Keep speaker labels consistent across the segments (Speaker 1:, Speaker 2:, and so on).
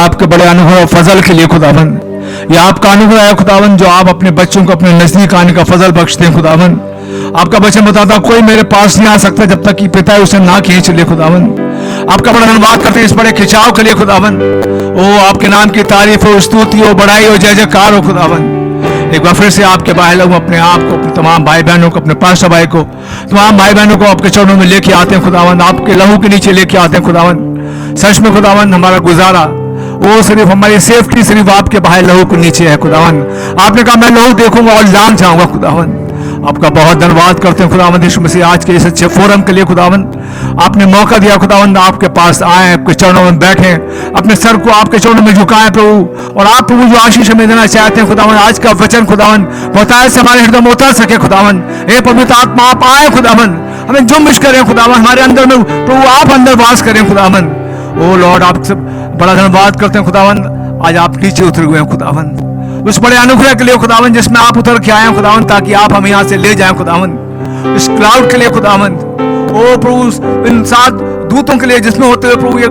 Speaker 1: आपके बड़े अनुभव और फजल के लिए खुदावन, ये आपका अनुभव है खुदावन जो आप अपने बच्चों को अपने नजदीक आने का फजल बख्शते हैं खुदावन। आपका वचन बताता कोई मेरे पास नहीं आ सकता जब तक कि पिता उसे ना खींच ले खुदावन। आपका बड़ा धन्यवाद करते हैं इस बड़े खिंचाव के लिए खुदावन। ओ आपके नाम की तारीफ हो, स्तुति हो, बड़ाई हो, जय जयकार हो खुदावन। एक बार फिर से आपके भाई लोग अपने आप को, अपने तमाम भाई बहनों को, अपने पास्टर भाई को, तमाम भाई बहनों को आपके चरणों में लेके आते हैं खुदावन, आपके लहू के नीचे लेके आते हैं खुदावन। सच में खुदावन हमारा गुजारा वो सिर्फ हमारी सेफ्टी सिर्फ आपके भाई लहू के नीचे है खुदावन। आपने कहा मैं लहू देखूंगा और जान जाऊंगा खुदावन। आपका बहुत धन्यवाद करते हैं खुदावन यीशु मसीह आज के इस अच्छे फोरम के लिए खुदावन। आपने मौका दिया खुदावन, आपके पास आए, आपके चरणों में बैठे, अपने सर को आपके चरणों में झुकाएं प्रभु। और आप प्रभु जो आशीष हमें देना चाहते हैं खुदावन, आज का वचन खुदावन बताए से हमारे हृदय में उतर सके खुदावन। हे पवित्र आत्मा आप आए खुदावन, हमें जुम्बिश करें खुदावन, हमारे अंदर में प्रभु आप अंदर वास करें खुदावन। ओ लॉर्ड आपसे बड़ा धन्यवाद करते हैं खुदावन, आज आप नीचे उतर हुए हैं खुदावन, उस बड़े अनुग्रह के लिए खुदावन जिसमें आप उतर के आए हैं खुदावन, ताकि आप हमें यहाँ से ले जाएं खुदावन। इस क्लाउड के लिए खुदावन, ओ प्रभु इन 7 दूतों के लिए जिसमें होते हुए प्रभु ये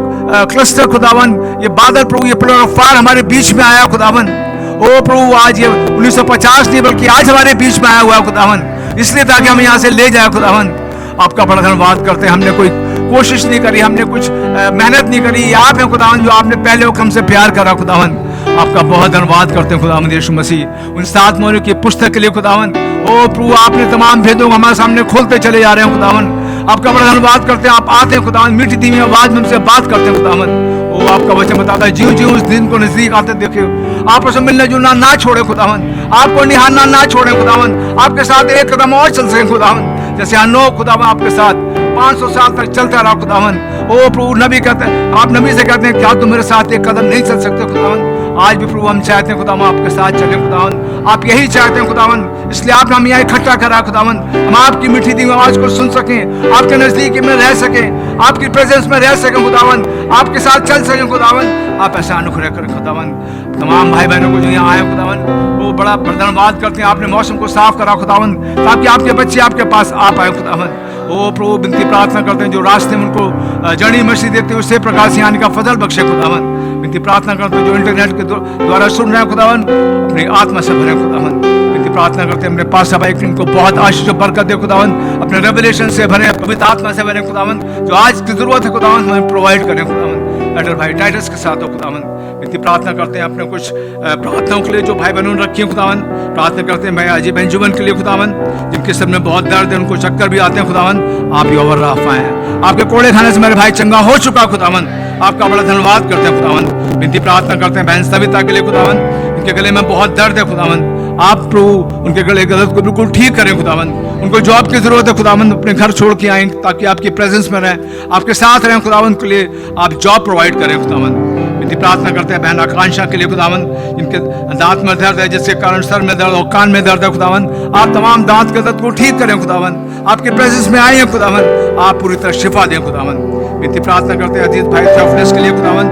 Speaker 1: क्लस्टर खुदावन, ये बादल प्रभु, ये पिलर ऑफ फायर हमारे बीच में आया खुदावन। ओ प्रभु आज ये 1950 नहीं बल्कि आज हमारे बीच में आया हुआ है खुदावन, इसलिए ताकि हम यहाँ से ले जाए खुदावन। आपका बड़ा धन्यवाद करते हैं, हमने कोई कोशिश नहीं करी, हमने कुछ मेहनत नहीं करी, आप हैं खुदावन जो आपने पहले हमसे प्यार करा खुदावन। आपका बहुत धन्यवाद करते हैं खुदावन यीशु मसीह उन 7 मोहरों की पुस्तक के लिए खुदावन। ओ प्रभु आपने तमाम भेदों को हमारे सामने खोलते चले जा रहे हैं खुदावन। आपका बड़ा धन्यवाद करते हैं, आप आते हैं खुदावन, मीठी धीमी आवाज में हमसे बात करते हैं खुदावन। ओ आपका वचन बताता है जीव जीव उस दिन को नजदीक आते देखे, आपसे मिलने जुलना ना छोड़े खुदावन, आपको निहारना ना छोड़े खुदावन, आपके साथ एक कदम और चल सके खुदावन। जैसे अनो खुदावन आपके साथ 500 साल तक चलता रहा खुदावन। ओ प्रभु नबी कहते हैं, आप नबी से कहते हैं क्या तुम मेरे साथ एक कदम नहीं चल सकते खुदावन। आज भी प्रभु हम चाहते हैं खुदावन आपके साथ चले खुदावन, आप यही चाहते हैं खुदावन, इसलिए आपने हम यहाँ इकट्ठा करा खुदावन, हम आपकी मीठी दी आवाज को सुन सकें, आपके नजदीक में रह सकें, आपकी प्रेजेंस में रह सकें खुदावन, आपके साथ चल सकें खुदावन। आप ऐसा अनुग्रह करें खुदावन। तमाम भाई बहनों को जो यहाँ आए खुदावन वो बड़ा धन्यवाद करते हैं, आपने मौसम को साफ करा खुदावन ताकि आपके बच्चे आपके पास आ पाए खुदावन। ओ प्रभु विनती प्रार्थना करते हैं जो रास्ते में उनको जड़ी मसीह देते हैं उससे प्रकार से आने का फजल बख्शे खुदावन। विनती प्रार्थना करते हैं जो इंटरनेट के द्वारा सुन रहे हैं खुदावन अपनी आत्मा से भरे खुदावन। विनती प्रार्थना करते हैं अपने पास भाई उनको बहुत आशीष और बरकत दे खुदावन, अपने रेवलेशन से भरे, पवित्र आत्मा से भरे खुदावन, जो आज की जरूरत है खुदावन हमें प्रोवाइड करें खुदावन। एडर भाई टाइटस के साथ हो खुदावन। विनती प्रार्थना करते हैं अपने कुछ प्रार्थनाओं के लिए जो भाई बहनों ने रखी है खुदावन। प्रार्थना करते हैं भाई अजय बेंजुमन के लिए खुदावन, जिनके सर में बहुत दर्द है, उनको चक्कर भी आते हैं खुदावन, आप ही ओवर राफा हैं, आपके कोड़े खाने से मेरे भाई चंगा हो चुका खुदावन। आपका बड़ा धन्यवाद करते हैं खुदावन। विनती प्रार्थना करते हैं बहन सविता के लिए खुदावन, उनके गले में बहुत दर्द है खुदावन, आप प्रभु उनके गले के दर्द को बिल्कुल ठीक करें खुदावन। उनको जॉब की जरूरत है खुदावन, अपने घर छोड़ के आए ताकि आपकी प्रेजेंस में रहें, आपके साथ रहें खुदावन, के लिए आप जॉब प्रोवाइड करें खुदावन। विनती प्रार्थना करते हैं बहन आकांक्षा के लिए खुदावन, जिनके दांत में दर्द है, जिसके कारण सर में दर्द और कान में दर्द है खुदावन, आप तमाम दांत के दर्द को ठीक करें खुदावन, आपके प्रेजेंस में आए हैं खुदावन, आप पूरी तरह शिफा दें खुदावन। विनती प्रार्थना करते हैं अजीत भाई थेओफिलस के लिए खुदावन,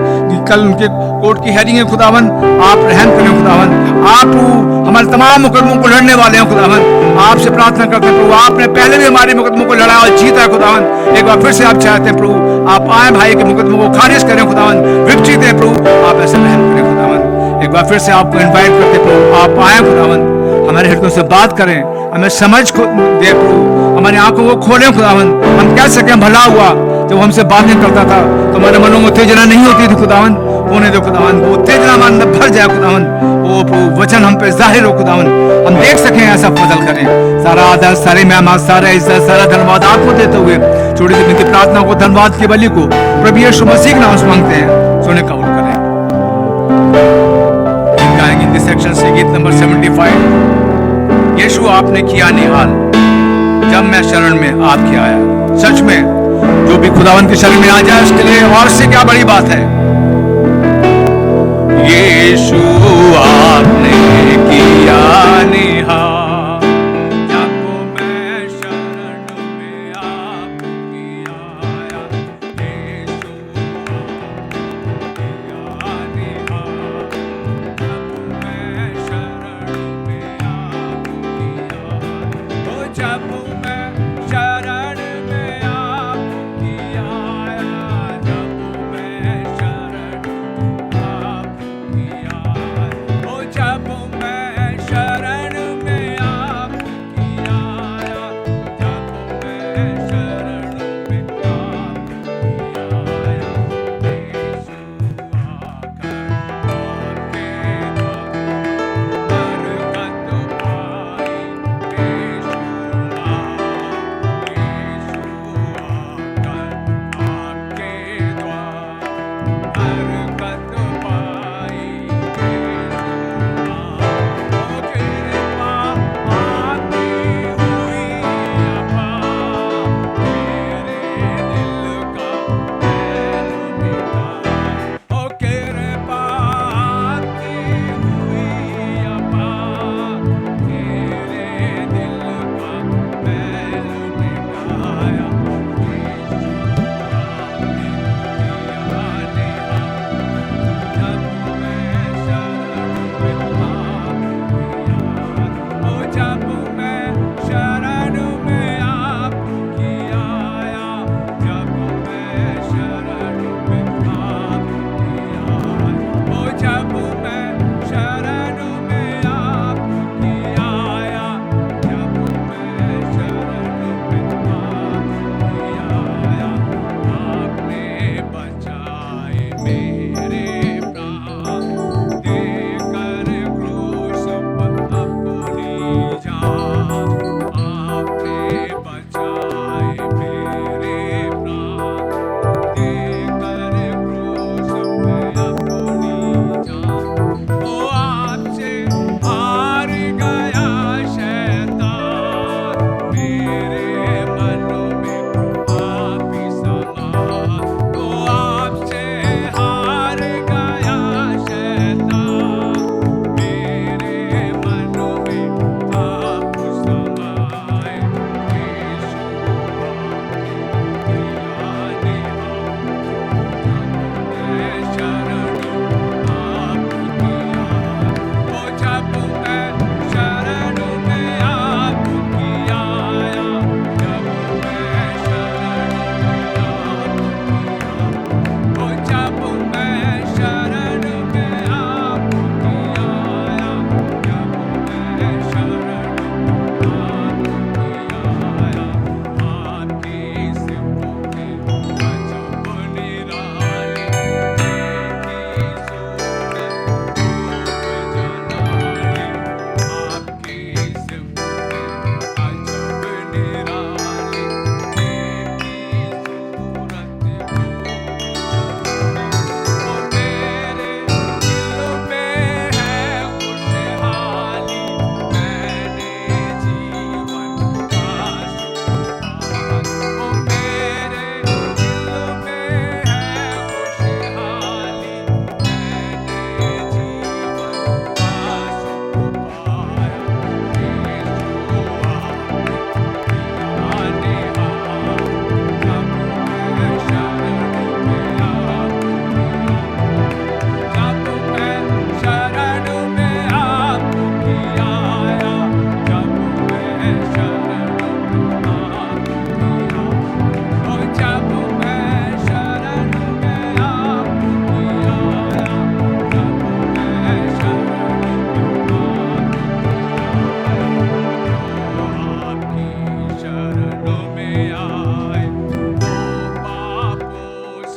Speaker 1: कल उनके कोर्ट की हेयरिंग है खुदावन, आप रहम करें खुदावन, आप हमारे तमाम मुकदमों को लड़ने वाले हैं खुदावन। आपसे प्रार्थना करते हैं प्रभु, आपने पहले भी हमारे मुकदमों को लड़ा और जीता है खुदावन, एक बार फिर से आप चाहते हैं प्रभु आप आए भाई के मुकदमों को खारिज करें खुदावन, विक्ट्री दें प्रभु, आप ऐसे रहम करें खुदावन। एक बार फिर से आपको इन्वाइट करते प्रभु आप आए खुदावन, हमारे हृदयों से बात करें, हमें समझ को दे प्रभु, हमारी आंखों को खोलें खुदावन, हम कह सकें भला हुआ जब हमसे बातें करता था तो हमारे मनों में उत्तेजना नहीं होती थी खुदावन, होने दो खुदावन, वो उत्तेजना हमारे अंदर भर जाए खुदावन, वो प्रभु वचन हम पे जाहिर हो खुदावन, हम देख सकें ऐसा फजल करें। सारा आदर, सारे मेहमान, सारा इज्जत, सारा धन्यवाद आपको देते हुए छोटी सी विनती प्रार्थना को, धन्यवाद की बलि को प्रभु यीशु मसीह के नाम से मांगते हैं, सुने कबूल करें। गाएंगे हिंदी सेक्शन से गीत नंबर 75, यीशु आपने किया निहाल जब मैं शरण में आपके आया। सच में जो भी खुदावन के शरण में आ जाए उसके लिए और से क्या बड़ी बात है। यीशु आपने किया निहाल जब मैं शरण में आपके आया। यीशु आपने किया निहाल जब मैं शरण में आपके आया। जब मैं शरण में आपकी आया, जब मैं शरण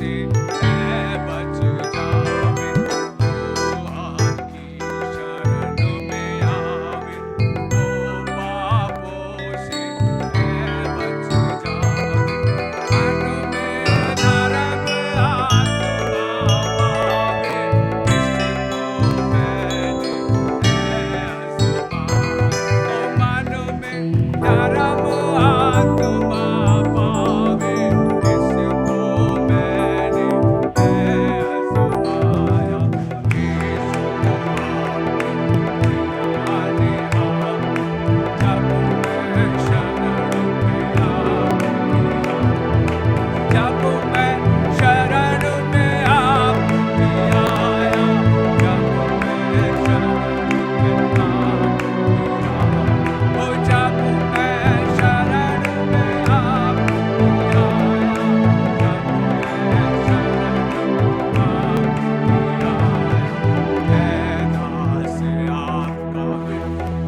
Speaker 1: से मैं बच जावे, ओ आपकी शरण में आवे, ओ पापों से मैं बच जावे, मन में धर्म आत्मा पावे, इसको मैंने आजमाया, ओ मन में धर्म आत्मा पावे, इसको मैंने आजमाया, आने जब मैं शरण में जब मैं शरण में आपकी आया, जब मैं शरण में ओ जब मैं शरण में आपकी आया, जब मैं शरण में आपकी आया, मैं दास आपका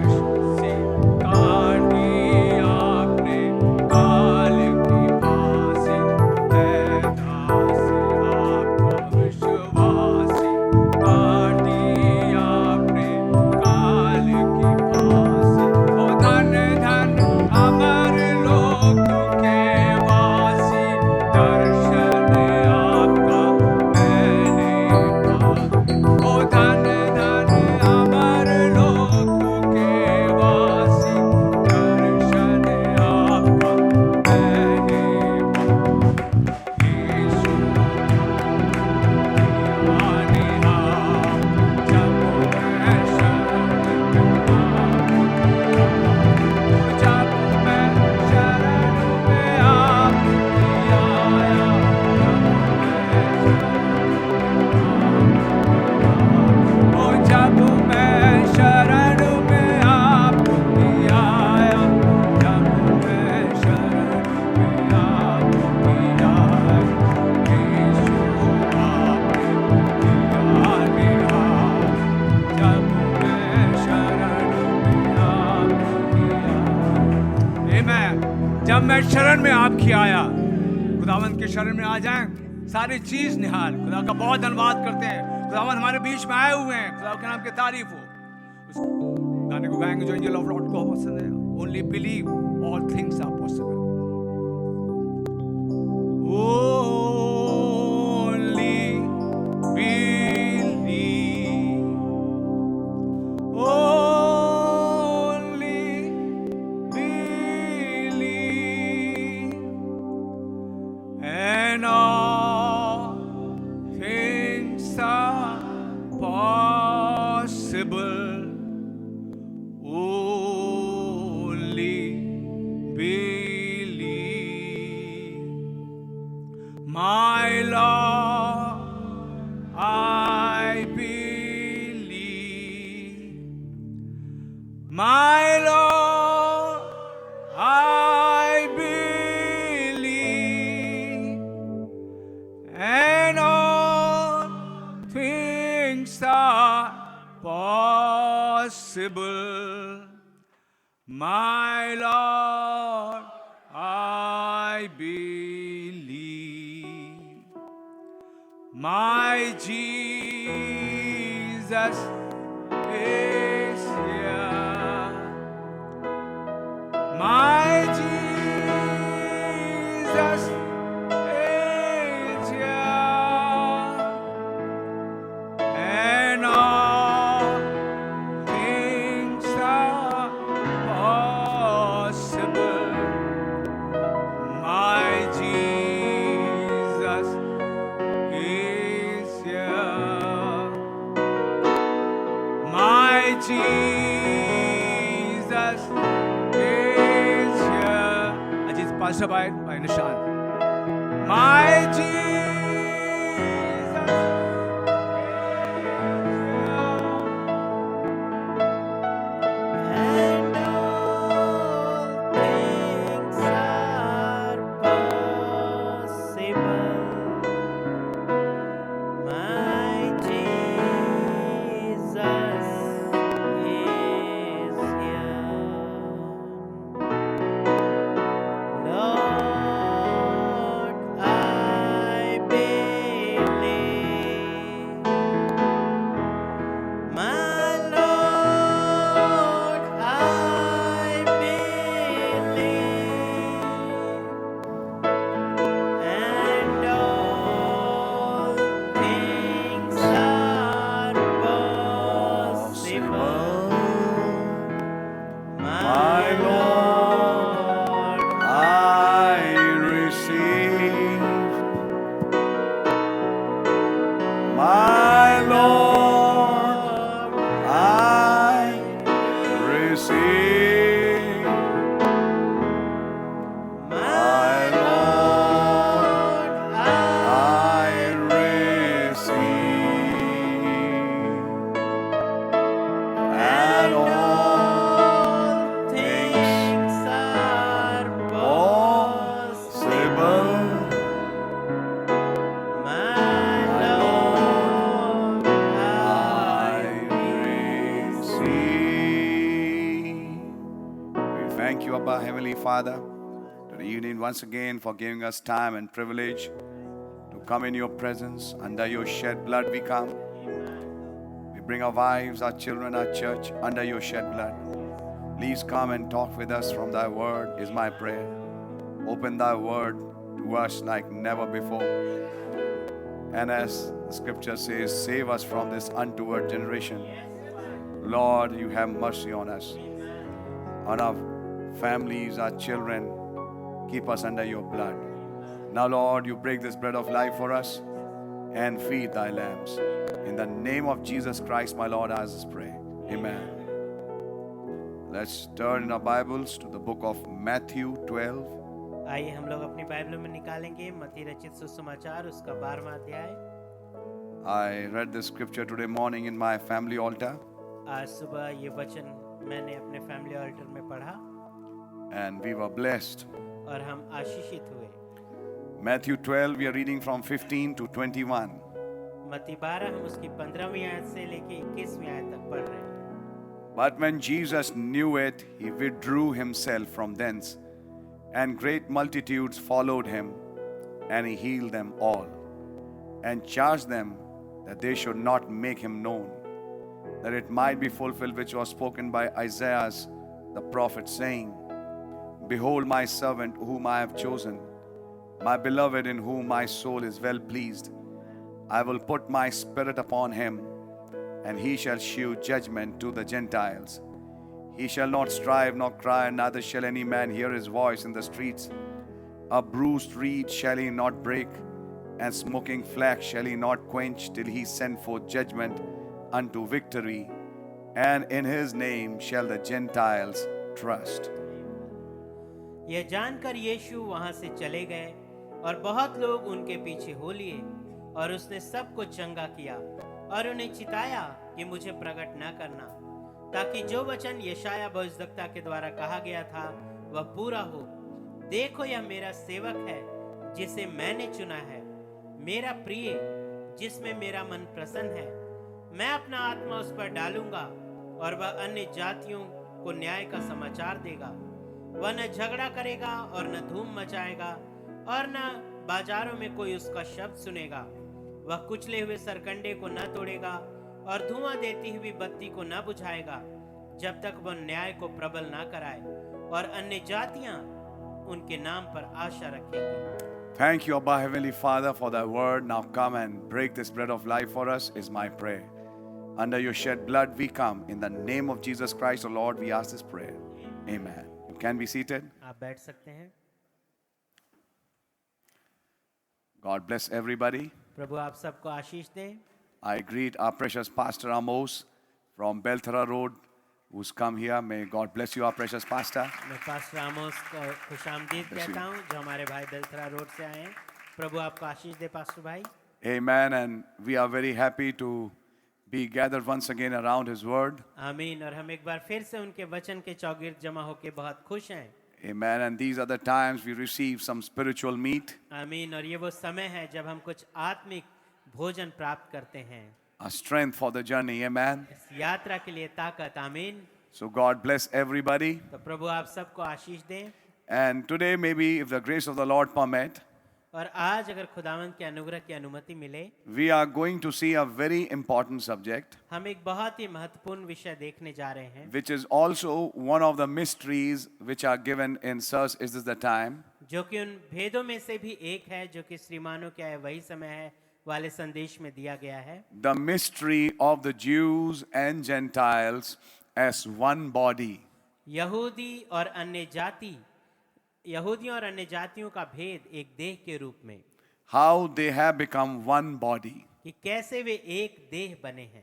Speaker 1: विश्व से काटी आपने काल की फांसी, मैं दास आपका विश्वासी, काटी आपने काल की फांसी, ओ धन धन अमर लोक के वासी, दर्शन आपका मैंने पाया, ओ धन धन अमर लोक के वासी, दर्शन आपका मैंने पाया, यीशु आने जब मैं शरण जब मैं शरण में आपकी आया, ओ जब मैं शरण में आपकी आया, जब मैं शरण में आपकी आया, यीशु आने जब मैं शरण में आपकी आया। आमेन। जब मैं शरण में आपकी आया, खुदावंद के शरण में आ जाएं, सारी चीज निहाल। खुदा का बहुत धन्यवाद करते हैं, खुदावंद हमारे बीच में आए हुए हैं, खुदा के नाम की तारीफ हो। उस गाने को गाएंगे जो एंजल ऑफ लॉर्ड को पसंद है, only believe all things are possible. Only believe, only believe, and all things are possible. Only believe, my Lord, I believe, my Lord, I believe, and all things are possible, my Lord, I believe, my Jesus is here, my Jesus is here, and all things are possible, my Jesus is here, my Jesus is here. Ajit Pasha by Nishan. My Jesus
Speaker 2: And all things are possible. My Jesus is here. Lord, I
Speaker 3: My Lord, I receive. My Lord, I receive. And all
Speaker 2: things are
Speaker 3: possible.
Speaker 2: My Lord, I
Speaker 3: receive. We thank you, Abba, Heavenly Father, today evening once again for giving us time and privilege to come in your presence. Under your shed blood we come. We bring our wives, our children, our church under your shed blood. Please come and talk with us from thy word is my prayer. Open thy word to us like never before. And as the scripture says, save us from this untoward generation. Lord, you have mercy on us, on our families, our children. Keep us under your blood. Now, Lord, you break this bread of life for us and feed thy lambs. In the name of Jesus Christ, my Lord, I just pray. Amen. Let's turn in our Bibles to the book of Matthew 12.
Speaker 2: आइए हम लोग अपनी Bible में निकालेंगे मत्ती रचित सुसमाचार उसका 12वां अध्याय।
Speaker 3: I read this scripture today morning in my family altar,
Speaker 2: आज सुबह ये वचन मैंने अपने फैमिली ऑल्टर में पढ़ा
Speaker 3: and we were blessed.
Speaker 2: और हम आशीषित हुए।
Speaker 3: Matthew 12, we are reading from 15 to 21.
Speaker 2: मत्ती 12 हम उसकी 15वीं आयत से लेके 21वीं आयत तक पढ़ रहे हैं।
Speaker 3: But when Jesus knew it, he withdrew himself from thence, and great multitudes followed him, and he healed them all, and charged them that they should not make him known, that it might be fulfilled which was spoken by Isaiah the prophet, saying, Behold my servant whom I have chosen, my beloved in whom my soul is well pleased. I will put my spirit upon him, and he shall shew judgment to the Gentiles. He shall not strive nor cry, neither shall any man hear his voice in the streets. A bruised reed shall he not break, and smoking flax shall he not quench, till he send forth judgment unto victory, and in his name shall the Gentiles trust.
Speaker 2: यह जानकर यीशु वहां से चले गए और बहुत लोग उनके पीछे हो लिए, और उसने सबको चंगा किया और उन्हें चिताया कि मुझे प्रकट न करना, ताकि जो वचन यशाया भविष्यद्वक्ता के द्वारा कहा गया था वह पूरा हो। देखो यह मेरा सेवक है जिसे मैंने चुना है, मेरा प्रिय जिसमें मेरा मन प्रसन्न है। मैं अपना आत्मा उस पर डालूंगा और वह अन्य जातियों को न्याय का समाचार देगा। वह न झगड़ा करेगा और न धूम मचाएगा और न बाजारों में कोई उसका शब्द सुनेगा। वह कुचले हुए सरकंडे को न तोड़ेगा और धुआं देती हुई बत्ती को न बुझाएगा, जब तक वह न्याय को प्रबल न कराए, और अन्य जातियां उनके नाम पर आशा रखेंगी।
Speaker 3: Thank you, Abba, Heavenly Father, for thy word. Now come and break this bread of life for us is my prayer. Under your shed blood we come. In the name of Jesus Christ, O Lord, we ask this prayer. Amen. You can be seated.
Speaker 2: आप बैठ सकते हैं।
Speaker 3: God bless everybody.
Speaker 2: प्रभु आप सबको आशीष दे।
Speaker 3: I greet our precious Pastor Amos from Belthara Road, who's come here. May God bless you, our precious pastor.
Speaker 2: मैं pastor आमोस को खुशामदीद कहता हूँ, जो हमारे भाई बेलथरा रोड से आए हैं। प्रभु आपको आशीष दे पास्टर भाई।
Speaker 3: Amen. And we are very happy to be gathered once again around his word.
Speaker 2: आमीन। और हम एक बार फिर से उनके वचन के चौगिर्द जमा होके बहुत खुश हैं।
Speaker 3: Amen. And these are the times we receive some spiritual meat,
Speaker 2: आमीन। और ये वो समय है जब हम कुछ आत्मिक भोजन प्राप्त करते हैं,
Speaker 3: a strength for the journey. Amen.
Speaker 2: इस यात्रा के लिए ताकत। आमीन।
Speaker 3: So God bless everybody.
Speaker 2: तो प्रभु आप सबको आशीष दें।
Speaker 3: And today, maybe if the grace of the Lord permit,
Speaker 2: और आज अगर खुदावंद के अनुग्रह की अनुमति मिले,
Speaker 3: we are going to see a very important subject,
Speaker 2: हम एक बहुत ही महत्वपूर्ण विषय देखने जा रहे हैं,
Speaker 3: which is also one of the mysteries which are given in Sirs, Is This the Time?
Speaker 2: जो कि उन भेदों में से भी एक है जो कि श्रीमानों के आए वही समय है वाले संदेश में दिया गया है।
Speaker 3: The mystery of the Jews and Gentiles as one body.
Speaker 2: यहूदी और अन्य जाति, यहूदियों और अन्य जातियों का भेद एक देह के रूप में,
Speaker 3: How they have become one body.
Speaker 2: कि कैसे वे एक देह बने हैं।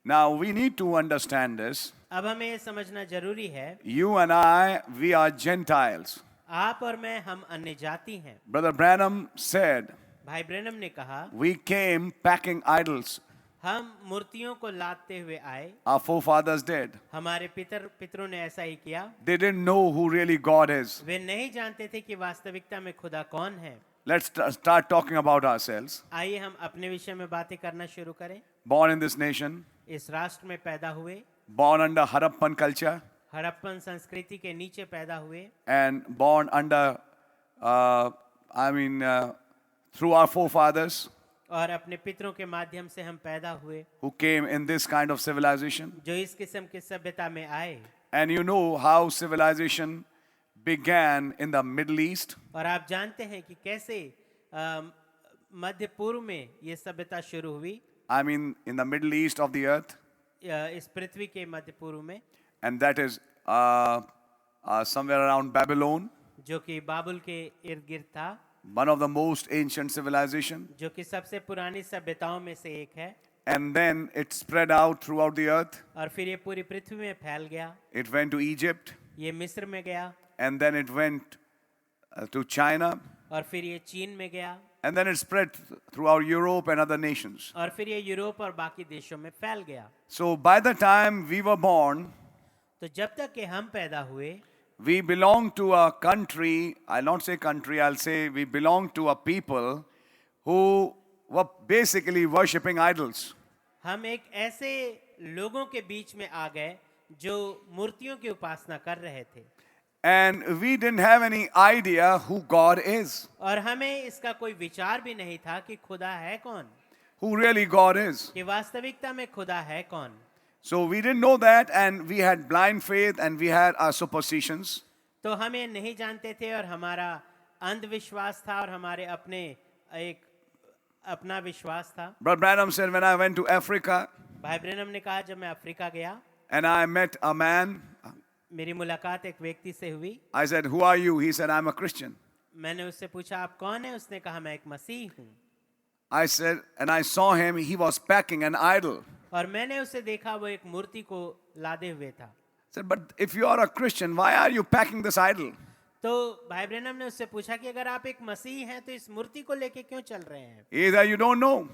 Speaker 3: Now we need to understand this.
Speaker 2: अब हमें ये समझना जरूरी है,
Speaker 3: You and I, we are Gentiles.
Speaker 2: आप और मैं हम अन्य जाति हैं।
Speaker 3: Brother Branham said,
Speaker 2: भाई ब्रैनम ने कहा,
Speaker 3: we came packing idols.
Speaker 2: हम मूर्तियों को लादते हुए आए।
Speaker 3: Our forefathers did.
Speaker 2: हमारे पितरों ने ऐसा ही किया।
Speaker 3: They didn't know who really God is.
Speaker 2: वे नहीं जानते थे कि वास्तविकता में खुदा कौन है।
Speaker 3: Let's start talking about ourselves.
Speaker 2: आइए हम अपने विषय में बातें करना शुरू करें।
Speaker 3: Born in this nation,
Speaker 2: इस राष्ट्र में पैदा हुए,
Speaker 3: born under Harappan culture,
Speaker 2: Harappan संस्कृति के नीचे पैदा हुए,
Speaker 3: and born under, through our forefathers
Speaker 2: और अपने पितरों के माध्यम से हम पैदा हुए,
Speaker 3: who came in this kind of civilization.
Speaker 2: जो इस किस्म की सभ्यता में आए।
Speaker 3: And you know how civilization began in the Middle East.
Speaker 2: और आप जानते हैं कि कैसे मध्य पूर्व में ये सभ्यता शुरू हुई,
Speaker 3: In the Middle East of the earth.
Speaker 2: इस पृथ्वी के मध्य पूर्व में,
Speaker 3: And that is somewhere around Babylon,
Speaker 2: जो कि बाबुल के इर्द गिर्द था,
Speaker 3: one of the most ancient civilization.
Speaker 2: जो कि सबसे पुरानी सभ्यताओं में से एक है।
Speaker 3: And then it spread out throughout the earth.
Speaker 2: और फिर ये पूरी पृथ्वी में फैल गया।
Speaker 3: It went to Egypt,
Speaker 2: ये मिस्र में गया,
Speaker 3: and then it went to China,
Speaker 2: और फिर ये चीन में गया,
Speaker 3: and then it spread throughout Europe and other nations.
Speaker 2: और फिर ये यूरोप और बाकी देशों में फैल गया।
Speaker 3: So by the time we were born,
Speaker 2: तो जब तक कि हम पैदा हुए,
Speaker 3: we belong to a country, I'll not say country, I'll say we belong to a people who were basically worshipping idols.
Speaker 2: हम एक ऐसे लोगों के बीच में आ गए जो मूर्तियों की उपासना कर रहे थे।
Speaker 3: And we didn't have any idea who God is,
Speaker 2: और हमें इसका कोई विचार भी नहीं था कि खुदा है कौन,
Speaker 3: who really God is.
Speaker 2: कि वास्तविकता में खुदा है कौन।
Speaker 3: So we didn't know that, and we had blind faith and we had our superstitions.
Speaker 2: तो हमें नहीं जानते थे और हमारा अंधविश्वास था और हमारे अपना विश्वास था।
Speaker 3: Brother Branham said, when I went to Africa
Speaker 2: भाई ब्रैनम ने कहा, जब मैं अफ्रीका गया,
Speaker 3: and I met a man,
Speaker 2: मेरी मुलाकात एक व्यक्ति से हुई।
Speaker 3: I said, who are you? He said, I'm a Christian.
Speaker 2: मैंने उससे पूछा, आप कौन है? उसने कहा, मैं एक मसीह हूँ।
Speaker 3: I said, and I saw him, he was packing an idol.
Speaker 2: और मैंने उसे देखा, वो एक मूर्ति को लादे हुए था।
Speaker 3: I said, but if you are a Christian, why are you packing this idol?
Speaker 2: तो भाई ब्रैनम ने उससे पूछा कि अगर आप एक मसीह हैं तो इस मूर्ति को लेके क्यों चल रहे हैं?
Speaker 3: Either you don't know,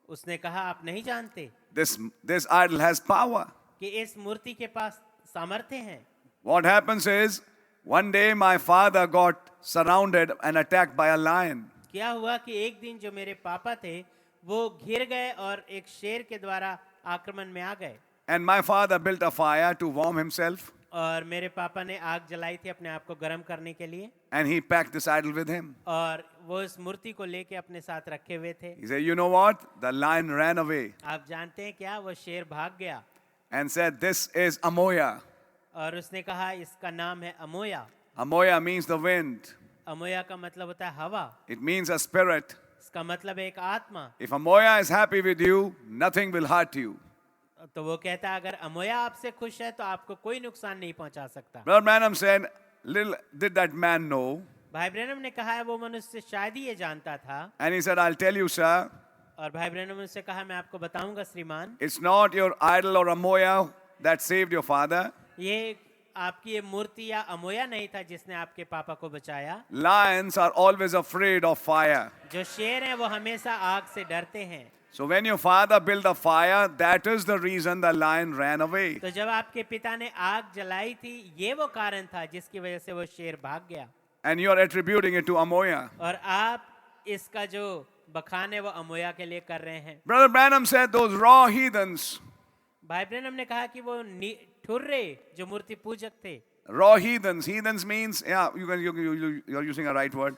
Speaker 2: उसने कहा, आप नहीं जानते
Speaker 3: this idol has power.
Speaker 2: कि इस मूर्ति के पास सामर्थ्य है।
Speaker 3: What happens is, one day my father got surrounded and attacked by a lion.
Speaker 2: क्या हुआ कि एक दिन जो मेरे पापा थे वो घिर गए और एक शेर के द्वारा आक्रमण में आ गए।
Speaker 3: And my father built a fire to warm himself.
Speaker 2: और मेरे पापा ने आग जलाई थी अपने आप को गर्म करने के लिए।
Speaker 3: And he packed this idol with him.
Speaker 2: और वो इस मूर्ति को लेके अपने साथ रखे हुए थे।
Speaker 3: He said, you know what? The lion ran away
Speaker 2: आप जानते हैं क्या? वो शेर भाग गया
Speaker 3: and said, this is Amoya.
Speaker 2: और उसने कहा, इसका नाम है अमोया।
Speaker 3: Amoya means the wind.
Speaker 2: अमोया का मतलब होता है हवा।
Speaker 3: It means a spirit.
Speaker 2: इसका मतलब है एक आत्मा।
Speaker 3: If Amoya is happy with you, nothing will hurt you.
Speaker 2: तो वो कहता है, अगर अमोया आपसे खुश है तो आपको कोई नुकसान नहीं पहुंचा सकता।
Speaker 3: Brother Branham said, little did that man know.
Speaker 2: भाई ब्रैनम ने कहा है, वो मनुष्य शायद ही ये जानता था।
Speaker 3: And he said, I'll tell you, sir,
Speaker 2: और भाई ब्रैनम ने उससे कहा, मैं आपको बताऊंगा श्रीमान,
Speaker 3: it's not your idol or Amoya that saved your father.
Speaker 2: ये आपकी ये मूर्ति या अमोया नहीं था जिसने आपके पापा को बचाया।
Speaker 3: Lions are always afraid of fire.
Speaker 2: जो शेर हैं वो हमेशा आग से डरते हैं।
Speaker 3: So when your father built a fire, that is the reason the lion ran away.
Speaker 2: तो जब आपके पिता ने आग जलाई थी, ये वो कारण था जिसकी वजह से वो शेर भाग गया।
Speaker 3: And you are attributing it to Amoya.
Speaker 2: और आप इसका जो बखान है वो अमोया के लिए कर रहे हैं।
Speaker 3: Brother Branham said those raw heathens,
Speaker 2: भाई ब्रैनम ने कहा कि वो ठुर्रे जो मूर्ति पूजक थे।
Speaker 3: raw heathens. Heathens means, yeah, you're using a right word.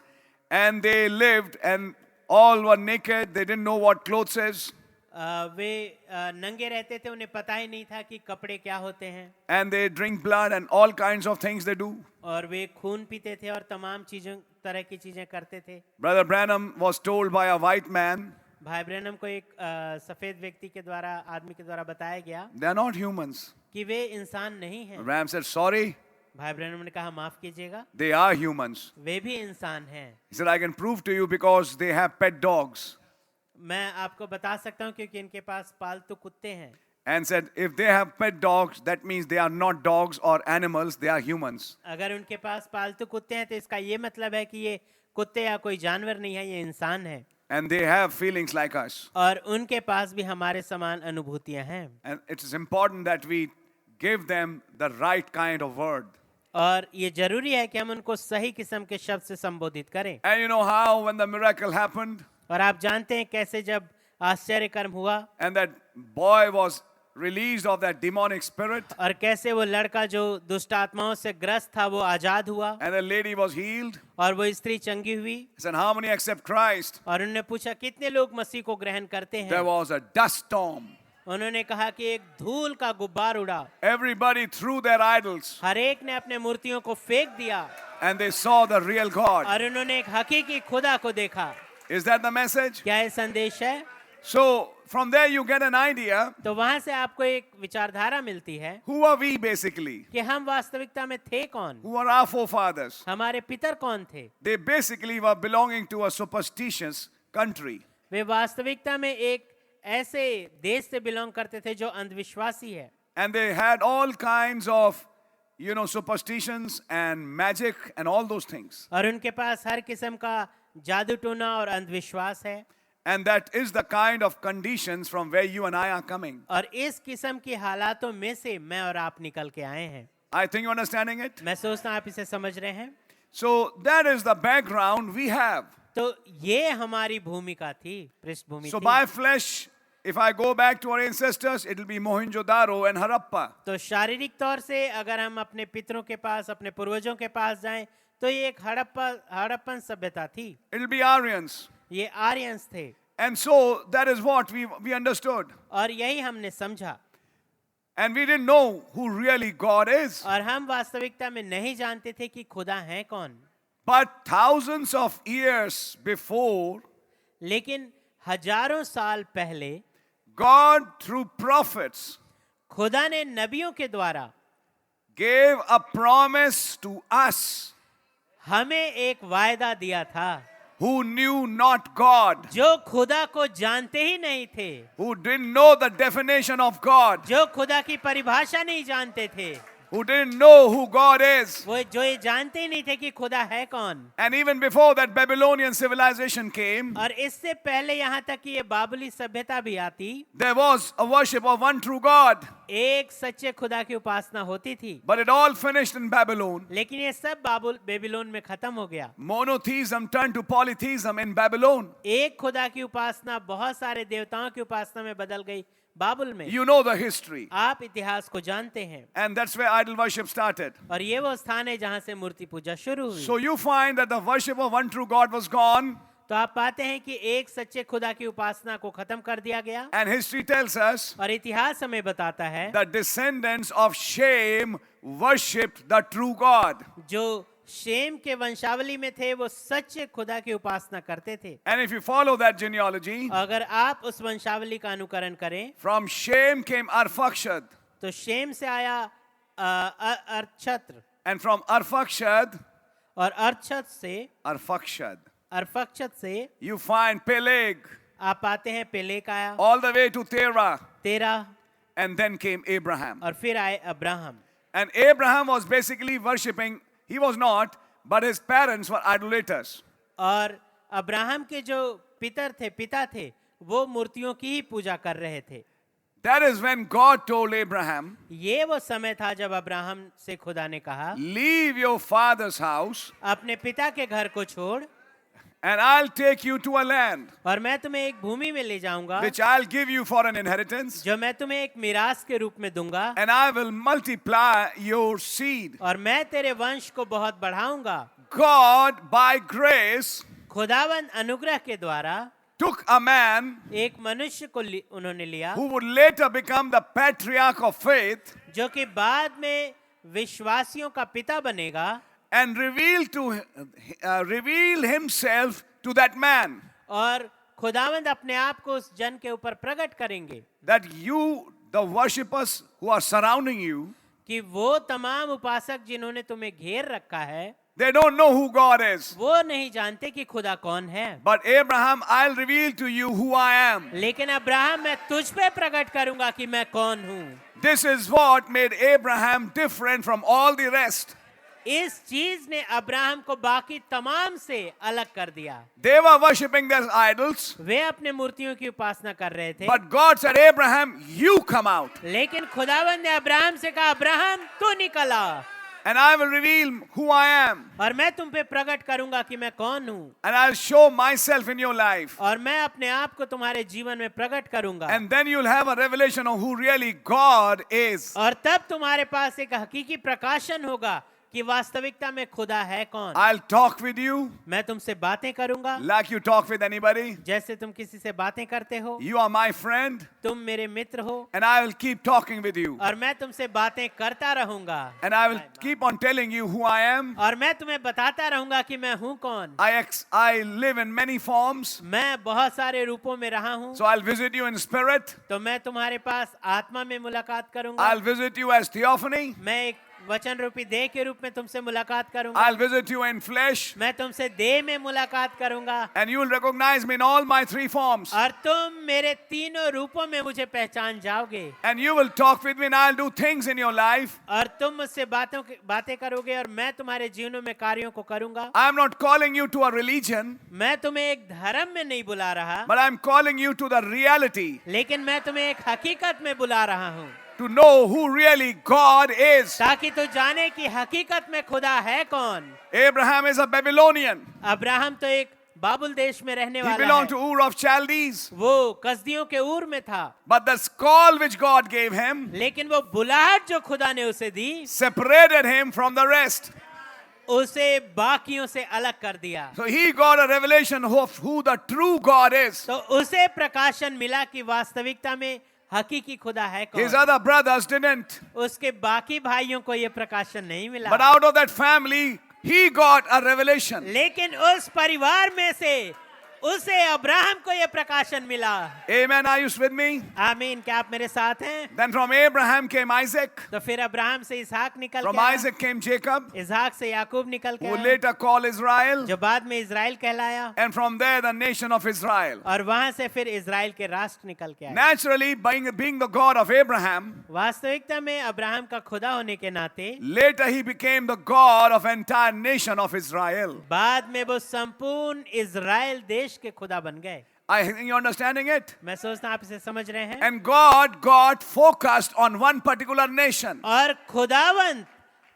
Speaker 3: And they lived and all were naked. They didn't know what clothes is.
Speaker 2: वे नंगे रहते थे, उन्हें पता ही नहीं था कि कपड़े क्या होते हैं।
Speaker 3: And they drink blood and all kinds of things they do.
Speaker 2: और वे खून पीते थे और तमाम तरह की चीजें करते थे।
Speaker 3: Brother Branham was told by a white man,
Speaker 2: भाई ब्रैनम को एक सफेद व्यक्ति के द्वारा, आदमी के द्वारा बताया गया
Speaker 3: they are not humans.
Speaker 2: कि वे इंसान नहीं हैं।
Speaker 3: Branham said, sorry,
Speaker 2: भाई ब्रैनम ने कहा, माफ कीजिएगा,
Speaker 3: they are humans.
Speaker 2: वे भी इंसान हैं।
Speaker 3: He said, I can prove to you because they have pet dogs.
Speaker 2: मैं आपको बता सकता हूँ क्योंकि इनके पास पालतू कुत्ते हैं।
Speaker 3: and said, if they have pet dogs, that means they are not dogs or animals, they are humans.
Speaker 2: अगर उनके पास पालतू कुत्ते हैं तो इसका ये मतलब है कि ये कुत्ते या कोई जानवर नहीं है, ये इंसान है
Speaker 3: And they have feelings like us.
Speaker 2: और उनके पास भी हमारे समान अनुभूतियां हैं।
Speaker 3: And it is important that we give them the right kind of word.
Speaker 2: और ये जरूरी है कि हम उनको सही किस्म के शब्द से संबोधित करें।
Speaker 3: And you know how when the miracle happened
Speaker 2: और आप जानते हैं कैसे जब आश्चर्य कर्म हुआ
Speaker 3: and that boy was released of that demonic spirit
Speaker 2: और कैसे वो लड़का जो दुष्ट आत्माओं से ग्रस्त था वो आजाद हुआ
Speaker 3: and the lady was healed.
Speaker 2: और वो स्त्री चंगी हुई।
Speaker 3: He said, how many accept Christ?
Speaker 2: और उन्होंने पूछा कितने लोग मसीह को ग्रहण करते
Speaker 3: There
Speaker 2: हैं।
Speaker 3: was a dust storm.
Speaker 2: उन्होंने कहा कि एक धूल का गुब्बार उड़ा,
Speaker 3: Everybody threw their idols
Speaker 2: हर एक ने अपने मूर्तियों को फेंक दिया
Speaker 3: and they saw the real God.
Speaker 2: और उन्होंने एक हकीकी खुदा को देखा।
Speaker 3: Is that the message?
Speaker 2: क्या ये संदेश है?
Speaker 3: So from there you get an idea.
Speaker 2: तो वहां से आपको एक विचारधारा मिलती है
Speaker 3: Who are we basically?
Speaker 2: कि हम वास्तविकता में थे कौन,
Speaker 3: Who are our forefathers?
Speaker 2: हमारे पितर कौन थे।
Speaker 3: They basically were belonging to a superstitious country.
Speaker 2: वे वास्तविकता में एक ऐसे देश से बिलोंग करते थे जो अंधविश्वासी है
Speaker 3: And they had all kinds of, superstitions and magic and all those things.
Speaker 2: और उनके पास हर किस्म का जादू टोना और अंधविश्वास है।
Speaker 3: And that is the kind of conditions from where you and I are coming.
Speaker 2: और इस किस्म की हालातों में से मैं और आप निकल के आए हैं।
Speaker 3: I think you're understanding it.
Speaker 2: मैं सोचता हूं आप इसे समझ रहे हैं।
Speaker 3: So that is the background we have.
Speaker 2: तो ये हमारी भूमिका थी, पृष्ठभूमि
Speaker 3: So
Speaker 2: थी।
Speaker 3: by flesh, if I go back to our ancestors, it will be Mohenjo-daro and Harappa.
Speaker 2: तो शारीरिक तौर से अगर हम अपने पितरों के पास, अपने पूर्वजों के पास जाएं तो ये एक हड़प्पन सभ्यता थी।
Speaker 3: It will be Aryans.
Speaker 2: ये आर्यंस थे
Speaker 3: And so that is what we understood.
Speaker 2: और यही हमने समझा।
Speaker 3: And we didn't know who really God is.
Speaker 2: और हम वास्तविकता में नहीं जानते थे कि खुदा है कौन।
Speaker 3: But thousands of years before,
Speaker 2: लेकिन हजारों साल पहले
Speaker 3: God through prophets
Speaker 2: खुदा ने नबियों के द्वारा
Speaker 3: gave a promise to us
Speaker 2: हमें एक वायदा दिया था,
Speaker 3: who knew not God,
Speaker 2: जो खुदा को जानते ही नहीं थे,
Speaker 3: who didn't know the definition of God,
Speaker 2: जो खुदा की परिभाषा नहीं जानते थे,
Speaker 3: who didn't know who God is.
Speaker 2: वो जो ये जानते ही नहीं थे कि खुदा है कौन।
Speaker 3: And even before that Babylonian civilization came,
Speaker 2: और इससे पहले यहाँ तक कि ये बाबुली सभ्यता भी आती,
Speaker 3: there was a worship of one true God.
Speaker 2: एक सच्चे खुदा की उपासना होती थी।
Speaker 3: But it all finished in Babylon.
Speaker 2: लेकिन ये सब बेबीलोन में खत्म हो गया।
Speaker 3: Monotheism turned to polytheism in Babylon.
Speaker 2: एक खुदा की उपासना बहुत सारे देवताओं की उपासना में बदल गई बाबुल में।
Speaker 3: You know the history.
Speaker 2: आप इतिहास को जानते हैं।
Speaker 3: And that's where idol worship started.
Speaker 2: और ये वो स्थान है जहाँ से मूर्ति पूजा शुरू हुई।
Speaker 3: So you find that the worship of one true God was gone.
Speaker 2: तो आप पाते हैं कि एक सच्चे खुदा की उपासना को खत्म कर दिया गया।
Speaker 3: And history tells us
Speaker 2: और इतिहास हमें बताता है
Speaker 3: the descendants of Shem worshipped the true God.
Speaker 2: जो शेम के वंशावली में थे वो सच्चे खुदा की उपासना करते थे।
Speaker 3: And if you follow that genealogy,
Speaker 2: अगर आप उस वंशावली का अनुकरण करें
Speaker 3: from Shem came Arphaxad.
Speaker 2: तो शेम से आया अर्छत्र,
Speaker 3: And from Arphaxad,
Speaker 2: और अर्छत से
Speaker 3: Arphaxad,
Speaker 2: से
Speaker 3: you find Peleg,
Speaker 2: आप पाते हैं पेलेग आया,
Speaker 3: all the way to Terah.
Speaker 2: तेरह,
Speaker 3: And then came Abraham.
Speaker 2: और फिर आए Abraham.
Speaker 3: And Abraham was basically worshipping, he was not, but his parents were idolaters.
Speaker 2: और अब्राहम के जो पिता थे वो मूर्तियों की ही पूजा कर रहे थे।
Speaker 3: That is when God told Abraham,
Speaker 2: ये वो समय था जब अब्राहम से खुदा ने कहा,
Speaker 3: leave your father's house
Speaker 2: अपने पिता के घर को छोड़
Speaker 3: and I'll take you to a land
Speaker 2: और मैं तुम्हें एक भूमि में ले जाऊंगा
Speaker 3: which I'll give you for an inheritance,
Speaker 2: जो मैं तुम्हें एक मिरास के रूप में दूंगा,
Speaker 3: and I will multiply your seed.
Speaker 2: और मैं तेरे वंश को बहुत बढ़ाऊंगा।
Speaker 3: God, by grace,
Speaker 2: खुदावन अनुग्रह के द्वारा
Speaker 3: took a man
Speaker 2: एक मनुष्य को उन्होंने लिया
Speaker 3: who would later become the patriarch of faith
Speaker 2: जो कि बाद में विश्वासियों का पिता बनेगा,
Speaker 3: and reveal himself to that man,
Speaker 2: और खुदावंद अपने आप को उस जन के ऊपर प्रकट करेंगे
Speaker 3: that you, the worshippers who are surrounding you,
Speaker 2: कि वो तमाम उपासक जिन्होंने तुम्हें घेर रखा है,
Speaker 3: They don't know who God is.
Speaker 2: वो नहीं जानते कि खुदा कौन है।
Speaker 3: But Abraham, I'll reveal to you who I am.
Speaker 2: लेकिन अब्राहम, मैं तुझ पे प्रकट करूंगा कि मैं कौन हूँ।
Speaker 3: This is what made Abraham different from all the rest.
Speaker 2: इस चीज ने अब्राहम को बाकी तमाम से अलग कर दिया।
Speaker 3: They were worshipping their idols.
Speaker 2: वे अपने मूर्तियों की उपासना कर रहे थे।
Speaker 3: But God said, Abraham, you come out.
Speaker 2: लेकिन खुदावंद ने अब्राहम से कहा, अब्राहम तू निकल आ,
Speaker 3: And I will reveal who I am.
Speaker 2: और मैं तुम पे प्रकट करूंगा कि मैं कौन हूँ,
Speaker 3: And I'll show myself in your life.
Speaker 2: और मैं अपने आप को तुम्हारे जीवन में प्रकट करूंगा।
Speaker 3: And then you'll have a revelation of who really God is.
Speaker 2: और तब तुम्हारे पास एक हकीकी प्रकाशन होगा कि वास्तविकता में खुदा है कौन।
Speaker 3: I'll talk with you
Speaker 2: मैं तुमसे बातें करूंगा
Speaker 3: like you talk with anybody.
Speaker 2: जैसे तुम किसी से बातें करते हो।
Speaker 3: You are my friend,
Speaker 2: तुम मेरे मित्र हो,
Speaker 3: and I will keep talking with you.
Speaker 2: और मैं तुमसे बातें करता रहूंगा।
Speaker 3: And I will keep on telling you who I am.
Speaker 2: और मैं तुम्हें बताता रहूंगा कि मैं हूँ कौन।
Speaker 3: I live in many forms.
Speaker 2: मैं बहुत सारे रूपों में रहा हूँ।
Speaker 3: So I'll visit you in spirit.
Speaker 2: तो मैं तुम्हारे पास आत्मा में मुलाकात करूंगा।
Speaker 3: I'll visit you as theophany.
Speaker 2: मैं एक वचन रूपी देह के रूप में तुमसे मुलाकात करूंगा।
Speaker 3: I'll visit you in flesh.
Speaker 2: मैं तुमसे देह में मुलाकात करूंगा,
Speaker 3: And you will recognize me in all my three forms.
Speaker 2: और तुम मेरे तीनों रूपों में मुझे पहचान जाओगे।
Speaker 3: And you will talk with me and I'll do things in your life.
Speaker 2: और तुम मुझसे बातें करोगे, और मैं तुम्हारे जीवनों में कार्यों को करूंगा।
Speaker 3: I'm not calling you to a religion,
Speaker 2: मैं तुम्हें एक धर्म में नहीं बुला रहा,
Speaker 3: but I'm calling you to the reality.
Speaker 2: लेकिन मैं तुम्हें एक हकीकत में बुला रहा हूँ,
Speaker 3: To know who really God is.
Speaker 2: ताकि तू जाने कि हकीकत में खुदा है कौन।
Speaker 3: Abraham is a Babylonian.
Speaker 2: Abraham तो एक बाबुल देश में रहने
Speaker 3: He
Speaker 2: वाला
Speaker 3: belonged
Speaker 2: है।
Speaker 3: to Ur of Chaldees.
Speaker 2: वो कसदियों के ऊर में था,
Speaker 3: But the call which God gave him
Speaker 2: लेकिन वो बुलाहट जो खुदा ने उसे दी,
Speaker 3: separated him from the rest.
Speaker 2: उसे बाकियों से अलग कर दिया।
Speaker 3: So he got a revelation of who the true God is.
Speaker 2: तो उसे प्रकाशन मिला कि वास्तविकता में हकीकी खुदा है
Speaker 3: His
Speaker 2: कौन।
Speaker 3: other brothers didn't.
Speaker 2: उसके बाकी भाइयों को ये प्रकाशन नहीं मिला,
Speaker 3: But out of that family, he got a revelation.
Speaker 2: लेकिन उस परिवार में से उसे अब्राहम को ये प्रकाशन मिला।
Speaker 3: Amen. Are you with me?
Speaker 2: आमीन। क्या आप मेरे साथ हैं?
Speaker 3: Then from Abraham came Isaac.
Speaker 2: तो फिर अब्राहम से इसहाक निकल
Speaker 3: From
Speaker 2: के आया,
Speaker 3: Isaac came Jacob,
Speaker 2: इसहाक से याकूब निकल के
Speaker 3: who
Speaker 2: आया,
Speaker 3: later called Israel.
Speaker 2: जो बाद में इजराइल कहलाया,
Speaker 3: And from there, the nation of Israel.
Speaker 2: और वहां से फिर इजराइल के राष्ट्र निकल के आया।
Speaker 3: Naturally, being the God of Abraham,
Speaker 2: वास्तविकता में अब्राहम का खुदा होने के नाते
Speaker 3: later he became the God of entire nation of Israel.
Speaker 2: बाद में वो संपूर्ण इजराइल देश के खुदा बन गए।
Speaker 3: I think you're understanding it.
Speaker 2: मैं सोचता हूं आप इसे समझ रहे हैं।
Speaker 3: And God got focused on one particular nation,
Speaker 2: और खुदावंत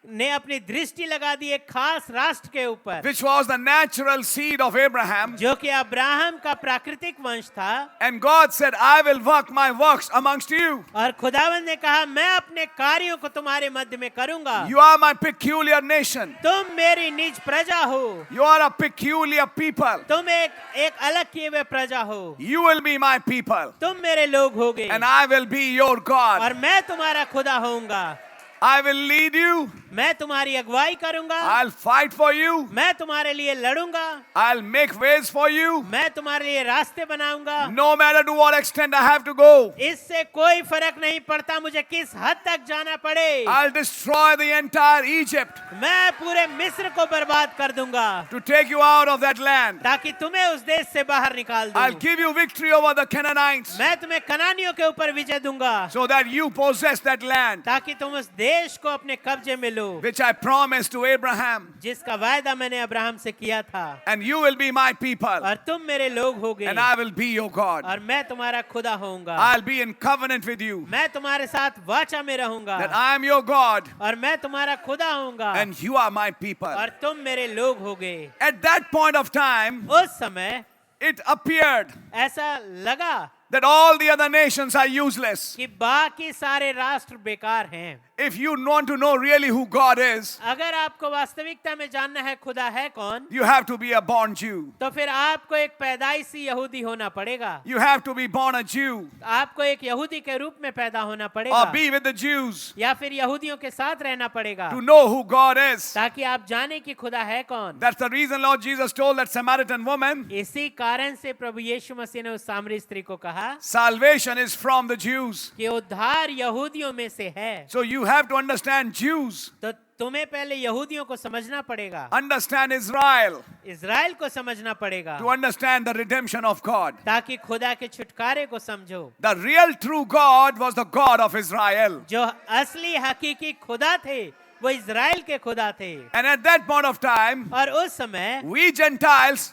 Speaker 2: ने अपनी दृष्टि लगा दी एक खास राष्ट्र के ऊपर,
Speaker 3: which was the natural seed of Abraham.
Speaker 2: जो कि अब्राहम का प्राकृतिक वंश था।
Speaker 3: And God said, I will work my works amongst you.
Speaker 2: और खुदावंत ने कहा, मैं अपने कार्यों को तुम्हारे मध्य में करूंगा।
Speaker 3: You are my peculiar nation.
Speaker 2: तुम मेरी निज प्रजा हो,
Speaker 3: You are a peculiar people.
Speaker 2: तुम एक अलग किए हुए प्रजा हो,
Speaker 3: You will be my people.
Speaker 2: तुम मेरे लोग होगे,
Speaker 3: And I will be your God.
Speaker 2: और मैं तुम्हारा खुदा होऊंगा।
Speaker 3: I will lead you.
Speaker 2: मैं तुम्हारी अगुवाई करूंगा,
Speaker 3: I'll fight for you.
Speaker 2: मैं तुम्हारे लिए लड़ूंगा,
Speaker 3: I'll make ways for you.
Speaker 2: मैं तुम्हारे लिए रास्ते बनाऊंगा।
Speaker 3: No matter to what extent I have to go.
Speaker 2: इससे कोई फर्क नहीं पड़ता मुझे किस हद तक जाना पड़े,
Speaker 3: I'll destroy the entire Egypt
Speaker 2: मैं पूरे मिस्र को बर्बाद कर दूंगा,
Speaker 3: to take you out of that land.
Speaker 2: ताकि तुम्हें उस देश से बाहर निकाल
Speaker 3: I'll
Speaker 2: दूं।
Speaker 3: give you victory over the Canaanites
Speaker 2: मैं तुम्हें कनानियों के ऊपर विजय दूंगा,
Speaker 3: so that you possess that land
Speaker 2: ताकि तुम उस देश को अपने कब्जे में लो,
Speaker 3: which I promised to Abraham.
Speaker 2: जिसका वायदा मैंने अब्राहम से किया था।
Speaker 3: And you will be my people.
Speaker 2: और तुम मेरे लोग होगे,
Speaker 3: And I will be your God.
Speaker 2: और मैं तुम्हारा खुदा होऊंगा।
Speaker 3: I'll be in covenant with you.
Speaker 2: मैं तुम्हारे साथ वाचा में रहूंगा,
Speaker 3: That I am your God.
Speaker 2: और मैं तुम्हारा खुदा होऊंगा,
Speaker 3: And you are my people.
Speaker 2: और तुम मेरे लोग होगे।
Speaker 3: At that point of time,
Speaker 2: उस समय
Speaker 3: it appeared
Speaker 2: ऐसा लगा
Speaker 3: that all the other nations are useless.
Speaker 2: कि बाकी सारे राष्ट्र बेकार हैं।
Speaker 3: If you want to know really who God is,
Speaker 2: अगर आपको वास्तविकता में जानना है खुदा है कौन,
Speaker 3: you have to be a born Jew.
Speaker 2: तो फिर आपको एक पैदाइशी यहूदी होना पड़ेगा।
Speaker 3: You have to be born a Jew
Speaker 2: आपको एक यहूदी के रूप में पैदा होना
Speaker 3: or
Speaker 2: पड़ेगा,
Speaker 3: be with the Jews
Speaker 2: या फिर यहूदियों के साथ रहना पड़ेगा,
Speaker 3: to know who God is.
Speaker 2: ताकि आप जाने कि खुदा है कौन।
Speaker 3: That's the reason Lord Jesus told that Samaritan woman,
Speaker 2: इसी कारण से प्रभु यीशु मसीह ने उस सामरी स्त्री को कहा
Speaker 3: salvation is from the Jews.
Speaker 2: कि उद्धार यहूदियों में से है।
Speaker 3: So you have to understand Jews.
Speaker 2: तो तुम्हें पहले यहूदियों को समझना पड़ेगा,
Speaker 3: understand Israel,
Speaker 2: इज़राइल को समझना पड़ेगा,
Speaker 3: to understand the redemption of God.
Speaker 2: ताकि खुदा के छुटकारे को समझो।
Speaker 3: The real true God was the God of Israel.
Speaker 2: जो असली हकीकी खुदा थे वो इज़राइल के खुदा थे।
Speaker 3: And at that point of time,
Speaker 2: और उस समय
Speaker 3: we Gentiles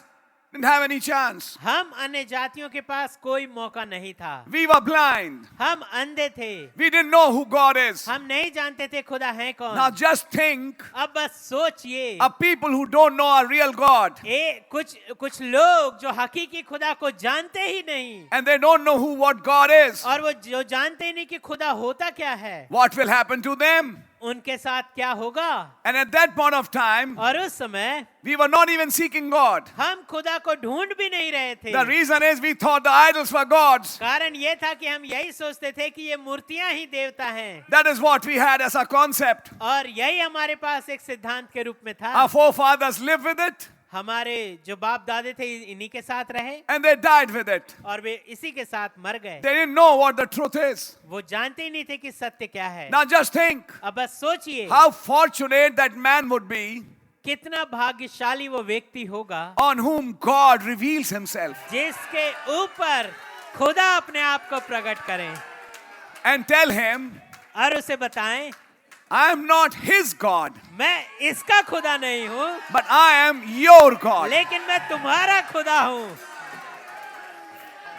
Speaker 3: didn't have any chance.
Speaker 2: हम अन्य जातियों के पास कोई मौका नहीं था।
Speaker 3: We were blind.
Speaker 2: हम अंधे थे,
Speaker 3: We didn't know who God is.
Speaker 2: हम नहीं जानते थे खुदा है कौन।
Speaker 3: Now just think
Speaker 2: अब बस सोचिए,
Speaker 3: of people who don't know a real God
Speaker 2: कुछ लोग जो हकीकी खुदा को जानते ही नहीं,
Speaker 3: and they don't know what God is.
Speaker 2: और वो जो जानते ही नहीं कि खुदा होता क्या है,
Speaker 3: What will happen to them?
Speaker 2: उनके साथ क्या होगा।
Speaker 3: And at that point of time,
Speaker 2: और उस समय
Speaker 3: we were not even seeking God.
Speaker 2: हम खुदा को ढूंढ भी नहीं रहे थे।
Speaker 3: The reason is we thought the idols were gods.
Speaker 2: कारण ये था कि हम यही सोचते थे कि ये मूर्तियां ही देवता हैं,
Speaker 3: That is what we had as a concept.
Speaker 2: और यही हमारे पास एक सिद्धांत के रूप में था।
Speaker 3: Our forefathers lived with it
Speaker 2: हमारे जो बाप दादे थे इन्हीं के साथ रहे,
Speaker 3: and they died with it.
Speaker 2: और वे इसी के साथ मर गए।
Speaker 3: They didn't know what the truth is.
Speaker 2: वो जानते ही नहीं थे कि सत्य क्या है।
Speaker 3: Now just think
Speaker 2: अब बस सोचिए
Speaker 3: how fortunate that man would be
Speaker 2: कितना भाग्यशाली वो व्यक्ति होगा
Speaker 3: on whom God reveals himself
Speaker 2: जिसके ऊपर खुदा अपने आप को प्रकट करें
Speaker 3: and tell him,
Speaker 2: और उसे बताएं,
Speaker 3: I am not his God,
Speaker 2: मैं इसका खुदा नहीं हूँ,
Speaker 3: but I am your God.
Speaker 2: लेकिन मैं तुम्हारा खुदा हूँ।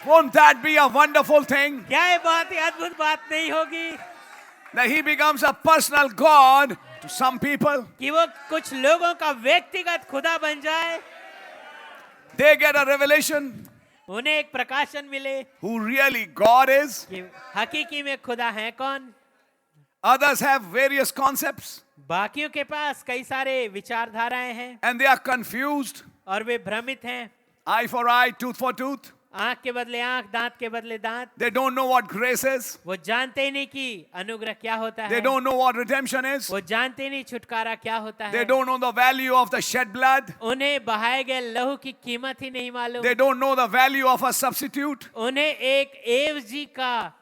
Speaker 3: Won't that be a wonderful thing?
Speaker 2: क्या ये बहुत ही अद्भुत बात नहीं होगी
Speaker 3: That he becomes a personal God to some people.
Speaker 2: कि वो कुछ लोगों का व्यक्तिगत खुदा बन जाए,
Speaker 3: They get a revelation
Speaker 2: उन्हें एक प्रकाशन मिले
Speaker 3: who really God is.
Speaker 2: कि हकीकी में खुदा है कौन।
Speaker 3: Others have various concepts
Speaker 2: बाकियों के पास कई सारे विचारधाराएं हैं
Speaker 3: and they are confused.
Speaker 2: और वे भ्रमित हैं।
Speaker 3: Eye for eye, tooth for tooth.
Speaker 2: आंख के बदले आंख, दांत के बदले दांत।
Speaker 3: They don't know what grace is.
Speaker 2: वो जानते ही नहीं कि अनुग्रह क्या होता
Speaker 3: They
Speaker 2: है,
Speaker 3: don't know what redemption is.
Speaker 2: वो जानते ही नहीं छुटकारा क्या होता
Speaker 3: They
Speaker 2: है,
Speaker 3: don't know the value of the shed blood.
Speaker 2: उन्हें बहाए गए लहू की कीमत ही नहीं मालूम,
Speaker 3: They don't know the value of a substitute.
Speaker 2: उन्हें एक एवजी का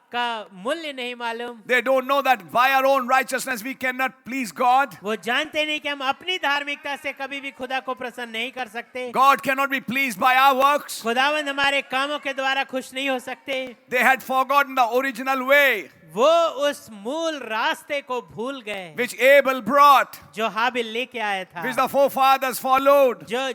Speaker 2: मूल्य नहीं मालूम।
Speaker 3: They don't know that by our own righteousness we cannot please God.
Speaker 2: वो जानते नहीं कि हम अपनी धार्मिकता से कभी भी खुदा को प्रसन्न नहीं कर सकते।
Speaker 3: God cannot be pleased by our works.
Speaker 2: खुदावंद हमारे कामों के द्वारा खुश नहीं हो सकते।
Speaker 3: They had forgotten the original way
Speaker 2: वो उस मूल रास्ते को भूल गए
Speaker 3: which Abel brought,
Speaker 2: जो हाबिल लेके आया था,
Speaker 3: which the forefathers followed,
Speaker 2: जो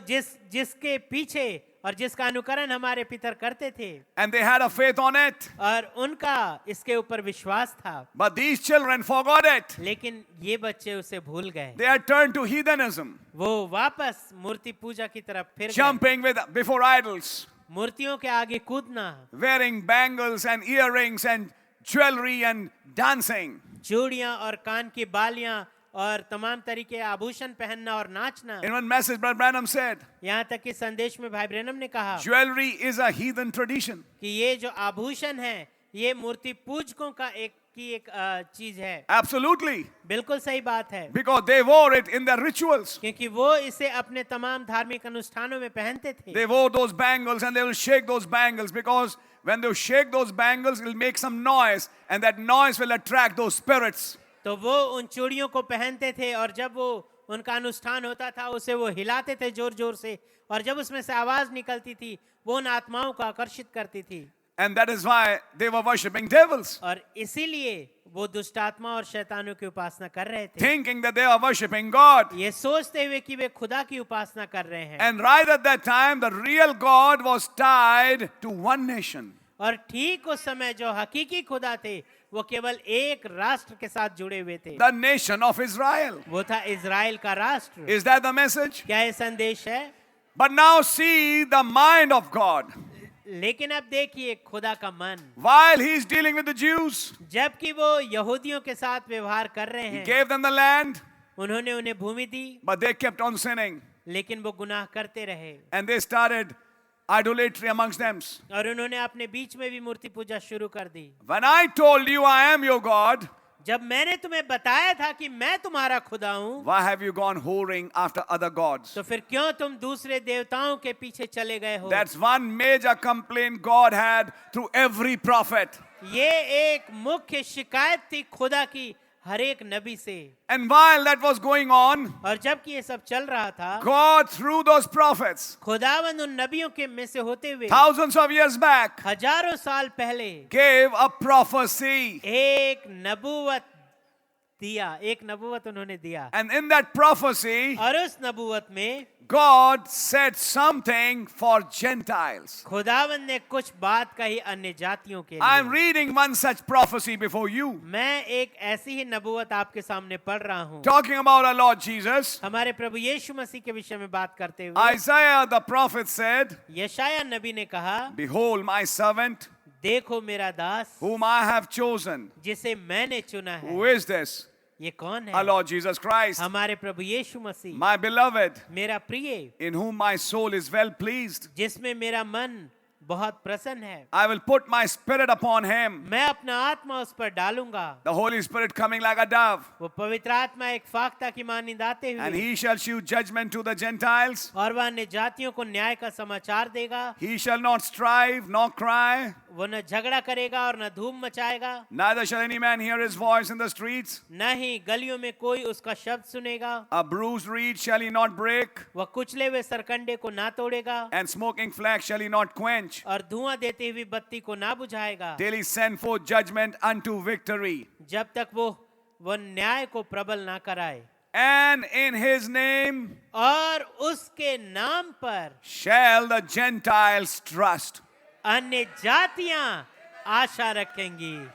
Speaker 2: जिसके पीछे और जिसका अनुकरण हमारे पितर करते थे,
Speaker 3: and they had a faith on it.
Speaker 2: और उनका इसके ऊपर विश्वास था।
Speaker 3: But these children forgot it.
Speaker 2: लेकिन ये बच्चे उसे भूल गए।
Speaker 3: They had turned to heathenism,
Speaker 2: वो वापस मूर्ति पूजा की तरफ फिर गए।
Speaker 3: jumping before idols,
Speaker 2: मूर्तियों के आगे कूदना,
Speaker 3: wearing bangles and earrings and jewelry and dancing.
Speaker 2: चूड़ियां और कान की बालियां और तमाम तरीके आभूषण पहनना और नाचना।
Speaker 3: In one message, Brother Branham said,
Speaker 2: यहाँ तक कि संदेश में भाई ब्रैनम ने कहा
Speaker 3: jewelry is a heathen tradition.
Speaker 2: कि ये जो आभूषण है ये मूर्ति पूजकों का एक चीज है।
Speaker 3: Absolutely.
Speaker 2: बिल्कुल सही बात है,
Speaker 3: Because they wore it in their rituals.
Speaker 2: क्योंकि वो इसे अपने तमाम धार्मिक अनुष्ठानों में पहनते थे।
Speaker 3: They wore those bangles and they will shake those bangles because when they shake those bangles, it will make some noise and that noise will attract those spirits.
Speaker 2: तो वो उन चूड़ियों को पहनते थे और जब वो उनका अनुष्ठान होता था उसे वो हिलाते थे जोर जोर से, और जब उसमें से आवाज निकलती थी वो उन आत्माओं को आकर्षित करती थी।
Speaker 3: And that is why they were worshipping devils,
Speaker 2: और इसीलिए वो दुष्ट आत्मा और शैतानों की उपासना कर रहे थे,
Speaker 3: thinking that they are worshipping God.
Speaker 2: ये सोचते हुए कि वे खुदा की उपासना कर रहे हैं।
Speaker 3: And right at that time, the real God was tied to one nation.
Speaker 2: और ठीक उस समय जो हकीकी खुदा थे वो केवल एक राष्ट्र के साथ जुड़े हुए थे,
Speaker 3: The nation of Israel.
Speaker 2: वो था इजराइल का राष्ट्र।
Speaker 3: Is that the message?
Speaker 2: क्या ये संदेश है?
Speaker 3: But now see the mind of God.
Speaker 2: लेकिन अब देखिए खुदा का मन,
Speaker 3: While he is dealing with the Jews,
Speaker 2: जबकि वो यहूदियों के साथ व्यवहार कर रहे
Speaker 3: he
Speaker 2: हैं,
Speaker 3: gave them the land,
Speaker 2: उन्होंने उन्हें भूमि दी,
Speaker 3: but they kept on sinning.
Speaker 2: लेकिन वो गुनाह करते रहे
Speaker 3: And they started idolatry amongst them.
Speaker 2: और उन्होंने अपने बीच में भी मूर्ति पूजा शुरू कर दी।
Speaker 3: When I told you I am your God,
Speaker 2: जब मैंने तुम्हें बताया था कि मैं तुम्हारा खुदा हूँ,
Speaker 3: why have you gone whoring after other gods?
Speaker 2: तो फिर क्यों तुम दूसरे देवताओं के पीछे चले गए हो?
Speaker 3: That's one major complaint God had through every prophet.
Speaker 2: ये एक मुख्य शिकायत थी खुदा की हर एक नबी से।
Speaker 3: And while that was going on,
Speaker 2: और जबकि ये सब चल रहा था,
Speaker 3: God, through those prophets,
Speaker 2: खुदावंद उन नबियों के में से होते हुए
Speaker 3: thousands of years back,
Speaker 2: हजारों साल पहले
Speaker 3: gave a prophecy.
Speaker 2: एक नबूवत दिया, एक नबूवत उन्होंने दिया।
Speaker 3: And in that prophecy,
Speaker 2: और उस नबूवत में
Speaker 3: God said something for Gentiles.
Speaker 2: खुदावंद ने कुछ बात कही अन्य जातियों के
Speaker 3: I'm
Speaker 2: लिए।
Speaker 3: reading one such prophecy before you,
Speaker 2: मैं एक ऐसी ही नबूवत आपके सामने पढ़ रहा हूँ,
Speaker 3: talking about our Lord Jesus.
Speaker 2: हमारे प्रभु यीशु मसीह के विषय में बात करते हुए।
Speaker 3: Isaiah the prophet said,
Speaker 2: यशाया नबी ने कहा,
Speaker 3: Behold my servant,
Speaker 2: देखो मेरा दास
Speaker 3: whom I have chosen.
Speaker 2: जिसे मैंने चुना
Speaker 3: Who
Speaker 2: है।
Speaker 3: is this?
Speaker 2: ये कौन
Speaker 3: Our
Speaker 2: है?
Speaker 3: Lord Jesus Christ,
Speaker 2: हमारे प्रभु यीशु मसीह,
Speaker 3: my beloved,
Speaker 2: मेरा प्रिय,
Speaker 3: in whom my soul is well pleased.
Speaker 2: जिसमें मेरा मन बहुत प्रसन्न है।
Speaker 3: I will put my spirit upon him.
Speaker 2: मैं अपना आत्मा उस पर डालूंगा।
Speaker 3: The Holy Spirit coming like a dove.
Speaker 2: वो पवित्र आत्मा एक फाख्ता की मानिंद आते
Speaker 3: And
Speaker 2: हुए,
Speaker 3: he shall shew judgment to the Gentiles.
Speaker 2: और वह अन्य जातियों को न्याय का समाचार देगा।
Speaker 3: He shall not strive nor cry,
Speaker 2: वो न झगड़ा करेगा और न धूम मचाएगा,
Speaker 3: neither shall any man hear his voice in the streets.
Speaker 2: न ही गलियों में कोई उसका शब्द सुनेगा।
Speaker 3: A bruised reed shall he not break,
Speaker 2: वह कुचले हुए सरकंडे को ना तोड़ेगा,
Speaker 3: and smoking flax shall he not quench,
Speaker 2: और धुआं देती हुई बत्ती को ना बुझाएगा,
Speaker 3: till he send forth judgment unto victory.
Speaker 2: जब तक वो न्याय को प्रबल ना कराए।
Speaker 3: And in his name
Speaker 2: और उसके नाम पर
Speaker 3: shall the Gentiles trust.
Speaker 2: अन्य जातियां आशा रखेंगी।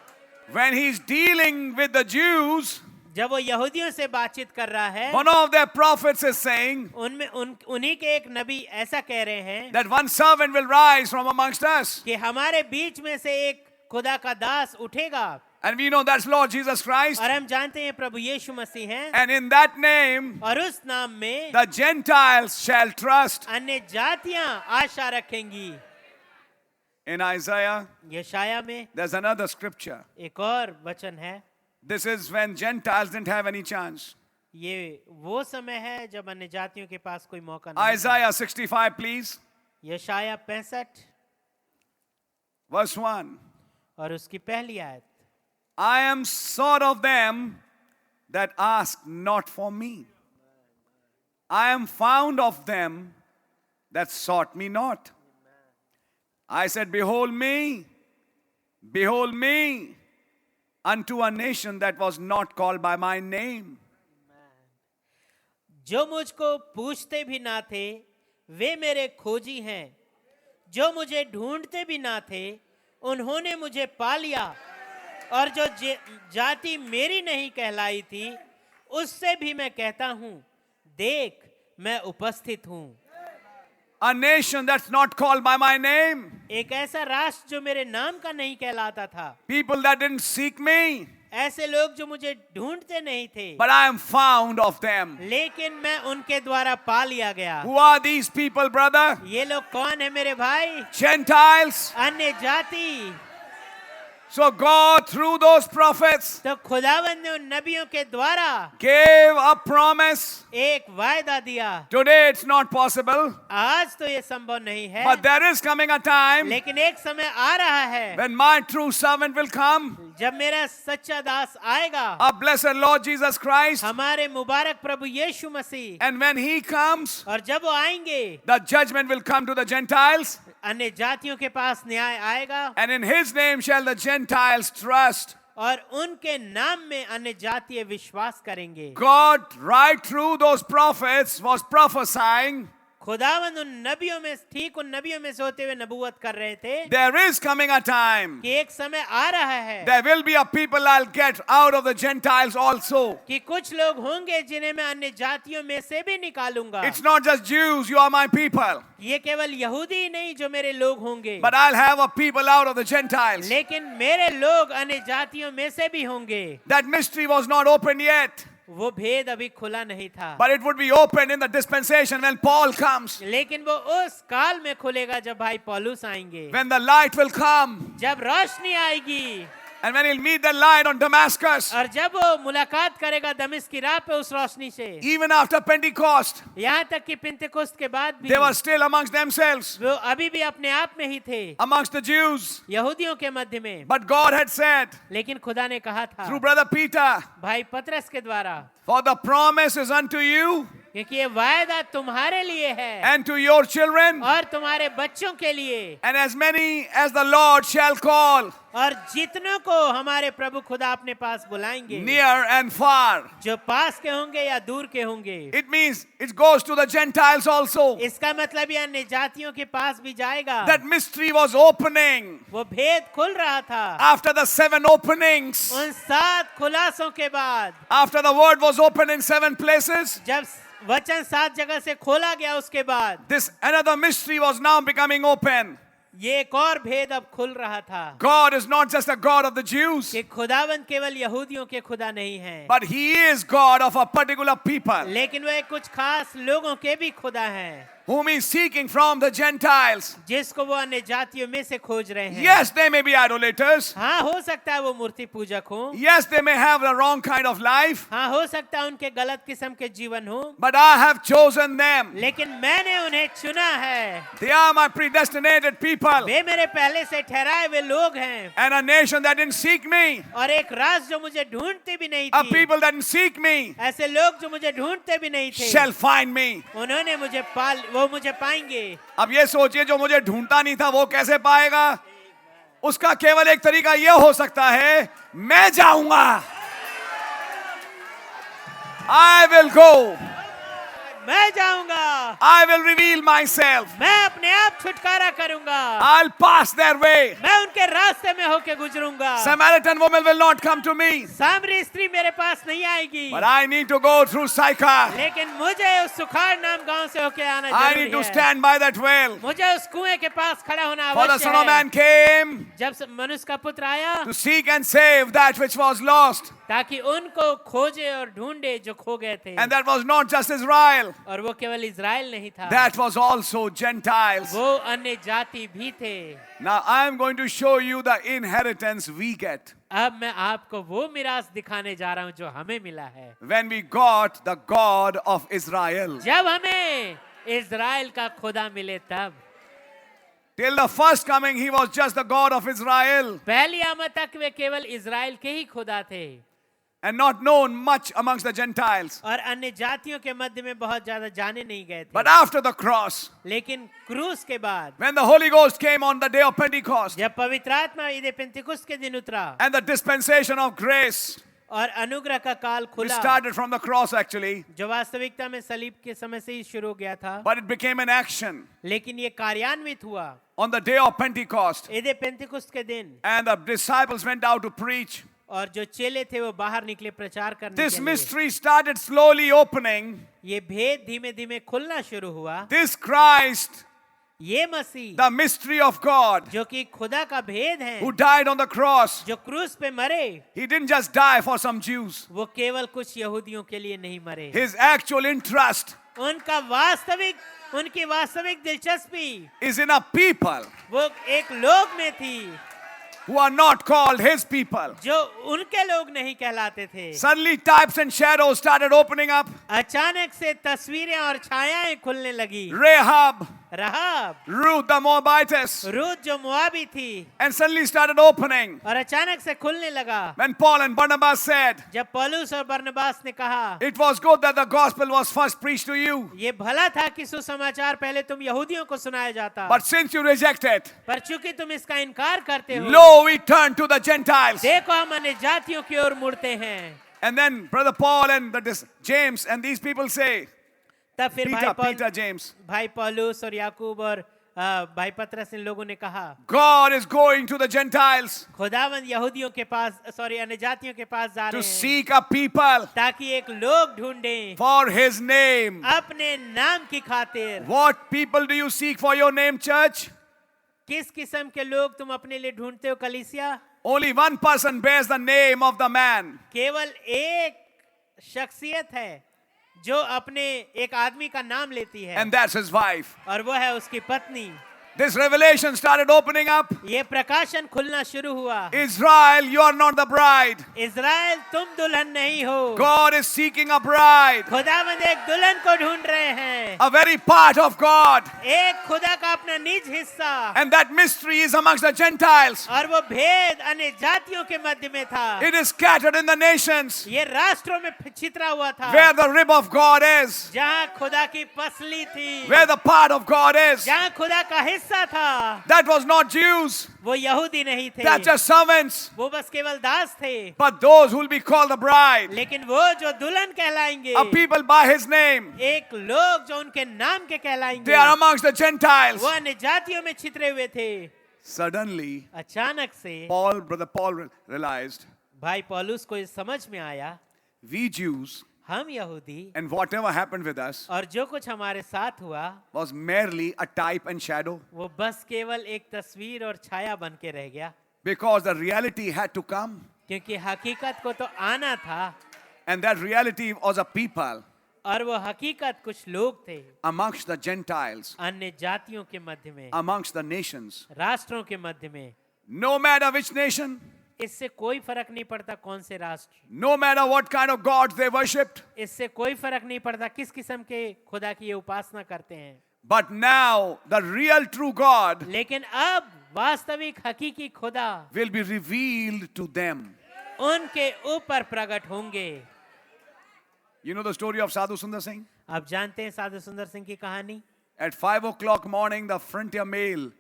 Speaker 3: When he's dealing with the Jews,
Speaker 2: जब वो यहूदियों से बातचीत कर रहा है,
Speaker 3: one of their prophets is saying
Speaker 2: उन्हीं के एक नबी ऐसा कह रहे हैं
Speaker 3: that one servant will rise from amongst us.
Speaker 2: कि हमारे बीच में से एक खुदा का दास उठेगा।
Speaker 3: And we know that's Lord Jesus Christ.
Speaker 2: और हम जानते हैं प्रभु यीशु मसीह हैं।
Speaker 3: And in that name,
Speaker 2: और उस नाम में
Speaker 3: the Gentiles shall trust.
Speaker 2: अन्य जातियां आशा रखेंगी।
Speaker 3: In Isaiah,
Speaker 2: यशाया में
Speaker 3: there's another scripture.
Speaker 2: एक और वचन है।
Speaker 3: This is when Gentiles didn't have any chance.
Speaker 2: ये वो समय है जब अन्य जातियों के पास कोई मौका नहीं था।
Speaker 3: Isaiah 65, please.
Speaker 2: यशाया 65
Speaker 3: Verse 1.
Speaker 2: और उसकी पहली आयत।
Speaker 3: I am sort of them that ask not for me. I am found of them that sought me not. I said, behold me, unto a nation that was not called by my name.
Speaker 2: जो मुझको पूछते भी ना थे वे मेरे खोजी हैं, जो मुझे ढूंढते भी ना थे उन्होंने मुझे पा लिया, और जो जाति मेरी नहीं कहलाई थी उससे भी मैं कहता हूं, देख मैं उपस्थित हूं।
Speaker 3: A nation that's not called by my name.
Speaker 2: एक ऐसा राष्ट्र जो मेरे नाम का नहीं कहलाता था,
Speaker 3: People that didn't seek me,
Speaker 2: ऐसे लोग जो मुझे ढूंढते नहीं थे,
Speaker 3: but I am found of them.
Speaker 2: लेकिन मैं उनके द्वारा पा लिया गया।
Speaker 3: Who are these people, brother?
Speaker 2: ये लोग कौन है मेरे भाई?
Speaker 3: Gentiles.
Speaker 2: अन्य जाति।
Speaker 3: So God, through those prophets,
Speaker 2: तो खुदावंद ने उन नबियों के द्वारा
Speaker 3: gave a promise.
Speaker 2: एक वायदा दिया।
Speaker 3: Today it's not possible,
Speaker 2: आज तो ये संभव नहीं है,
Speaker 3: but there is coming a time
Speaker 2: लेकिन एक समय आ रहा है
Speaker 3: when my true servant will come,
Speaker 2: जब मेरा सच्चा दास आएगा,
Speaker 3: our blessed Lord Jesus Christ.
Speaker 2: हमारे मुबारक प्रभु यीशु मसीह।
Speaker 3: And when he comes,
Speaker 2: और जब वो आएंगे,
Speaker 3: the judgment will come to the Gentiles,
Speaker 2: अन्य जातियों के पास न्याय आएगा,
Speaker 3: and in his name shall the Gentiles trust.
Speaker 2: और उनके नाम में अन्य जातीय विश्वास करेंगे।
Speaker 3: God, right through those prophets, was prophesying
Speaker 2: खुदावंद उन नबियों में, ठीक उन नबियों में से होते हुए नबूवत कर रहे थे
Speaker 3: there is coming a time,
Speaker 2: कि एक समय आ रहा है
Speaker 3: there will be a people I'll get out of the Gentiles also.
Speaker 2: कि कुछ लोग होंगे जिन्हें मैं अन्य जातियों में से भी निकालूंगा।
Speaker 3: It's not just Jews, you are my people,
Speaker 2: ये केवल यहूदी ही नहीं जो मेरे लोग होंगे,
Speaker 3: but I'll have a people out of the Gentiles.
Speaker 2: लेकिन मेरे लोग अन्य जातियों में से भी होंगे।
Speaker 3: That mystery was not opened yet,
Speaker 2: वो भेद अभी खुला नहीं था,
Speaker 3: but it would be opened in the dispensation when Paul comes,
Speaker 2: लेकिन वो उस काल में खुलेगा जब भाई पौलुस आएंगे,
Speaker 3: when the light will come,
Speaker 2: जब रोशनी आएगी,
Speaker 3: And when he'll meet the light on Damascus,
Speaker 2: और जब वो मुलाकात करेगा दमिश्क की राह पे उस रोशनी से,
Speaker 3: even after Pentecost,
Speaker 2: यहाँ तक कि पिंतेकुस्त के बाद भी
Speaker 3: they were still amongst themselves,
Speaker 2: वो अभी भी अपने आप में ही थे,
Speaker 3: amongst the Jews.
Speaker 2: यहूदियों के मध्य में।
Speaker 3: But God had said
Speaker 2: लेकिन खुदा ने कहा था
Speaker 3: through Brother Peter,
Speaker 2: भाई पतरस के द्वारा,
Speaker 3: for the promise is unto you
Speaker 2: क्योंकि ये वायदा तुम्हारे लिए है
Speaker 3: and to your children,
Speaker 2: और तुम्हारे बच्चों के लिए,
Speaker 3: and as many as the Lord shall call,
Speaker 2: और जितनों को हमारे प्रभु खुदा अपने पास बुलाएंगे,
Speaker 3: near and far.
Speaker 2: जो पास के होंगे या दूर के होंगे।
Speaker 3: It means it goes to the Gentiles also.
Speaker 2: इसका मतलब ये अन्य जातियों के पास भी जाएगा।
Speaker 3: That mystery was opening
Speaker 2: वो भेद खुल रहा था
Speaker 3: after the 7 openings.
Speaker 2: उन 7 खुलासों के बाद,
Speaker 3: After the word was opened in 7 places,
Speaker 2: जब वचन 7 जगह से खोला गया उसके बाद
Speaker 3: this another mystery was now becoming open.
Speaker 2: ये एक और भेद अब खुल रहा था
Speaker 3: God is not just a God of the Jews,
Speaker 2: कि खुदावंद केवल यहूदियों के खुदा नहीं है,
Speaker 3: but He is God of a particular people
Speaker 2: लेकिन वह कुछ खास लोगों के भी खुदा हैं,
Speaker 3: whom He is seeking from the Gentiles.
Speaker 2: जिसको वो अन्य जातियों में से खोज रहे हैं।
Speaker 3: Yes, they may be idolaters.
Speaker 2: हाँ, हो सकता है वो मूर्ति पूजक हो,
Speaker 3: Yes, they may have the wrong kind of life,
Speaker 2: हाँ हो सकता है उनके गलत किस्म के जीवन हो,
Speaker 3: but I have chosen them.
Speaker 2: लेकिन मैंने उन्हें चुना है।
Speaker 3: They are my predestinated people,
Speaker 2: वे मेरे पहले से ठहराए हुए लोग हैं,
Speaker 3: and a nation that didn't seek me,
Speaker 2: और एक राज जो मुझे ढूंढती भी नहीं
Speaker 3: a
Speaker 2: थी,
Speaker 3: people that didn't seek me,
Speaker 2: ऐसे लोग जो मुझे ढूंढते भी नहीं थे,
Speaker 3: shall find me.
Speaker 2: उन्होंने मुझे वो मुझे पाएंगे।
Speaker 3: अब ये सोचिए, जो मुझे ढूंढता नहीं था वो कैसे पाएगा? उसका केवल एक तरीका ये हो सकता है, मैं जाऊंगा। I will go.
Speaker 2: मैं जाऊंगा,
Speaker 3: I will reveal myself.
Speaker 2: मैं अपने आप छुटकारा करूंगा,
Speaker 3: I'll pass their way.
Speaker 2: मैं उनके रास्ते में होके गुजरूंगा।
Speaker 3: Samaritan woman will not come to me,
Speaker 2: सामरी स्त्री मेरे पास नहीं आएगी,
Speaker 3: but I need to go through Sychar.
Speaker 2: लेकिन मुझे उस सुखाड़ नाम गांव से होके आना
Speaker 3: I
Speaker 2: जरूरी
Speaker 3: need to
Speaker 2: है।
Speaker 3: stand by that well.
Speaker 2: मुझे उस कुएं के पास खड़ा होना
Speaker 3: For the
Speaker 2: आवश्यक
Speaker 3: Son of
Speaker 2: है।
Speaker 3: Man came
Speaker 2: जब मनुष्य का पुत्र आया
Speaker 3: to seek and save that which was lost.
Speaker 2: ताकि उनको खोजे और ढूंढे जो खो गए थे,
Speaker 3: And that was not just Israel,
Speaker 2: और वो केवल इजराइल नहीं था,
Speaker 3: that was also Gentiles.
Speaker 2: वो अन्य जाति भी थे।
Speaker 3: Now I am going to show you the inheritance we get
Speaker 2: अब मैं आपको वो मिरास दिखाने जा रहा हूं जो हमें मिला है
Speaker 3: when we got the God of Israel.
Speaker 2: जब हमें इजराइल का खुदा मिले तब।
Speaker 3: Till the first coming, he was just the God of Israel
Speaker 2: पहली आमद तक वे केवल इजराइल के ही खुदा थे
Speaker 3: and not known much amongst the Gentiles.
Speaker 2: और अन्य जातियों के मध्य में बहुत ज्यादा जाने नहीं गए थे।
Speaker 3: But after the cross,
Speaker 2: लेकिन क्रूस के बाद,
Speaker 3: when the Holy Ghost came on the day of Pentecost
Speaker 2: जब पवित्र आत्मा ईद पेंतिकुस्त के दिन उतरा
Speaker 3: and the dispensation of grace,
Speaker 2: और अनुग्रह का काल
Speaker 3: we
Speaker 2: खुला,
Speaker 3: started from the cross actually,
Speaker 2: जो वास्तविकता में सलीब के समय से ही शुरू हो गया था,
Speaker 3: but it became an action
Speaker 2: लेकिन ये कार्यान्वित हुआ
Speaker 3: on the day of Pentecost.
Speaker 2: Eid पेंतिकुस्त के दिन,
Speaker 3: And the disciples went out to preach.
Speaker 2: और जो चेले थे वो बाहर निकले प्रचार करने
Speaker 3: This
Speaker 2: के लिए।
Speaker 3: mystery started slowly opening.
Speaker 2: ये भेद धीमे धीमे खुलना शुरू हुआ।
Speaker 3: This Christ,
Speaker 2: ये मसीह
Speaker 3: the mystery of God,
Speaker 2: जो कि खुदा का भेद है,
Speaker 3: who died on the cross,
Speaker 2: जो क्रूस पे मरे,
Speaker 3: he didn't just die for some Jews.
Speaker 2: वो केवल कुछ यहूदियों के लिए नहीं मरे।
Speaker 3: His actual interest
Speaker 2: उनकी वास्तविक दिलचस्पी
Speaker 3: is in a people
Speaker 2: वो एक लोग में थी
Speaker 3: who are not called his people.
Speaker 2: जो उनके लोग नहीं कहलाते थे।
Speaker 3: Suddenly, types and shadows started opening up.
Speaker 2: अचानक से तस्वीरें और छायाएं खुलने लगी।
Speaker 3: Rahab,
Speaker 2: Rahab,
Speaker 3: Ruth the Moabitess,
Speaker 2: Ruth जो मोआबी थी,
Speaker 3: and suddenly started opening.
Speaker 2: और अचानक से खुलने लगा
Speaker 3: When Paul and Barnabas said,
Speaker 2: जब पौलुस और बरनबास ने कहा,
Speaker 3: it was good that the gospel was first preached to you,
Speaker 2: ये भला था कि सुसमाचार पहले तुम यहूदियों को सुनाया जाता,
Speaker 3: but since you reject it,
Speaker 2: पर चूंकि तुम इसका इनकार करते हो,
Speaker 3: lo, we turn to the Gentiles.
Speaker 2: देखो हम अन्य जातियों की ओर मुड़ते हैं।
Speaker 3: And then Brother Paul and James and these people say,
Speaker 2: तब फिर
Speaker 3: Peter, James,
Speaker 2: भाई पौलुस और याकूब और भाई पतरस इन लोगों ने कहा,
Speaker 3: God is going to the Gentiles
Speaker 2: खुदावंद यहूदियों के पास, अन्य जातियों के पास जा
Speaker 3: to
Speaker 2: रहे हैं
Speaker 3: seek a people
Speaker 2: ताकि एक लोग ढूंढें
Speaker 3: for his name.
Speaker 2: अपने नाम की खातिर।
Speaker 3: What people do you seek for your name, church?
Speaker 2: किस किस्म के लोग तुम अपने लिए ढूंढते हो कलीसिया?
Speaker 3: Only one person bears the name of the man.
Speaker 2: केवल एक शख्सियत है जो अपने एक आदमी का नाम लेती है,
Speaker 3: And that's his wife.
Speaker 2: और वो है उसकी पत्नी।
Speaker 3: This revelation started opening up.
Speaker 2: ये प्रकाशन खुलना शुरू हुआ।
Speaker 3: Israel, you are not the bride.
Speaker 2: Israel तुम दुल्हन नहीं हो।
Speaker 3: God is seeking a bride.
Speaker 2: खुदावंद एक दुल्हन को ढूंढ रहे हैं।
Speaker 3: A very part of God.
Speaker 2: एक खुदा का अपना निज हिस्सा।
Speaker 3: And that mystery is amongst the Gentiles.
Speaker 2: और वो भेद अन्य जातियों के मध्य में था।
Speaker 3: It is scattered in the nations.
Speaker 2: ये राष्ट्रों में छितरा हुआ था।
Speaker 3: Where the rib of God is.
Speaker 2: जहाँ खुदा की पसली थी।
Speaker 3: Where the part of God is.
Speaker 2: जहाँ खुदा का हिस्सा था।
Speaker 3: That was not Jews.
Speaker 2: वो यहूदी नहीं थे।
Speaker 3: That's just servants.
Speaker 2: वो बस केवल दास थे।
Speaker 3: But those who will be called the bride.
Speaker 2: लेकिन वो जो दुल्हन कहलाएंगे।
Speaker 3: A people by his name.
Speaker 2: एक लोग जो उनके नाम के कहलाएंगे।
Speaker 3: They are amongst the Gentiles.
Speaker 2: वो अन्य जातियों में छितरे हुए थे।
Speaker 3: Suddenly,
Speaker 2: अचानक से
Speaker 3: Brother Paul realized,
Speaker 2: भाई पौलुस को इस समझ में आया,
Speaker 3: we Jews
Speaker 2: हम यहूदी
Speaker 3: and whatever happened with us
Speaker 2: और जो कुछ हमारे साथ हुआ
Speaker 3: was merely a type and shadow,
Speaker 2: वो बस केवल एक तस्वीर और छाया बन के रह गया,
Speaker 3: because the reality had to come,
Speaker 2: क्योंकि हकीकत को तो आना था
Speaker 3: and that reality was a people
Speaker 2: और वो हकीकत कुछ लोग थे
Speaker 3: amongst the Gentiles,
Speaker 2: अन्य जातियों के मध्य में,
Speaker 3: amongst the nations.
Speaker 2: राष्ट्रों के मध्य में।
Speaker 3: No matter which nation,
Speaker 2: इससे कोई फर्क नहीं पड़ता कौन से राष्ट्र,
Speaker 3: no matter what kind of gods they worshipped,
Speaker 2: इससे कोई फर्क नहीं पड़ता किस किस्म के खुदा की ये उपासना करते हैं,
Speaker 3: but now the real true God
Speaker 2: लेकिन अब वास्तविक हकीकी खुदा
Speaker 3: will be revealed to them.
Speaker 2: उनके ऊपर प्रकट होंगे।
Speaker 3: You know the story of Sadhu Sundar Singh?
Speaker 2: आप जानते हैं साधु सुंदर सिंह की कहानी।
Speaker 3: At 5 o'clock morning, the frontier mail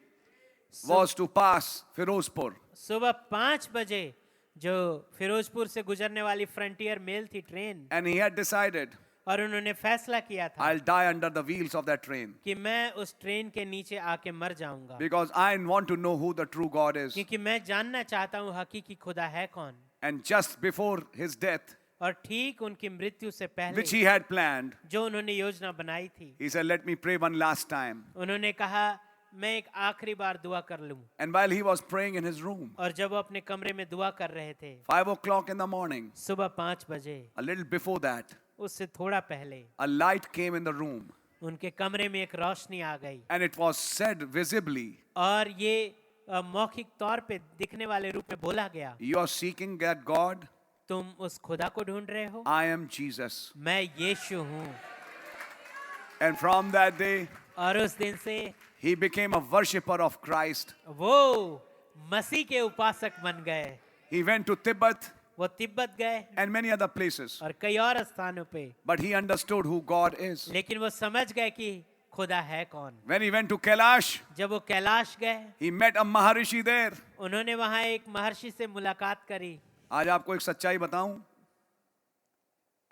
Speaker 3: was to pass Firozpur.
Speaker 2: सुबह 5 बजे जो फिरोजपुर से गुजरने वाली फ्रंटियर मेल थी train,
Speaker 3: And he had decided,
Speaker 2: और उन्होंने फैसला किया था
Speaker 3: I'll die under the wheels of that train.
Speaker 2: कि मैं उस ट्रेन के नीचे आके मर जाऊंगा,
Speaker 3: Because I want to know who the true God is.
Speaker 2: क्योंकि मैं जानना चाहता हूँ हकीकी खुदा है कौन।
Speaker 3: And just before his death,
Speaker 2: और ठीक उनकी मृत्यु से पहले
Speaker 3: which he had planned,
Speaker 2: जो उन्होंने योजना बनाई थी,
Speaker 3: he said, let me pray one last time.
Speaker 2: उन्होंने कहा मैं एक आखिरी बार दुआ कर लूं।
Speaker 3: And while he was praying in his room,
Speaker 2: और जब वो अपने कमरे में दुआ कर रहे थे
Speaker 3: 5 o'clock in the morning,
Speaker 2: सुबह 5 बजे,
Speaker 3: a little before that,
Speaker 2: उससे थोड़ा पहले
Speaker 3: a light came in the room.
Speaker 2: उनके कमरे में एक रोशनी आ गई,
Speaker 3: And it was said visibly,
Speaker 2: और ये मौखिक तौर पे दिखने वाले रूप में बोला गया,
Speaker 3: you are seeking that God?
Speaker 2: तुम उस खुदा को ढूंढ रहे हो,
Speaker 3: I am Jesus.
Speaker 2: मैं यीशु हूँ।
Speaker 3: And from that day,
Speaker 2: और उस दिन से
Speaker 3: he became a worshipper of Christ.
Speaker 2: वो मसीह के उपासक बन गए।
Speaker 3: He went to Tibet
Speaker 2: वो तिब्बत गए
Speaker 3: and many other places.
Speaker 2: और कई और स्थानों पे,
Speaker 3: But he understood who God is.
Speaker 2: लेकिन वो समझ गए कि खुदा है कौन।
Speaker 3: When he went to Kailash,
Speaker 2: जब वो कैलाश गए,
Speaker 3: he met a Maharishi there.
Speaker 2: उन्होंने वहां एक महर्षि से मुलाकात करी,
Speaker 3: आज आपको एक सच्चाई बताऊं.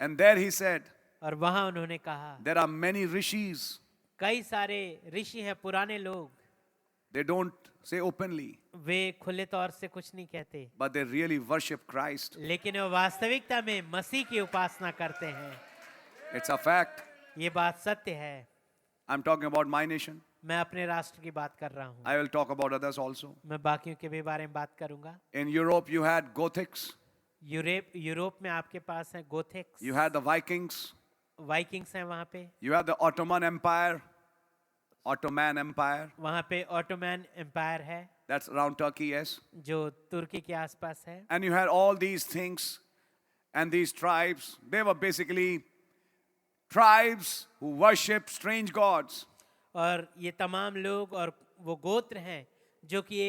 Speaker 3: And there he said,
Speaker 2: और वहां उन्होंने कहा
Speaker 3: there are many rishis.
Speaker 2: कई सारे ऋषि हैं, पुराने लोग,
Speaker 3: They don't say openly,
Speaker 2: वे खुले तौर से कुछ नहीं कहते,
Speaker 3: but they really worship Christ.
Speaker 2: लेकिन वो वास्तविकता में मसीह की उपासना करते हैं।
Speaker 3: It's a fact.
Speaker 2: ये बात सत्य है।
Speaker 3: I'm talking about my nation.
Speaker 2: मैं अपने राष्ट्र की बात कर रहा हूँ,
Speaker 3: I will talk about others also.
Speaker 2: मैं बाकियों के भी बारे में बात करूंगा।
Speaker 3: In Europe, you had Gothics,
Speaker 2: Europe में आपके पास है गोथिक्स,
Speaker 3: you had the Vikings,
Speaker 2: Vikings हैं वहाँ पे,
Speaker 3: you had the Ottoman Empire,
Speaker 2: वहाँ पे ऑटोमैन एम्पायर है
Speaker 3: that's around Turkey, yes.
Speaker 2: जो तुर्की के आसपास है,
Speaker 3: And you had all these things and these tribes. They were basically tribes who worship strange gods.
Speaker 2: और ये तमाम लोग और वो गोत्र हैं जो कि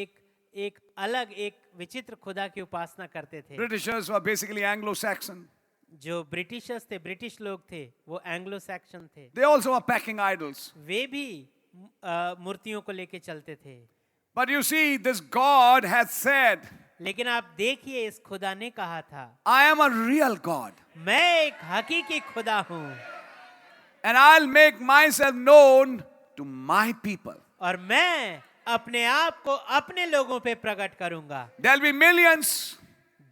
Speaker 2: एक अलग एक विचित्र खुदा की उपासना करते थे।
Speaker 3: Britishers were basically Anglo-Saxon.
Speaker 2: जो ब्रिटिशर्स थे, ब्रिटिश लोग थे, वो एंग्लो सैक्सन थे,
Speaker 3: They also were packing idols.
Speaker 2: वे भी मूर्तियों को लेके चलते थे।
Speaker 3: But you see, this God has said,
Speaker 2: लेकिन आप देखिए, इस खुदा ने कहा था,
Speaker 3: I am a real God.
Speaker 2: मैं एक हकीकी खुदा हूँ
Speaker 3: And I'll make myself known to my people.
Speaker 2: और मैं अपने आप को अपने लोगों पे प्रकट करूंगा।
Speaker 3: There'll be millions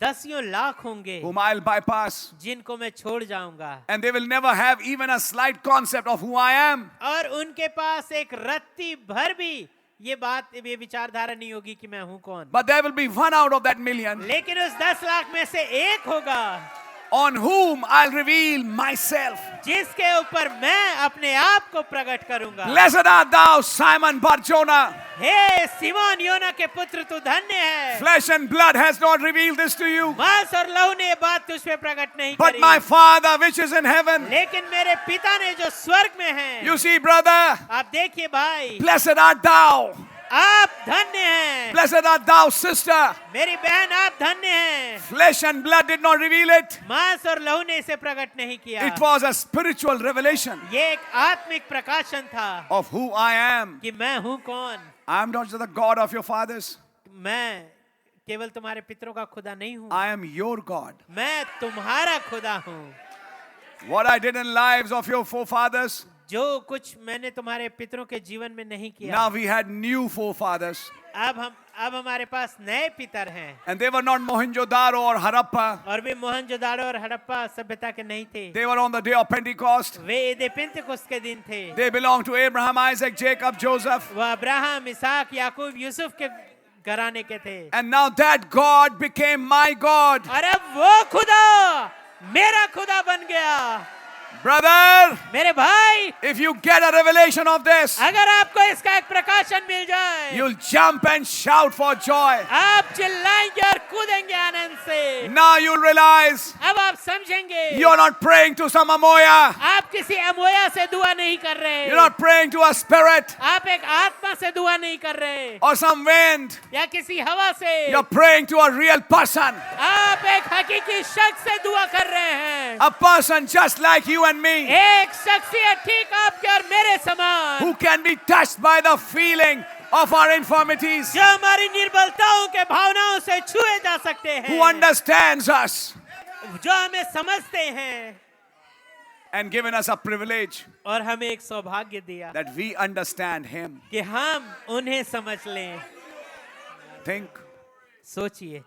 Speaker 2: दसियों लाख होंगे
Speaker 3: whom I'll bypass.
Speaker 2: जिनको मैं छोड़ जाऊंगा,
Speaker 3: And they will never have even a slight concept of who I am.
Speaker 2: और उनके पास एक रत्ती भर भी ये विचारधारा नहीं होगी कि मैं हूं कौन।
Speaker 3: But there will be one out of that million
Speaker 2: लेकिन उस 10 लाख में से एक होगा
Speaker 3: on whom I'll reveal myself.
Speaker 2: जिसके ऊपर मैं अपने आप को प्रकट करूंगा।
Speaker 3: Blessed art thou, Simon Bar-Jonah.
Speaker 2: हे सिमोन योना के पुत्र, तू धन्य है।
Speaker 3: Flesh and blood has not revealed this to you,
Speaker 2: मांस और लहू ने ये बात तुझ पे प्रकट नहीं
Speaker 3: but
Speaker 2: करी,
Speaker 3: my Father which is in heaven.
Speaker 2: लेकिन मेरे पिता ने जो स्वर्ग में है।
Speaker 3: You see, brother,
Speaker 2: आप देखिए भाई,
Speaker 3: blessed art thou.
Speaker 2: आप धन्य हैं।
Speaker 3: Blessed art thou, sister.
Speaker 2: मेरी बहन, आप धन्य हैं।
Speaker 3: Flesh and blood did not reveal it.
Speaker 2: मांस और लहू ने इसे प्रकट नहीं किया।
Speaker 3: It was a spiritual revelation
Speaker 2: ये एक आत्मिक प्रकाशन था
Speaker 3: of who I am.
Speaker 2: कि मैं हूँ कौन।
Speaker 3: I am not just the God of your fathers.
Speaker 2: मैं केवल तुम्हारे पितरों का खुदा नहीं हूँ,
Speaker 3: I am your God.
Speaker 2: मैं तुम्हारा खुदा हूँ।
Speaker 3: What I did in lives of your forefathers,
Speaker 2: जो कुछ मैंने तुम्हारे पितरों के जीवन में नहीं किया,
Speaker 3: now we had new forefathers.
Speaker 2: अब हमारे पास नए पितर हैं।
Speaker 3: And they were not Mohenjo-daro or Harappa.
Speaker 2: और वे मोहनजोदाड़ो और हड़प्पा सभ्यता के नहीं थे।
Speaker 3: They were on the day of Pentecost.
Speaker 2: वे ईद पेंतेकोस्त के दिन थे।
Speaker 3: They belonged to Abraham, Isaac, Jacob, Joseph.
Speaker 2: वह अब्राहम, इसहाक, याकूब, यूसुफ के घराने के थे।
Speaker 3: And now that God became my God.
Speaker 2: और अब वो खुदा मेरा खुदा बन गया।
Speaker 3: Brother,
Speaker 2: मेरे भाई,
Speaker 3: if you get a revelation of this,
Speaker 2: अगर आपको इसका एक प्रकाशन मिल जाए,
Speaker 3: you'll jump and shout for joy.
Speaker 2: आप चिल्लाएंगे और कूदेंगे आनंद से।
Speaker 3: Now you'll realize
Speaker 2: अब आप समझेंगे,
Speaker 3: you're not praying to some Amoya.
Speaker 2: आप किसी अमोया से दुआ नहीं कर रहे,
Speaker 3: You're not praying to a spirit
Speaker 2: आप एक आत्मा से दुआ नहीं कर रहे,
Speaker 3: or some wind.
Speaker 2: या किसी हवा से।
Speaker 3: You're praying to a real person.
Speaker 2: आप एक हकीकी शख्स से दुआ कर रहे हैं,
Speaker 3: A person just like you and me,
Speaker 2: एक शख्सियत ठीक आपके और मेरे समान,
Speaker 3: who can be touched by the feeling of our infirmities,
Speaker 2: जो हमारी निर्बलताओं के भावनाओं से छुए जा सकते हैं,
Speaker 3: who understands us
Speaker 2: जो हमें समझते हैं
Speaker 3: and given us a privilege
Speaker 2: और हमें एक सौभाग्य दिया
Speaker 3: that we understand Him.
Speaker 2: कि हम उन्हें समझ लें।
Speaker 3: Think,
Speaker 2: सोचिए,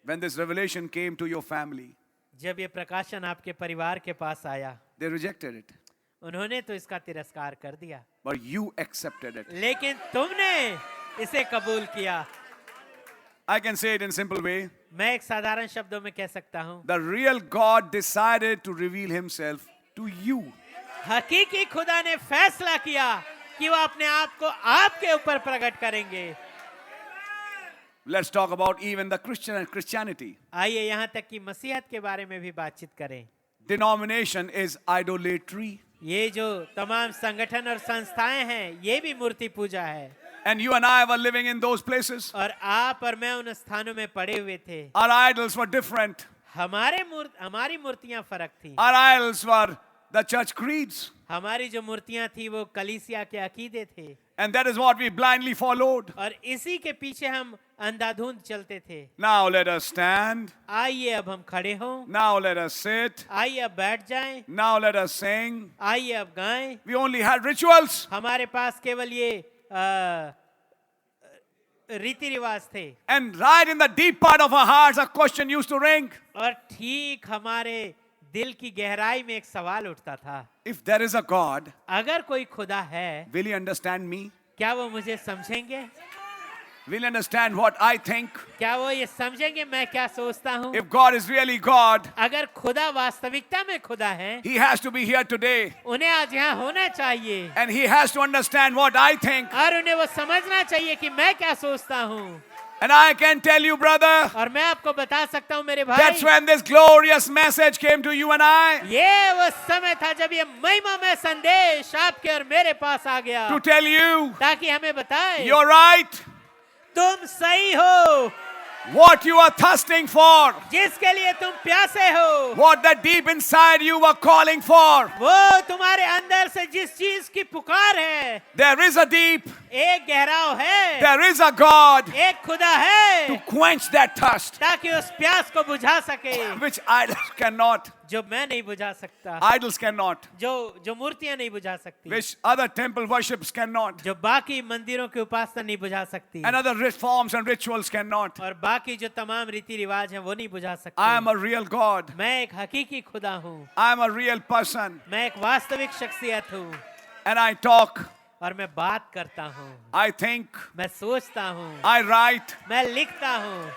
Speaker 3: when this revelation came to your family,
Speaker 2: जब ये प्रकाशन आपके परिवार के पास आया,
Speaker 3: they rejected it,
Speaker 2: उन्होंने तो इसका तिरस्कार कर दिया,
Speaker 3: but you accepted it.
Speaker 2: लेकिन तुमने इसे कबूल किया।
Speaker 3: I can say it in simple way.
Speaker 2: मैं एक साधारण शब्दों में कह सकता हूँ,
Speaker 3: The real God decided to reveal Himself to you.
Speaker 2: हकीकी खुदा ने फैसला किया कि वो अपने आप को आपके ऊपर प्रकट करेंगे।
Speaker 3: Let's talk about even the Christianity.
Speaker 2: आइए यहाँ तक कि मसीहत के बारे में भी बातचीत करें।
Speaker 3: Denomination is idolatry.
Speaker 2: ये जो तमाम संगठन और संस्थाएं हैं, ये भी मूर्ति पूजा है।
Speaker 3: And you and I were living in those places.
Speaker 2: और आप और मैं उन स्थानों में पड़े हुए थे।
Speaker 3: Our idols were different.
Speaker 2: हमारी मूर्तियां फर्क थी।
Speaker 3: Our idols were the church creeds.
Speaker 2: हमारी जो मूर्तियां थी वो कलीसिया के अकीदे थे।
Speaker 3: And that is what we blindly followed.
Speaker 2: और इसी के पीछे हम अंधाधुंध चलते थे।
Speaker 3: Now let us stand.
Speaker 2: आइए अब हम खड़े हों।
Speaker 3: Now let us sit.
Speaker 2: आइए अब बैठ जाएं।
Speaker 3: Now let us sing.
Speaker 2: आइए अब गाएं।
Speaker 3: We only had rituals.
Speaker 2: हमारे पास केवल ये रीति रिवाज थे।
Speaker 3: And right in the deep part of our hearts, a question used to ring.
Speaker 2: और ठीक हमारे दिल की गहराई में एक सवाल उठता था,
Speaker 3: If there is a God,
Speaker 2: अगर कोई खुदा है,
Speaker 3: will He understand me?
Speaker 2: क्या वो मुझे समझेंगे?
Speaker 3: Will He understand what I think?
Speaker 2: क्या वो ये समझेंगे मैं क्या सोचता हूँ?
Speaker 3: If God is really God,
Speaker 2: अगर खुदा वास्तविकता में खुदा है,
Speaker 3: He has to be here today.
Speaker 2: उन्हें आज यहाँ होना चाहिए
Speaker 3: And He has to understand what I think.
Speaker 2: और उन्हें वो समझना चाहिए कि मैं क्या सोचता हूँ।
Speaker 3: And I can tell you, brother,
Speaker 2: और मैं आपको बता सकता हूँ मेरे
Speaker 3: that's
Speaker 2: भाई,
Speaker 3: when this glorious message came to you and I,
Speaker 2: ये वो समय था जब ये महिमामय संदेश आपके और मेरे पास आ गया,
Speaker 3: to tell you,
Speaker 2: ताकि हमें बताए
Speaker 3: you're right.
Speaker 2: तुम सही हो,
Speaker 3: What you are thirsting for,
Speaker 2: जिसके लिए तुम प्यासे हो,
Speaker 3: what the deep inside you were calling for.
Speaker 2: वो तुम्हारे अंदर से जिस चीज की पुकार है,
Speaker 3: There is a deep,
Speaker 2: एक गहराव है,
Speaker 3: there is a God
Speaker 2: एक खुदा है,
Speaker 3: to quench that thirst,
Speaker 2: ताकि उस प्यास को बुझा सके,
Speaker 3: which idols cannot.
Speaker 2: जो मैं नहीं बुझा सकता,
Speaker 3: Idols cannot.
Speaker 2: जो मूर्तियां नहीं बुझा सकती,
Speaker 3: Which other temple worships cannot.
Speaker 2: जो बाकी मंदिरों की उपासना नहीं बुझा सकती,
Speaker 3: And other forms and rituals cannot.
Speaker 2: और बाकी जो तमाम रीति रिवाज हैं वो नहीं बुझा
Speaker 3: I
Speaker 2: सकते।
Speaker 3: am a real God.
Speaker 2: मैं एक हकीकी खुदा हूँ,
Speaker 3: I am a real person.
Speaker 2: मैं एक वास्तविक शख्सियत हूँ,
Speaker 3: And I talk,
Speaker 2: और मैं बात करता हूँ,
Speaker 3: I think,
Speaker 2: मैं सोचता हूँ,
Speaker 3: I write,
Speaker 2: मैं लिखता हूँ,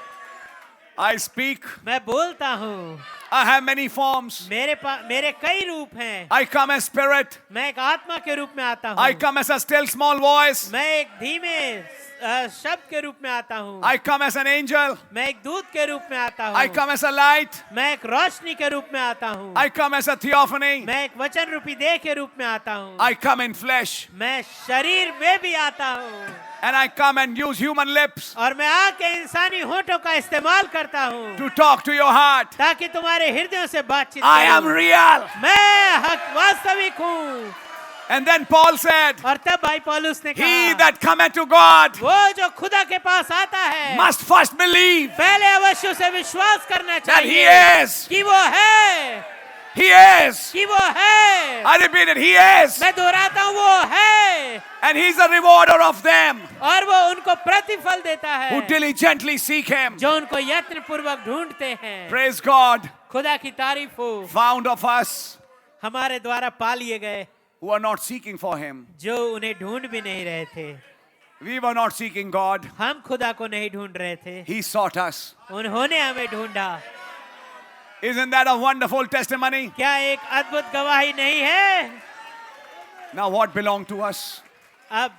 Speaker 3: I speak.
Speaker 2: मैं बोलता हूँ।
Speaker 3: I have many forms.
Speaker 2: मेरे कई रूप हैं।
Speaker 3: I come as spirit.
Speaker 2: मैं एक आत्मा के रूप में आता हूँ।
Speaker 3: I come as a still small voice.
Speaker 2: मैं एक धीमे शब्द के रूप में आता हूँ।
Speaker 3: I come as an angel.
Speaker 2: मैं एक दूत के रूप में आता हूँ।
Speaker 3: I come as a light.
Speaker 2: मैं एक रोशनी के रूप में आता हूँ।
Speaker 3: I come as a theophany.
Speaker 2: मैं एक वचन रूपी देह के रूप में आता हूँ।
Speaker 3: I come in flesh.
Speaker 2: मैं शरीर में भी आता हूँ।
Speaker 3: And I come and use human lips
Speaker 2: और मैं आके इंसानी होठों का इस्तेमाल करता हूँ
Speaker 3: to talk to your heart.
Speaker 2: ताकि तुम्हारे हृदयों से बातचीत
Speaker 3: I am
Speaker 2: करूं।
Speaker 3: real.
Speaker 2: मैं वास्तविक हूँ।
Speaker 3: And then Paul said,
Speaker 2: और तब भाई पौलुस ने
Speaker 3: he
Speaker 2: कहा,
Speaker 3: that cometh to God
Speaker 2: वो जो खुदा के पास आता है
Speaker 3: must first believe
Speaker 2: पहले अवश्य उसे विश्वास करना
Speaker 3: that he
Speaker 2: चाहिए
Speaker 3: is.
Speaker 2: कि वो है,
Speaker 3: He is.
Speaker 2: कि वो है।
Speaker 3: I repeat it, he is.
Speaker 2: मैं दोहराता हूँ, वो है
Speaker 3: And he's a rewarder of them
Speaker 2: और वो उनको प्रतिफल देता है
Speaker 3: who diligently seek him.
Speaker 2: जो उनको यत्न पूर्वक ढूंढते हैं।
Speaker 3: Praise God.
Speaker 2: खुदा की तारीफ हो।
Speaker 3: Found of us
Speaker 2: हमारे द्वारा पा लिए गए
Speaker 3: who are not seeking for him.
Speaker 2: जो उन्हें ढूंढ भी नहीं रहे थे।
Speaker 3: We were not seeking God.
Speaker 2: हम खुदा को नहीं ढूंढ रहे थे,
Speaker 3: He sought us.
Speaker 2: उन्होंने हमें ढूंढा।
Speaker 3: Isn't that a wonderful testimony?
Speaker 2: क्या एक अद्भुत गवाही नहीं है?
Speaker 3: Now what belonged to us?
Speaker 2: अब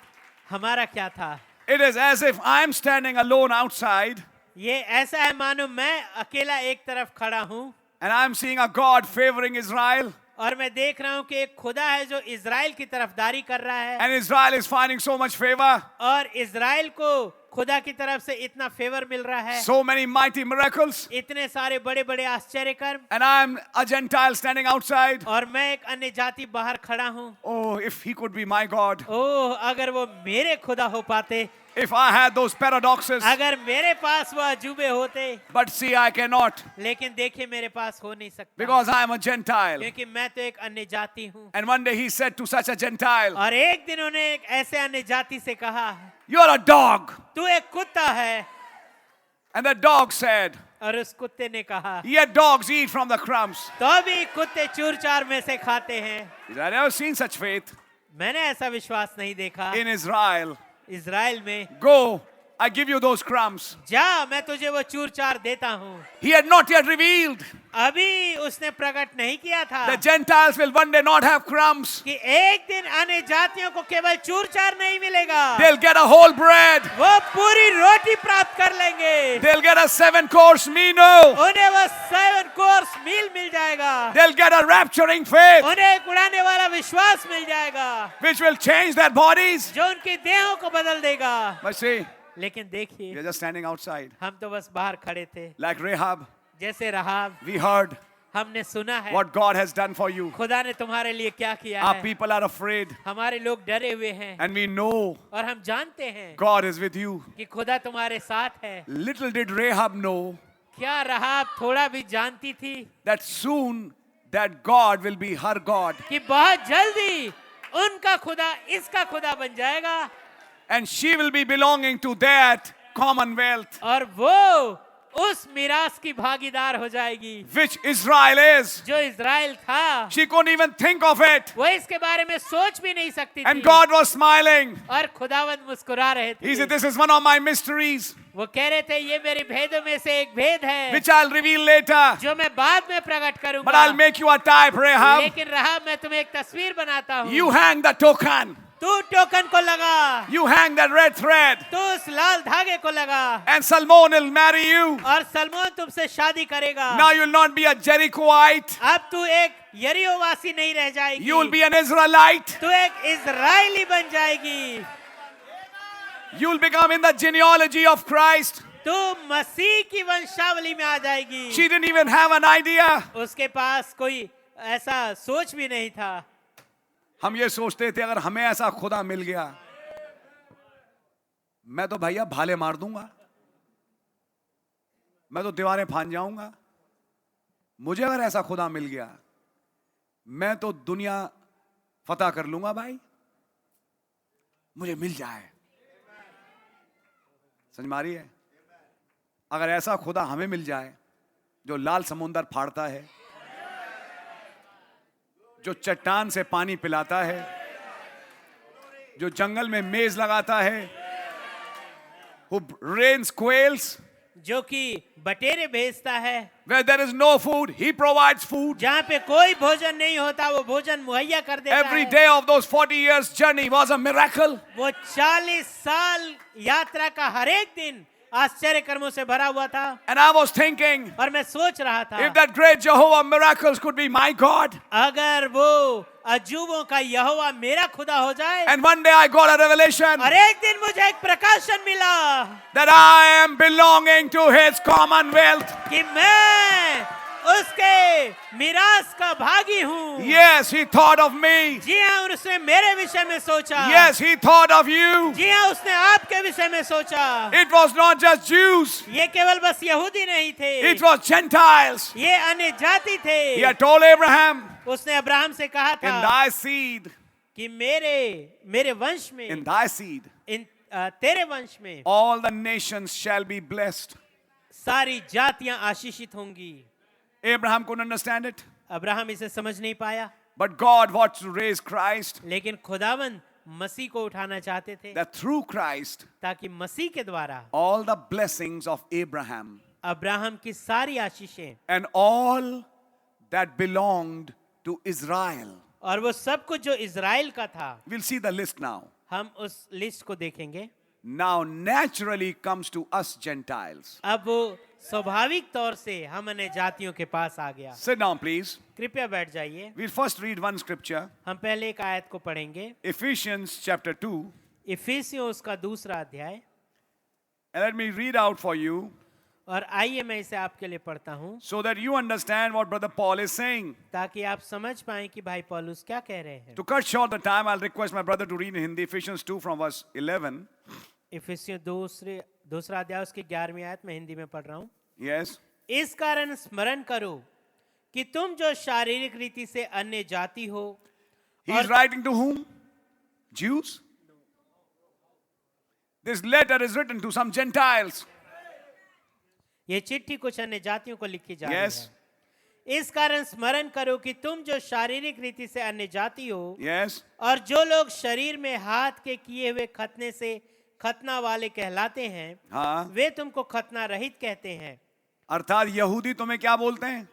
Speaker 2: हमारा क्या था?
Speaker 3: It is as if I am standing alone outside
Speaker 2: ये ऐसा है मानो मैं अकेला एक तरफ खड़ा हूँ
Speaker 3: and I am seeing a God favoring Israel.
Speaker 2: और मैं देख रहा हूँ कि एक खुदा है जो इज़राइल की तरफदारी कर रहा है
Speaker 3: And Israel is finding so much favor.
Speaker 2: और इज़राइल को खुदा की तरफ से इतना फेवर मिल रहा है,
Speaker 3: So many mighty miracles.
Speaker 2: इतने सारे बड़े बड़े आश्चर्य कर्म,
Speaker 3: And I am a Gentile standing outside.
Speaker 2: और मैं एक अन्य जाति बाहर खड़ा हूँ।
Speaker 3: Oh, if he could be my God.
Speaker 2: ओह, अगर वो मेरे खुदा हो पाते,
Speaker 3: If I had those paradoxes.
Speaker 2: अगर मेरे पास वो अजूबे होते।
Speaker 3: But see, I cannot.
Speaker 2: लेकिन देखिए मेरे पास हो नहीं सकता
Speaker 3: Because I am a Gentile.
Speaker 2: क्योंकि मैं तो एक अन्य जाति हूँ।
Speaker 3: And one day he said to such a Gentile,
Speaker 2: और एक दिन उन्हें एक ऐसे अन्य जाति से कहा,
Speaker 3: you're a dog.
Speaker 2: तू एक कुत्ता है।
Speaker 3: And the dog said,
Speaker 2: और उस कुत्ते ने कहा,
Speaker 3: yet dogs eat from the crumbs.
Speaker 2: तो भी कुत्ते चूर चार में से खाते हैं।
Speaker 3: I've never seen such faith
Speaker 2: मैंने ऐसा विश्वास नहीं देखा।
Speaker 3: in Israel.
Speaker 2: इज़राइल में
Speaker 3: Go, I give you those crumbs.
Speaker 2: जा, मैं तुझे वो चूर चार देता हूँ।
Speaker 3: He had not yet revealed.
Speaker 2: अभी उसने प्रकट नहीं किया था
Speaker 3: The Gentiles will one day not have crumbs.
Speaker 2: कि एक दिन अन्य जातियों को केवल चूर चार नहीं मिलेगा,
Speaker 3: They'll get a whole bread.
Speaker 2: वो पूरी रोटी प्राप्त कर लेंगे।
Speaker 3: They'll get a 7-course menu.
Speaker 2: उन्हें वो 7 कोर्स मील मिल जाएगा।
Speaker 3: They'll get a rapturing faith
Speaker 2: उन्हें एक उड़ाने वाला विश्वास मिल जाएगा
Speaker 3: which will change their bodies.
Speaker 2: जो उनकी देहों को बदल देगा।
Speaker 3: But see,
Speaker 2: लेकिन देखिए,
Speaker 3: we're just standing outside.
Speaker 2: हम तो बस बाहर खड़े थे,
Speaker 3: Like Rahab,
Speaker 2: जैसे रहाब।
Speaker 3: we heard
Speaker 2: हमने सुना है
Speaker 3: what God has done for you.
Speaker 2: खुदा ने तुम्हारे लिए क्या किया
Speaker 3: Our
Speaker 2: है।
Speaker 3: people are afraid.
Speaker 2: हमारे लोग डरे हुए हैं
Speaker 3: And we know
Speaker 2: और हम जानते हैं
Speaker 3: God is with you.
Speaker 2: कि खुदा तुम्हारे साथ है।
Speaker 3: Little did Rahab know
Speaker 2: क्या रहाब थोड़ा भी जानती थी
Speaker 3: that soon that God will be her God.
Speaker 2: कि बहुत जल्दी उनका खुदा इसका खुदा बन जाएगा
Speaker 3: And she will be belonging to that commonwealth
Speaker 2: और वो उस मिरास की भागीदार हो जाएगी
Speaker 3: which Israel is.
Speaker 2: जो इज़राइल था।
Speaker 3: She couldn't even think of it.
Speaker 2: वो इसके बारे में सोच भी नहीं सकती
Speaker 3: And
Speaker 2: थी
Speaker 3: God was smiling.
Speaker 2: और खुदावंद मुस्कुरा रहे
Speaker 3: He said,
Speaker 2: थे।
Speaker 3: this is one of my mysteries
Speaker 2: वो कह रहे थे ये मेरे भेदों में से एक भेद है
Speaker 3: which I'll reveal later.
Speaker 2: जो मैं बाद में प्रकट
Speaker 3: But I'll
Speaker 2: करूंगा।
Speaker 3: make you a type, Rahab.
Speaker 2: लेकिन रहाब मैं तुम्हें एक तस्वीर बनाता हूँ।
Speaker 3: You hang the token.
Speaker 2: तू टोकन को लगा,
Speaker 3: You hang that red thread.
Speaker 2: तू उस लाल धागे को लगा
Speaker 3: And Salmon will marry you.
Speaker 2: और सलमोन तुमसे शादी करेगा।
Speaker 3: Now you'll not be a Jerichoite.
Speaker 2: अब तू एक यरीहोवासी नहीं रह जाएगी,
Speaker 3: You will be an Israelite.
Speaker 2: तू एक इज़राइली बन जाएगी।
Speaker 3: You'll become in the genealogy of Christ.
Speaker 2: तू मसीह की वंशावली में आ जाएगी।
Speaker 3: She didn't even have an idea.
Speaker 2: उसके पास कोई ऐसा सोच भी नहीं था।
Speaker 3: हम ये सोचते थे अगर हमें ऐसा खुदा मिल गया मैं तो भैया भाले मार दूंगा, मैं तो दीवारें फांद जाऊंगा। मुझे अगर ऐसा खुदा मिल गया मैं तो दुनिया फतह कर लूंगा भाई, मुझे मिल जाए। समझ मारी है? अगर ऐसा खुदा हमें मिल जाए जो लाल समुंदर फाड़ता है, जो चट्टान से पानी पिलाता है, जो जंगल में मेज लगाता है, who rains quails,
Speaker 2: जो कि बटेरे भेजता है,
Speaker 3: Where there is no food, He provides food.
Speaker 2: जहाँ पे कोई भोजन नहीं होता वो भोजन मुहैया कर देता
Speaker 3: Every
Speaker 2: है।
Speaker 3: day of those 40 years journey was a miracle.
Speaker 2: वो 40 साल यात्रा का हर एक दिन आश्चर्य कर्मों से भरा हुआ था।
Speaker 3: And I was thinking,
Speaker 2: और मैं सोच रहा था,
Speaker 3: if that great Jehovah miracles could be my God.
Speaker 2: अगर वो अजूबों का यहोवा मेरा खुदा हो जाए।
Speaker 3: And one day I got a revelation
Speaker 2: और एक दिन मुझे एक प्रकाशन मिला
Speaker 3: that I am belonging to His commonwealth.
Speaker 2: कि मैं उसके मिरास का भागी हूँ।
Speaker 3: Yes, He thought of me.
Speaker 2: जी हाँ, उसने मेरे विषय में सोचा।
Speaker 3: Yes, He thought of you.
Speaker 2: जी हाँ, उसने आपके विषय में सोचा।
Speaker 3: It was not just Jews,
Speaker 2: ये केवल बस यहूदी नहीं थे,
Speaker 3: it was Gentiles.
Speaker 2: ये अन्य जाति थे।
Speaker 3: He had told Abraham,
Speaker 2: उसने अब्राहम से कहा
Speaker 3: in
Speaker 2: था
Speaker 3: thy seed,
Speaker 2: कि मेरे वंश में,
Speaker 3: in thy seed,
Speaker 2: तेरे वंश में
Speaker 3: all the nations shall be blessed.
Speaker 2: सारी जातियां आशीषित होंगी।
Speaker 3: Abraham couldn't understand it,
Speaker 2: Abraham इसे समझ नहीं पाया,
Speaker 3: but God wanted to raise Christ,
Speaker 2: लेकिन खुदावंद मसीह को उठाना चाहते थे
Speaker 3: that through Christ,
Speaker 2: ताकि मसीह के द्वारा
Speaker 3: all the blessings of Abraham
Speaker 2: Abraham की सारी आशीषें
Speaker 3: and all that belonged to Israel.
Speaker 2: और वो सब कुछ जो इज़राइल का था,
Speaker 3: We'll see the list now.
Speaker 2: हम उस लिस्ट को देखेंगे।
Speaker 3: Now naturally comes to us Gentiles.
Speaker 2: अब वो स्वाभाविक तौर से हम अन्य जातियों के पास आ गया।
Speaker 3: Sit down, please.
Speaker 2: कृपया बैठ जाइए।
Speaker 3: We'll first read one scripture,
Speaker 2: हम पहले एक आयत को पढ़ेंगे,
Speaker 3: Ephesians chapter 2.
Speaker 2: इफिसियों उसका दूसरा अध्याय।
Speaker 3: And let me read out for you
Speaker 2: और आइए मैं इसे आपके लिए पढ़ता हूँ
Speaker 3: so that you understand what Brother Paul is saying.
Speaker 2: ताकि आप समझ पाएं कि भाई पौलुस क्या कह रहे हैं।
Speaker 3: To cut short the time, I'll request my brother to read in Hindi, Ephesians 2 from verse 11.
Speaker 2: इफिसियों दूसरा अध्याय उसकी 11वीं आयत में हिंदी में पढ़ रहा हूँ।
Speaker 3: Yes.
Speaker 2: इस कारण स्मरण करो कि तुम जो शारीरिक रीति से अन्य जाति हो।
Speaker 3: He's writing to whom? Jews? This letter is written to some Gentiles.
Speaker 2: ये चिट्ठी कुछ अन्य जातियों को लिखी जा रही
Speaker 3: Yes.
Speaker 2: है। इस कारण स्मरण करो कि तुम जो शारीरिक रीति से अन्य जाति हो
Speaker 3: Yes.
Speaker 2: और जो लोग शरीर में हाथ के किए हुए खतने से खतना वाले कहलाते हैं,
Speaker 3: हाँ.
Speaker 2: वे तुमको खतना रहित कहते हैं।
Speaker 3: अर्थात यहूदी तुम्हें क्या बोलते हैं?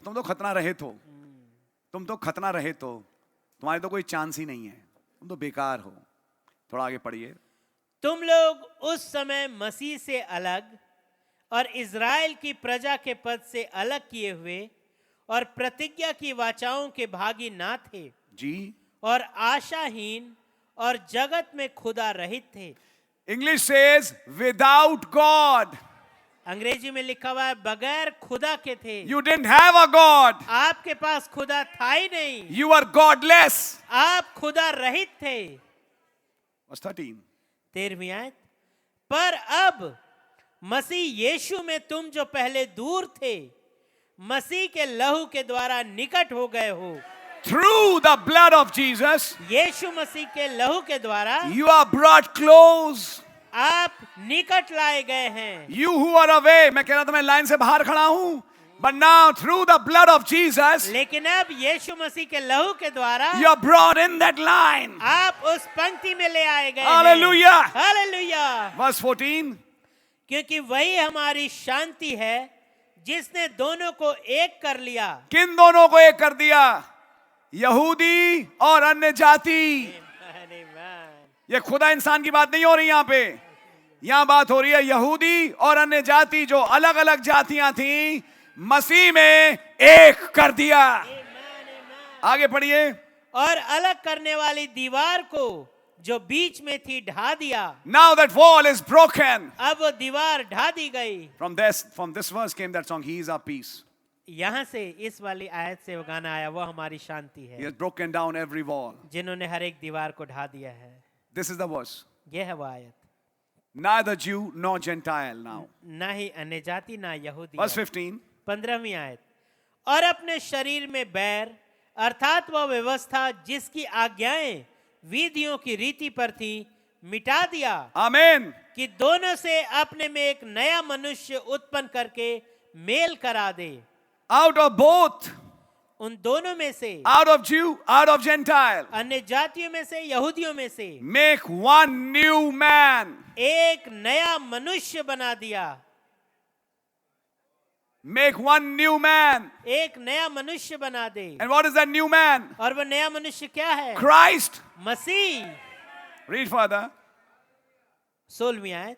Speaker 3: तुम तो खतना रहित हो, तुम तो खतना रहित हो, तुम्हारे तो कोई चांस ही नहीं है, तुम तो बेकार हो। थोड़ा आगे पढ़िए।
Speaker 2: तुम लोग उस समय मसीह से अलग और इज़राइल की प्रजा के पद से अलग किए हुए और प्रतिज्ञा की वाचाओं के भागी ना थे
Speaker 3: जी।
Speaker 2: और आशाहीन और जगत में खुदा रहित थे।
Speaker 3: English says without God.
Speaker 2: अंग्रेजी में लिखा हुआ है बगैर खुदा के थे।
Speaker 3: You didn't have a God.
Speaker 2: आपके पास खुदा था ही नहीं।
Speaker 3: You are godless.
Speaker 2: आप खुदा रहित थे।
Speaker 3: Verse 13.
Speaker 2: 13वीं आयत, पर अब मसीह यीशु में तुम जो पहले दूर थे, मसीह के लहू के द्वारा निकट हो गए हो।
Speaker 3: Through the blood of Jesus,
Speaker 2: यीशु मसीह के लहू के द्वारा
Speaker 3: you are brought close.
Speaker 2: आप निकट लाए गए हैं।
Speaker 3: You who are away, मैं कह रहा था मैं लाइन से बाहर खड़ा हूं, but now through the blood of Jesus,
Speaker 2: लेकिन अब यीशु मसीह के लहू के द्वारा
Speaker 3: you are brought in that line.
Speaker 2: आप उस पंक्ति में ले आए गए
Speaker 3: Hallelujah.
Speaker 2: हैं। हालेलुया।
Speaker 3: Verse 14.
Speaker 2: क्योंकि वही हमारी शांति है जिसने दोनों को एक कर लिया।
Speaker 3: किन दोनों को एक कर दिया? यहूदी और अन्य जाति। ये खुदा इंसान की बात नहीं हो रही यहाँ पे, यहाँ बात हो रही है यहूदी और अन्य जाति जो अलग अलग जातियां थी, मसीह में एक कर दिया। आगे पढ़िए।
Speaker 2: और अलग करने वाली दीवार को जो बीच में थी ढा दिया।
Speaker 3: Now that wall is broken.
Speaker 2: अब वो दीवार ढा दी गई।
Speaker 3: From this verse came that song, He is our peace.
Speaker 2: यहाँ से इस वाली आयत से वो गाना आया, वो हमारी शांति
Speaker 3: He
Speaker 2: है,
Speaker 3: has broken down every wall.
Speaker 2: जिन्होंने हर एक दीवार को ढा दिया है।
Speaker 3: This is the verse.
Speaker 2: ये है वो आयत।
Speaker 3: Neither Jew nor Gentile now.
Speaker 2: ना ही अन्य जाति ना यहूदी।
Speaker 3: Verse 15.
Speaker 2: 15वीं आयत, और अपने शरीर में बैर अर्थात वह व्यवस्था जिसकी आज्ञाएं विधियों की रीति पर थी, मिटा दिया।
Speaker 3: Amen.
Speaker 2: कि दोनों से अपने में एक नया मनुष्य उत्पन्न करके मेल करा दे।
Speaker 3: Out of both.
Speaker 2: उन दोनों में से,
Speaker 3: Out of Jew, out of Gentile.
Speaker 2: अन्य जातियों में से, यहूदियों में से
Speaker 3: Make one new man.
Speaker 2: एक नया मनुष्य बना दिया।
Speaker 3: Make one new man.
Speaker 2: एक नया मनुष्य बना दे।
Speaker 3: And what is that new man?
Speaker 2: और वो नया मनुष्य क्या है?
Speaker 3: Christ.
Speaker 2: मसीह।
Speaker 3: Read further.
Speaker 2: 16वीं आयत,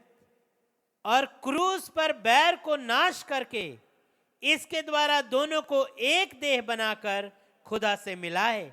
Speaker 2: और क्रूस पर बैर को नाश करके इसके द्वारा दोनों को एक देह बनाकर खुदा से मिलाए।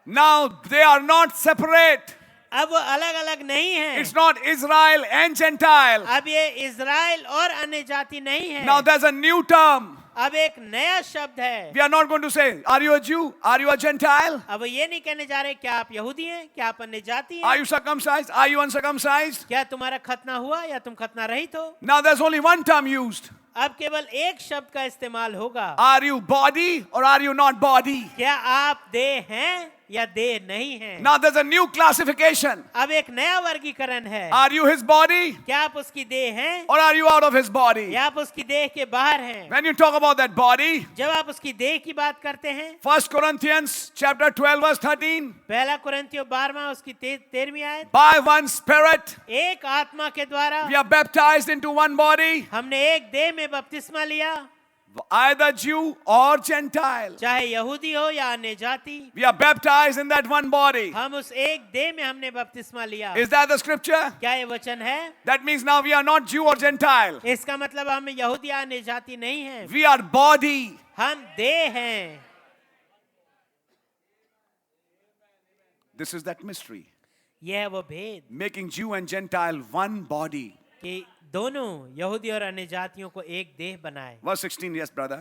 Speaker 3: Now they are not separate.
Speaker 2: अब वो अलग अलग नहीं है।
Speaker 3: It's not Israel and Gentile.
Speaker 2: अब ये इज़राइल और अन्य जाति नहीं है।
Speaker 3: Now there's a new term.
Speaker 2: अब एक नया शब्द है।
Speaker 3: We are not going to say, are you a Jew? Are you a Gentile?
Speaker 2: अब ये नहीं कहने जा रहे क्या आप यहूदी हैं, क्या आप अन्य जाति
Speaker 3: Are
Speaker 2: हैं,
Speaker 3: you circumcised? Are you uncircumcised?
Speaker 2: क्या तुम्हारा खतना हुआ या तुम खतना रहित हो।
Speaker 3: Now there's only one term used.
Speaker 2: अब केवल एक शब्द का इस्तेमाल होगा।
Speaker 3: Are you body or are you not body?
Speaker 2: क्या आप देह हैं या देह नहीं हैं।
Speaker 3: Now there's a new classification.
Speaker 2: अब एक नया वर्गीकरण है।
Speaker 3: Are you his body
Speaker 2: क्या आप उसकी देह हैं
Speaker 3: or are you out of his body?
Speaker 2: या आप उसकी देह के बाहर हैं।
Speaker 3: When you talk about that body,
Speaker 2: जब आप उसकी देह की बात करते हैं,
Speaker 3: 1 Corinthians chapter 12 verse 13,
Speaker 2: पहला कुरिन्थियों 12वां उसकी 13वीं आयत,
Speaker 3: by one spirit
Speaker 2: एक आत्मा के द्वारा
Speaker 3: we are baptized into one body,
Speaker 2: हमने एक देह में बपतिस्मा लिया,
Speaker 3: either Jew or Gentile.
Speaker 2: चाहे यहूदी हो या अन्य जाति,
Speaker 3: We are baptized in that one body.
Speaker 2: हम उस एक देह में हमने बपतिस्मा लिया।
Speaker 3: Is that the scripture?
Speaker 2: क्या ये वचन है?
Speaker 3: That means now we are not Jew or Gentile.
Speaker 2: इसका मतलब हम यहूदी या अन्य जाति नहीं हैं,
Speaker 3: We are body.
Speaker 2: हम देह हैं।
Speaker 3: This is that mystery.
Speaker 2: यह है वो भेद
Speaker 3: Making Jew and Gentile one body.
Speaker 2: कि दोनों यहूदी और अन्य जातियों को एक देह बनाए।
Speaker 3: Verse 16, yes, brother.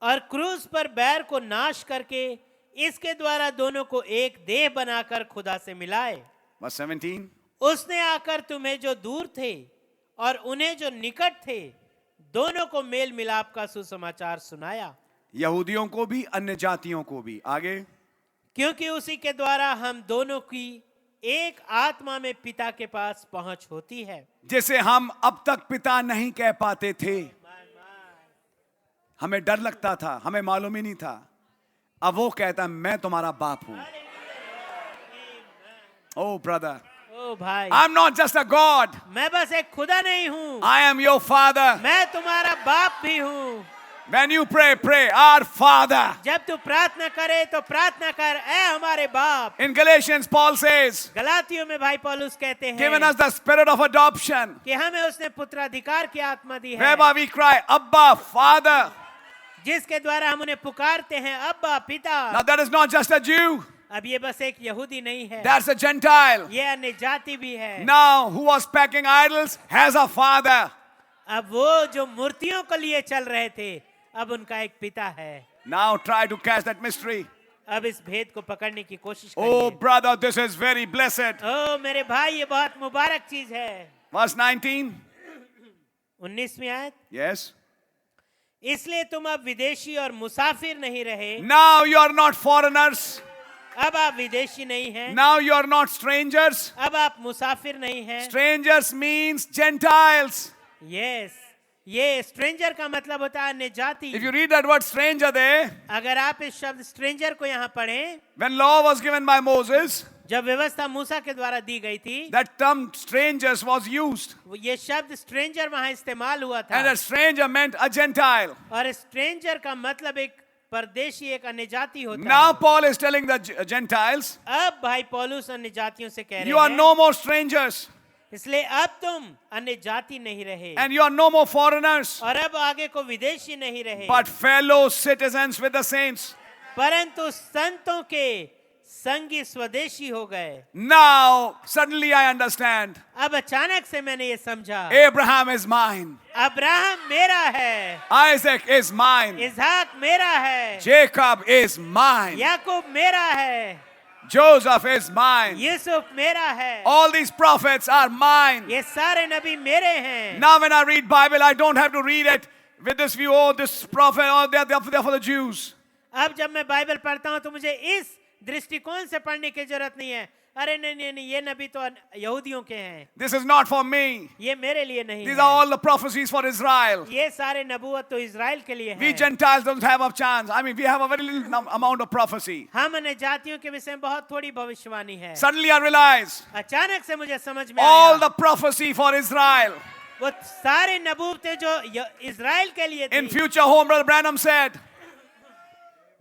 Speaker 2: और क्रूस पर बैर को नाश करके इसके द्वारा दोनों को एक देह बनाकर खुदा से मिलाए।
Speaker 3: Verse 17.
Speaker 2: उसने आकर तुम्हें जो दूर थे और उन्हें जो निकट थे दोनों को मेल मिलाप का सुसमाचार सुनाया।
Speaker 3: यहूदियों को भी अन्य जातियों को भी। आगे,
Speaker 2: क्योंकि उसी के द्वारा हम दोनों की एक आत्मा में पिता के पास पहुंच होती है।
Speaker 3: जिसे हम अब तक पिता नहीं कह पाते थे। हमें डर लगता था, हमें मालूम ही नहीं था। अब वो कहता मैं तुम्हारा बाप हूं। Oh brother,
Speaker 2: ओ भाई,
Speaker 3: I'm not just a God.
Speaker 2: मैं बस एक खुदा नहीं हूं,
Speaker 3: I am your father.
Speaker 2: मैं तुम्हारा बाप भी हूं।
Speaker 3: When you pray, pray, our Father.
Speaker 2: जब तू प्रार्थना करे तो प्रार्थना कर, ऐ हमारे बाप।
Speaker 3: In Galatians, Paul says,
Speaker 2: गलातियों में भाई पौलुस कहते हैं
Speaker 3: given us the spirit of adoption,
Speaker 2: कि हमें उसने पुत्राधिकार की आत्मा दी है,
Speaker 3: whereby we cry, Abba, Father.
Speaker 2: जिसके द्वारा हम उन्हें पुकारते हैं अब्बा पिता।
Speaker 3: Now that is not just a Jew,
Speaker 2: अब ये बस एक यहूदी नहीं है,
Speaker 3: that's a Gentile.
Speaker 2: ये अन्य जाति भी है।
Speaker 3: Now, who was packing idols has a father.
Speaker 2: अब वो जो मूर्तियों को लिए चल रहे थे अब उनका एक पिता है।
Speaker 3: Now try to catch that mystery.
Speaker 2: अब इस भेद को पकड़ने की कोशिश
Speaker 3: Oh,
Speaker 2: करिए।
Speaker 3: brother, this is very blessed.
Speaker 2: ओ मेरे भाई, ये बहुत मुबारक चीज है।
Speaker 3: Verse 19.
Speaker 2: 19वीं आयत,
Speaker 3: Yes.
Speaker 2: इसलिए तुम अब विदेशी और मुसाफिर नहीं रहे।
Speaker 3: Now you are not foreigners.
Speaker 2: अब आप विदेशी नहीं हैं,
Speaker 3: Now you are not strangers.
Speaker 2: अब आप मुसाफिर नहीं हैं।
Speaker 3: Strangers means Gentiles.
Speaker 2: यस, ये स्ट्रेंजर का मतलब होता है अन्य जाति।
Speaker 3: If you read that word stranger there,
Speaker 2: अगर आप इस शब्द स्ट्रेंजर को यहाँ पढ़ें,
Speaker 3: when law was given by Moses,
Speaker 2: जब व्यवस्था मूसा के द्वारा दी गई थी,
Speaker 3: that term strangers was used.
Speaker 2: ये शब्द स्ट्रेंजर वहां इस्तेमाल हुआ था।
Speaker 3: And a stranger meant a Gentile.
Speaker 2: और स्ट्रेंजर का मतलब एक परदेशी, एक अन्य जाति होता
Speaker 3: Now
Speaker 2: है।
Speaker 3: Paul is telling the Gentiles,
Speaker 2: अब भाई पौलुस अन्य जातियों से कह
Speaker 3: you
Speaker 2: रहे
Speaker 3: are
Speaker 2: हैं,
Speaker 3: no more strangers
Speaker 2: इसलिए अब तुम अन्य जाति नहीं रहे
Speaker 3: and you are no more foreigners,
Speaker 2: और अब आगे को विदेशी नहीं रहे,
Speaker 3: but fellow citizens with the saints.
Speaker 2: परंतु संतों के संगी स्वदेशी हो गए।
Speaker 3: Now, suddenly I understand.
Speaker 2: अब अचानक से मैंने ये समझा,
Speaker 3: Abraham is mine.
Speaker 2: अब्राहम मेरा है,
Speaker 3: Isaac is mine.
Speaker 2: इसहाक मेरा है,
Speaker 3: Jacob is mine.
Speaker 2: याकूब मेरा है,
Speaker 3: Joseph is mine.
Speaker 2: यूसुफ मेरा है।
Speaker 3: All these prophets are mine.
Speaker 2: ये सारे नबी मेरे हैं।
Speaker 3: Now when I read Bible, I don't have to read it with this view, oh, this prophet, oh, they're for the Jews.
Speaker 2: अब जब मैं बाइबल पढ़ता हूं तो मुझे इस दृष्टिकोण से पढ़ने की जरूरत नहीं है। अरे नहीं नहीं नहीं, ये नबी तो यहूदियों के हैं,
Speaker 3: This is not for me.
Speaker 2: ये मेरे लिए नहीं
Speaker 3: These
Speaker 2: है।
Speaker 3: are all the prophecies for Israel.
Speaker 2: ये सारे नबूवत तो इज़राइल के लिए
Speaker 3: We
Speaker 2: हैं।
Speaker 3: Gentiles don't have a chance. I mean, we have a very little amount of prophecy.
Speaker 2: हम अन्य जातियों के विषय में बहुत थोड़ी भविष्यवाणी है।
Speaker 3: Suddenly I realize
Speaker 2: अचानक से मुझे समझ में
Speaker 3: all
Speaker 2: आया,
Speaker 3: the prophecy for Israel
Speaker 2: वो सारे नबूवतें जो इज़राइल के लिए
Speaker 3: In
Speaker 2: थी।
Speaker 3: future home, Brother Branham said,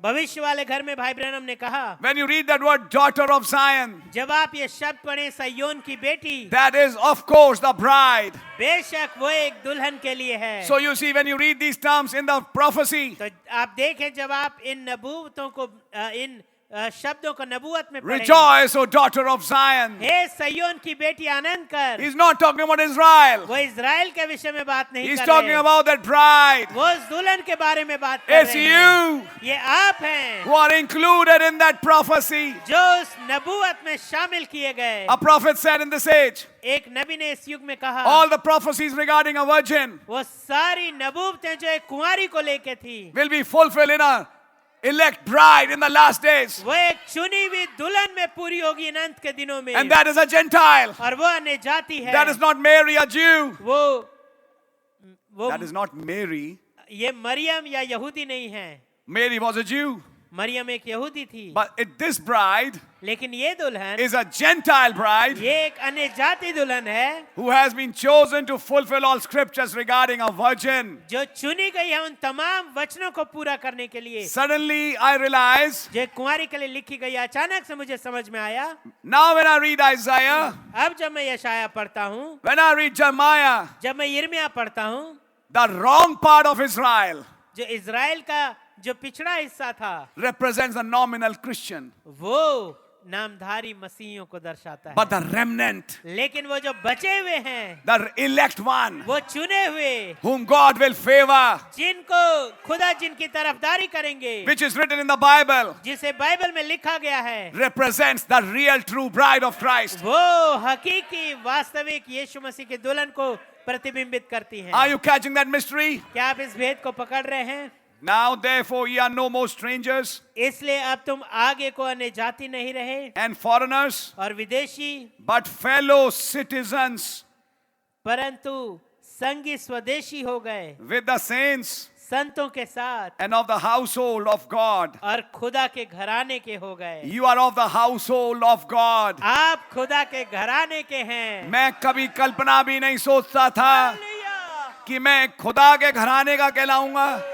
Speaker 2: भविष्य वाले घर में भाई ब्रैनम ने कहा,
Speaker 3: when you read that word daughter of Zion,
Speaker 2: जब आप ये शब्द पढ़ें सयोन की बेटी,
Speaker 3: that is of course the bride.
Speaker 2: बेशक वो एक दुल्हन के लिए है।
Speaker 3: So you see, when you read these terms in the prophecy,
Speaker 2: तो आप देखें जब आप इन नबूवतों को इन शब्दों को नबूवत में पढ़ें,
Speaker 3: rejoice, O daughter of Zion.
Speaker 2: हे सयोन की बेटी आनंद कर।
Speaker 3: He's not talking about Israel.
Speaker 2: वो इज़राइल के विषय में बात नहीं
Speaker 3: He's
Speaker 2: कर
Speaker 3: talking
Speaker 2: रहे,
Speaker 3: about that bride.
Speaker 2: वो उस दुल्हन के बारे में बात कर
Speaker 3: It's
Speaker 2: रहे हैं।
Speaker 3: you
Speaker 2: ये आप हैं
Speaker 3: who are included in that prophecy.
Speaker 2: जो उस नबूवत में शामिल किए गए।
Speaker 3: A prophet said in this age,
Speaker 2: एक नबी ने इस युग में कहा,
Speaker 3: all the prophecies regarding a virgin
Speaker 2: वो सारी नबूवतें जो एक कुंवारी को लेके थी,
Speaker 3: will be fulfilled in a elect bride in the last days.
Speaker 2: वो एक चुनी हुई दुल्हन में पूरी होगी इन अंत के दिनों में।
Speaker 3: And that is a Gentile.
Speaker 2: और वो अन्य जाति है।
Speaker 3: That is not Mary, a Jew.
Speaker 2: वो
Speaker 3: That is not Mary.
Speaker 2: ये मरियम या यहूदी नहीं है।
Speaker 3: Mary was a Jew.
Speaker 2: Maryam एक यहूदी थी।
Speaker 3: But this bride
Speaker 2: लेकिन ये दुल्हन,
Speaker 3: is a Gentile bride
Speaker 2: ये एक अन्य जाति दुल्हन है
Speaker 3: who has been chosen to fulfill all scriptures regarding a virgin.
Speaker 2: जो चुनी गई है उन तमाम वचनों को पूरा करने के लिए।
Speaker 3: Suddenly I realize,
Speaker 2: जो एक कुंवारी के लिए लिखी गई, अचानक से मुझे समझ में आया।
Speaker 3: now when I read Isaiah,
Speaker 2: अब जब मैं यशाया पढ़ता हूँ,
Speaker 3: when I read Jeremiah,
Speaker 2: जब मैं यिर्मयाह पढ़ता हूँ,
Speaker 3: the wrong part of Israel
Speaker 2: जो इज़राइल का जो पिछड़ा हिस्सा था,
Speaker 3: represents the nominal Christian.
Speaker 2: वो नामधारी मसीहियों को दर्शाता है।
Speaker 3: But the remnant,
Speaker 2: लेकिन वो जो बचे हुए हैं,
Speaker 3: the elect one,
Speaker 2: वो चुने हुए,
Speaker 3: whom God will favor,
Speaker 2: जिनको खुदा जिनकी तरफदारी करेंगे,
Speaker 3: which is written in the Bible,
Speaker 2: जिसे बाइबल में लिखा गया है,
Speaker 3: represents the real true bride of Christ.
Speaker 2: वो हकीकी वास्तविक यीशु मसीह के दुल्हन को प्रतिबिंबित करती हैं।
Speaker 3: Are you catching that mystery?
Speaker 2: क्या आप इस भेद को पकड़ रहे हैं?
Speaker 3: Now therefore ye are no more strangers
Speaker 2: इसलिए अब तुम आगे को अन्य जाति नहीं रहे
Speaker 3: and foreigners,
Speaker 2: और विदेशी,
Speaker 3: but fellow citizens
Speaker 2: परंतु संगी स्वदेशी हो गए,
Speaker 3: with the saints
Speaker 2: संतों के साथ
Speaker 3: and of the household of God.
Speaker 2: और खुदा के घराने के हो गए।
Speaker 3: You are of the household of God.
Speaker 2: आप खुदा के घराने के हैं।
Speaker 3: मैं कभी कल्पना भी नहीं सोचता था कि मैं खुदा के घराने का कहलाऊंगा,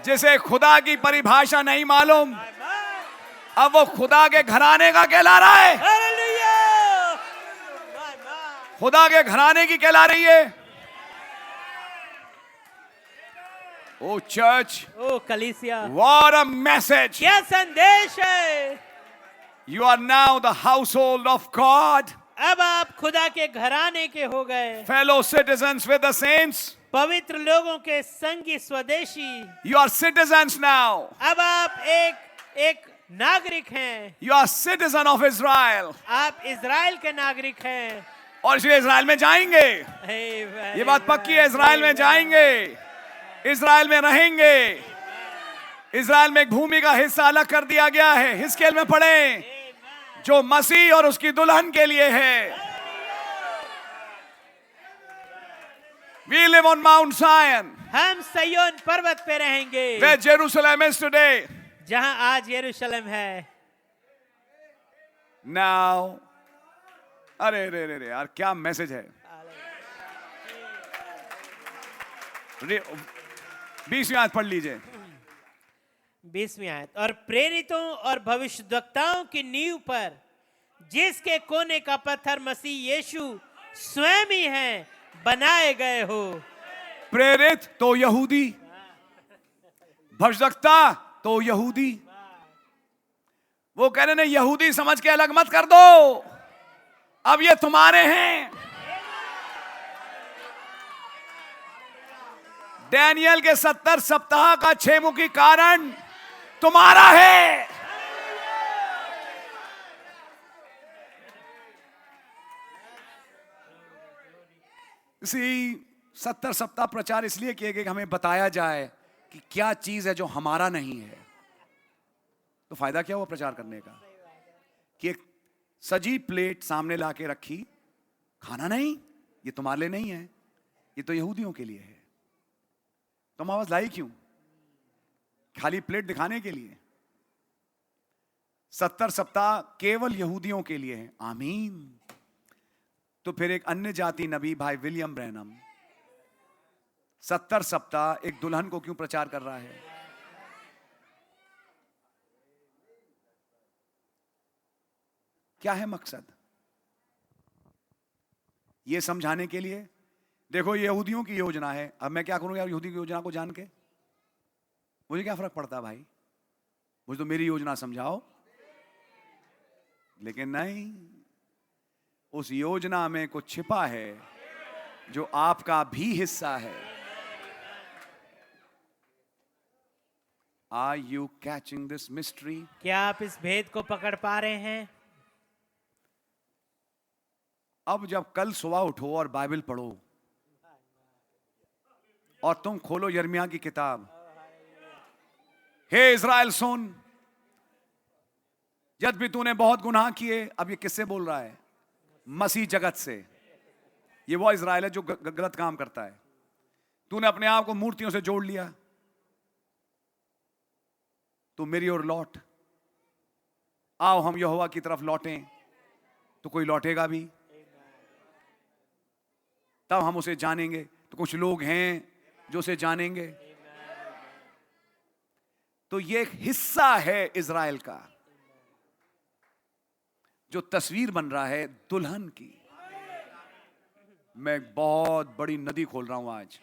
Speaker 3: जिसे खुदा की परिभाषा नहीं मालूम, अब वो खुदा के घराने का कहला रहा है। खुदा के घराने की कहला रही है। ओ चर्च,
Speaker 2: ओ कलीसिया,
Speaker 3: what a message!
Speaker 2: क्या संदेश है।
Speaker 3: You are now the household of God,
Speaker 2: अब आप खुदा के घराने के हो गए,
Speaker 3: fellow citizens with the saints.
Speaker 2: पवित्र लोगों के संगी स्वदेशी।
Speaker 3: You are citizens now.
Speaker 2: अब आप एक नागरिक हैं।
Speaker 3: You are citizen of Israel.
Speaker 2: आप इज़राइल के नागरिक हैं।
Speaker 3: और इसलिए इज़राइल में जाएंगे। ये बात पक्की है, इज़राइल में जाएंगे, इज़राइल में रहेंगे। इज़राइल में एक भूमि का हिस्सा अलग कर दिया गया है। हिस्केल में पढ़ें, जो मसीह और उसकी दुल्हन के लिए है। We live on Mount Zion,
Speaker 2: हम सयोन पर्वत पे रहेंगे,
Speaker 3: where Jerusalem is today.
Speaker 2: जहां आज यरूशलेम है।
Speaker 3: Now, अरे रे रे रे यार, क्या मैसेज है। 20वीं आयत पढ़ लीजिए।
Speaker 2: 20वीं आयत, और प्रेरितों और भविष्यद्वक्ताओं की नींव पर जिसके कोने का पत्थर मसीह यीशु स्वयं ही है, बनाए गए हो।
Speaker 3: प्रेरित तो यहूदी, भविष्यद्वक्ता तो यहूदी। वो कह रहे हैं यहूदी समझ के अलग मत कर दो, अब ये तुम्हारे हैं। डैनियल के 70 सप्ताह का 6 मुखी कारण तुम्हारा है। इसी 70 सप्ताह प्रचार इसलिए किए गए कि हमें बताया जाए कि क्या चीज है जो हमारा नहीं है। तो फायदा क्या हुआ प्रचार करने का कि एक सजी प्लेट सामने लाके रखी, खाना नहीं, ये तुम्हारे लिए नहीं है, ये तो यहूदियों के लिए है। तुम आवाज लाई क्यों? खाली प्लेट दिखाने के लिए। 70 सप्ताह केवल यहूदियों के लिए है। आमीन। तो फिर एक अन्य जाति नबी भाई विलियम ब्रैनम 70 सप्ताह एक दुल्हन को क्यों प्रचार कर रहा है? क्या है मकसद? यह समझाने के लिए, देखो ये यहूदियों की योजना है। अब मैं क्या करूं यार यहूदी की योजना को जान के? मुझे क्या फर्क पड़ता भाई, मुझे तो मेरी योजना समझाओ। लेकिन नहीं, उस योजना में कुछ छिपा है जो आपका भी हिस्सा है। Are you catching this mystery?
Speaker 2: क्या आप इस भेद को पकड़ पा रहे हैं?
Speaker 3: अब जब कल सुबह उठो और बाइबल पढ़ो और तुम खोलो यिर्मयाह की किताब, हे इज़राइल सुन, जब भी तूने बहुत गुनाह किए। अब ये किससे बोल रहा है? मसीह जगत से। ये वो इज़राइल है जो गलत काम करता है। तूने अपने आप को मूर्तियों से जोड़ लिया, तो मेरी ओर लौट। आओ हम यहोवा की तरफ लौटें, तो कोई लौटेगा भी, तब हम उसे जानेंगे। तो कुछ लोग हैं जो उसे जानेंगे। तो ये एक हिस्सा है इज़राइल का, जो तस्वीर बन रहा है दुल्हन की। मैं एक बहुत बड़ी नदी खोल रहा हूं आज,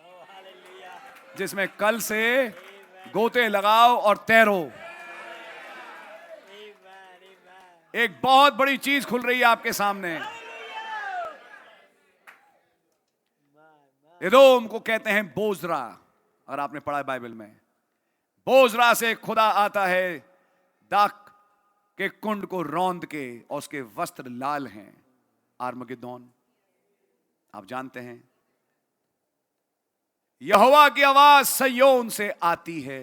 Speaker 3: जिसमें कल से गोते लगाओ और तैरो। एक बहुत बड़ी चीज खुल रही है आपके सामने। एदोम को कहते हैं बोजरा, और आपने पढ़ा है बाइबल में, बोजरा से खुदा आता है दाक के कुंड को रौंद के, और उसके वस्त्र लाल हैं। आर्मगेदोन आप जानते हैं। यहोवा की आवाज सयोन से आती है।